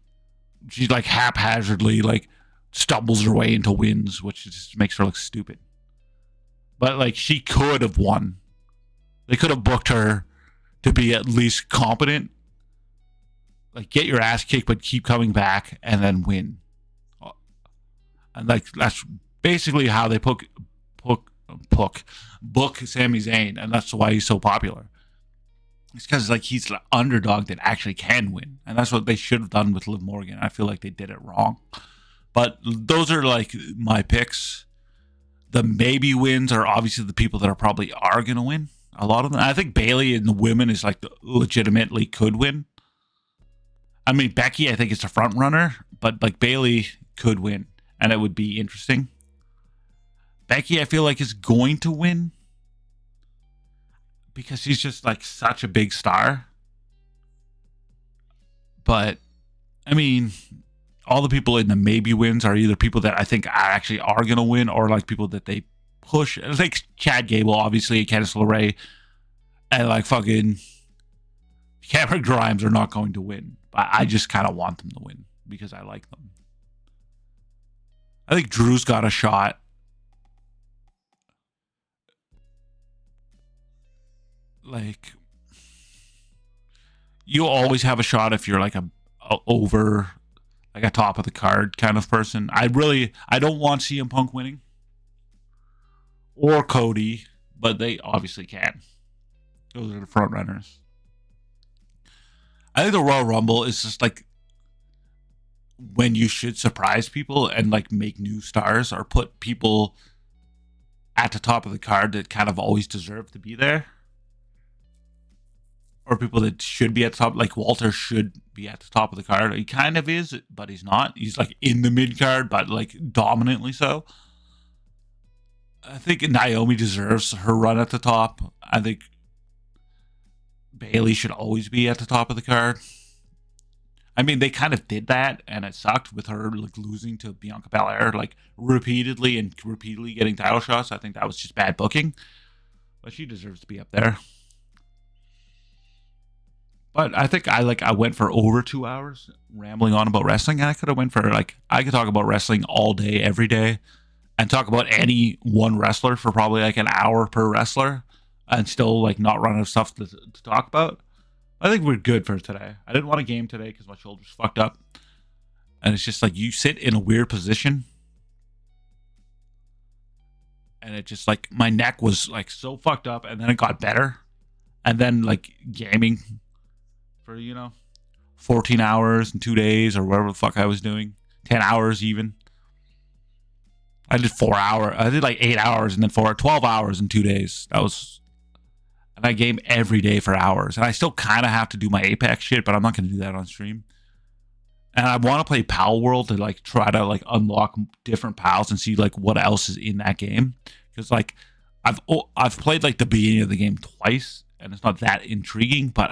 She's like haphazardly like stumbles her way into wins, which just makes her look stupid. But like she could have won. They could have booked her to be at least competent. Like get your ass kicked, but keep coming back and then win. And like that's basically how they book Sami Zayn, and that's why he's so popular. It's because like he's the underdog that actually can win, and that's what they should have done with Liv Morgan. I feel like they did it wrong, but those are like my picks. The maybe wins are obviously the people that are probably are gonna win. A lot of them. I think Bayley and the women is like legitimately could win. I mean Becky, I think is the front runner, but like Bayley could win, and it would be interesting. Becky, I feel like is going to win. Because she's just like such a big star. But I mean, all the people in the maybe wins are either people that I think actually are gonna win or like people that they push. It's like Chad Gable, obviously, Candice LeRae, and like fucking Cameron Grimes are not going to win. But I just kind of want them to win because I like them. I think Drew's got a shot. like you always have a shot if you're like a over like a top of the card kind of person. I don't want CM Punk winning or Cody, but they obviously can. Those are the front runners. I think the Royal Rumble is just like when you should surprise people and like make new stars or put people at the top of the card that kind of always deserve to be there. Or people that should be at the top, like Walter should be at the top of the card. He kind of is, but he's not. He's like in the mid card, but like dominantly so. I think Naomi deserves her run at the top. I think Bailey should always be at the top of the card. I mean, they kind of did that, and it sucked with her like losing to Bianca Belair like repeatedly and repeatedly getting title shots. I think that was just bad booking, but she deserves to be up there. But I think I went for over 2 hours rambling on about wrestling. And I could have went for like I could talk about wrestling all day, every day, and talk about any one wrestler for probably like an hour per wrestler, and still like not run out of stuff to talk about. I think we're good for today. I didn't want a game today because my shoulder's fucked up, and it's just like you sit in a weird position, and it just like my neck was like so fucked up, and then it got better, and then like gaming for 14 hours and 2 days or whatever the fuck I was doing, 10 hours even. I did 4 hours. I did like 8 hours and then 12 hours in 2 days. And I game every day for hours. And I still kind of have to do my Apex shit, but I'm not going to do that on stream. And I want to play Pal World to like try to like unlock different pals and see like what else is in that game. Because like I've played like the beginning of the game twice, and it's not that intriguing. But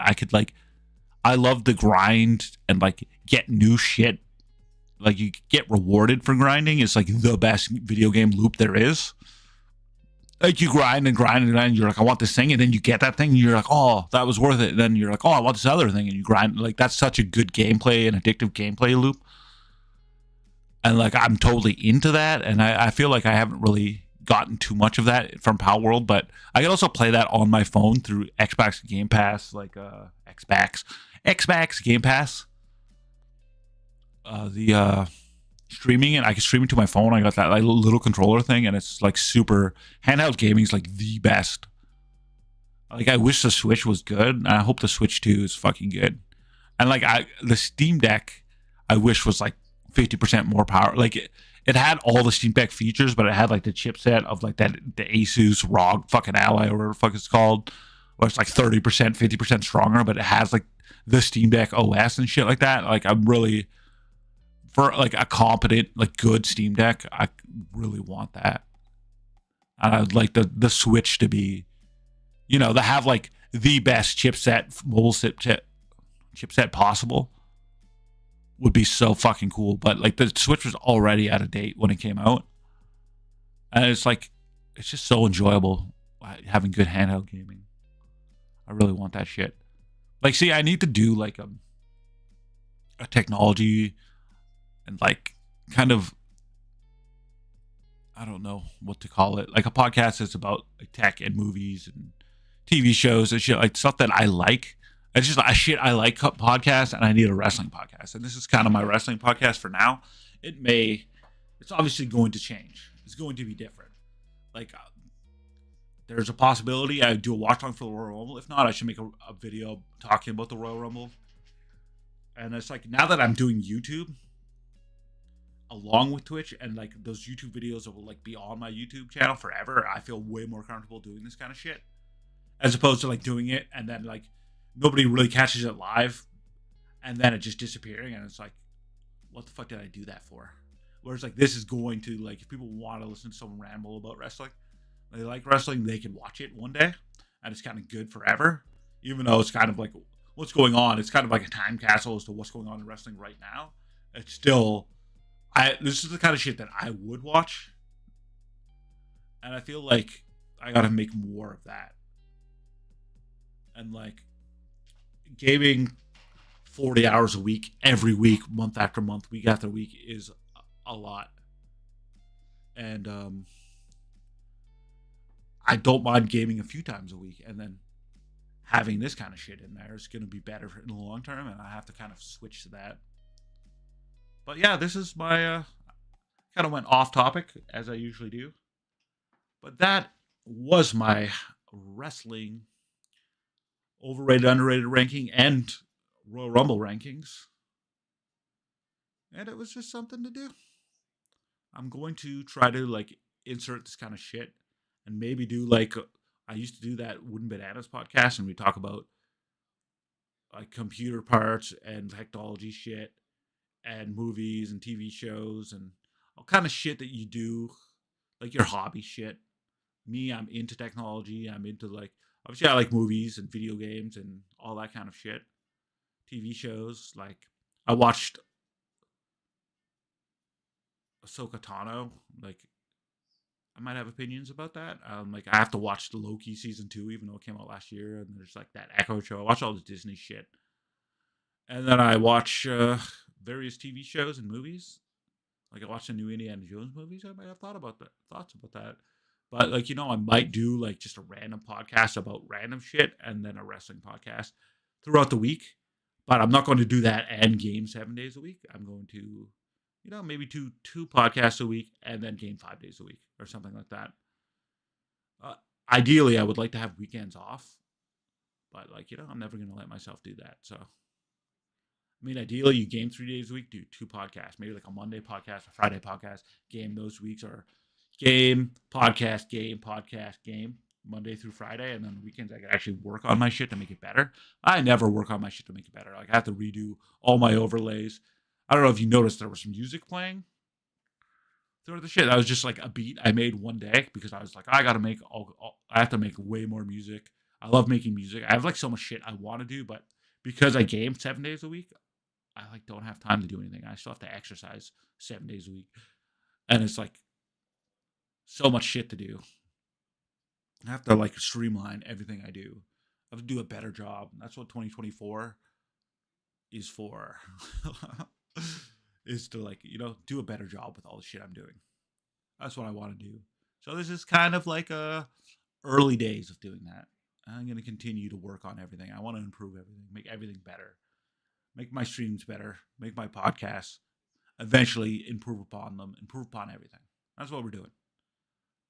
I love the grind and like get new shit. Like you get rewarded for grinding. It's like the best video game loop there is. Like you grind and grind and grind. And you're like, I want this thing, and then you get that thing. And you're like, oh, that was worth it. And then you're like, oh, I want this other thing, and you grind. Like that's such a good gameplay and addictive gameplay loop. And like I'm totally into that. And I feel like I haven't really gotten too much of that from Pal World, but I can also play that on my phone through Xbox Game Pass, like Xbox Game Pass. The streaming it. I can stream it to my phone. I got that like little controller thing, and it's like super handheld gaming is like the best. Like I wish the Switch was good, and I hope the Switch 2 is fucking good. And like the Steam Deck, I wish was like 50% more power. Like it had all the Steam Deck features, but it had like the chipset of like the Asus ROG fucking Ally or whatever the fuck it's called, where it's like 30%, 50% stronger, but it has like the Steam Deck OS and shit like that. Like I'm really for like a competent, like good Steam Deck, I really want that. And I'd like the Switch to be, to have like the best mobile chipset possible would be so fucking cool. But like the Switch was already out of date when it came out. And it's just so enjoyable having good handheld gaming. I really want that shit. Like, see, I need to do like a technology and like kind of, I don't know what to call it, like a podcast that's about like tech and movies and TV shows and shit, like stuff that I like. It's just a shit I like podcast, and I need a wrestling podcast. And this is kind of my wrestling podcast for now. It's obviously going to change. It's going to be different. Like, there's a possibility I do a watch along for the Royal Rumble. If not, I should make a video talking about the Royal Rumble. And it's like, now that I'm doing YouTube along with Twitch, and like those YouTube videos will like be on my YouTube channel forever, I feel way more comfortable doing this kind of shit, as opposed to like doing it and then like nobody really catches it live and then it just disappearing, and it's like, what the fuck did I do that for? Whereas like this is going to, like, if people want to listen to someone ramble about wrestling, they like wrestling, they can watch it one day, and it's kind of good forever, even though it's kind of like what's going on. It's kind of like a time capsule as to what's going on in wrestling right now. It's still, this is the kind of shit that I would watch, and I feel like I gotta make more of that. And like gaming 40 hours a week, every week, month after month, week after week is a lot. And I don't mind gaming a few times a week, and then having this kind of shit in there is going to be better in the long term, and I have to kind of switch to that. But yeah, this is my kind of went off topic as I usually do. But that was my wrestling overrated, underrated ranking and Royal Rumble rankings. And it was just something to do. I'm going to try to like insert this kind of shit and maybe do like I used to do that Wooden Bananas podcast, and we talk about like computer parts and technology shit and movies and TV shows and all kind of shit that you do, like your hobby shit. Me, I'm into technology. I'm into like obviously I like movies and video games and all that kind of shit. TV shows like I watched Ahsoka Tano. Like I might have opinions about that. Like I have to watch the Loki season 2, even though it came out last year. And there's like that Echo show. I watch all the Disney shit, and then I watch various TV shows and movies. Like I watched the new Indiana Jones movies. I might have thoughts about that. But like I might do like just a random podcast about random shit, and then a wrestling podcast throughout the week. But I'm not going to do that and game 7 days a week. I'm going to, maybe two podcasts a week and then game 5 days a week or something like that. Ideally, I would like to have weekends off, but like I'm never going to let myself do that. So I mean, ideally, you game 3 days a week, do 2 podcasts, maybe like a Monday podcast, a Friday podcast, game those weeks, or game, podcast, game, Monday through Friday, and then weekends I can actually work on my shit to make it better. I never work on my shit to make it better. Like I have to redo all my overlays. I don't know if you noticed there was some music playing throughout the shit. That was just like a beat I made one day because I was like, I have to make way more music. I love making music. I have like so much shit I want to do, but because I game 7 days a week, I like don't have time to do anything. I still have to exercise 7 days a week, and it's like so much shit to do. I have to like streamline everything I do. I have to do a better job. That's what 2024 is for. Is to like do a better job with all the shit I'm doing. That's what I want to do. So this is kind of like early days of doing that. I'm going to continue to work on everything. I want to improve everything, make everything better, make my streams better, make my podcasts, eventually improve upon them, improve upon everything. That's what we're doing.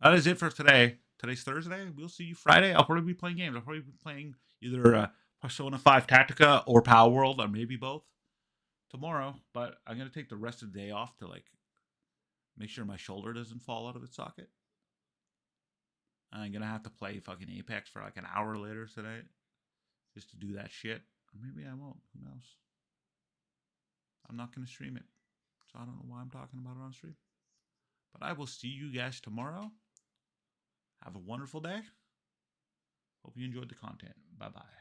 That is it for today. Today's Thursday. We'll see you Friday. I'll probably be playing games. I'll probably be playing either Persona 5 Tactica or Power World, or maybe both tomorrow. But I'm going to take the rest of the day off to like make sure my shoulder doesn't fall out of its socket. I'm going to have to play fucking Apex for like an hour later today just to do that shit. Or maybe I won't. Who knows? I'm not going to stream it. So I don't know why I'm talking about it on stream. But I will see you guys tomorrow. Have a wonderful day. Hope you enjoyed the content. Bye-bye.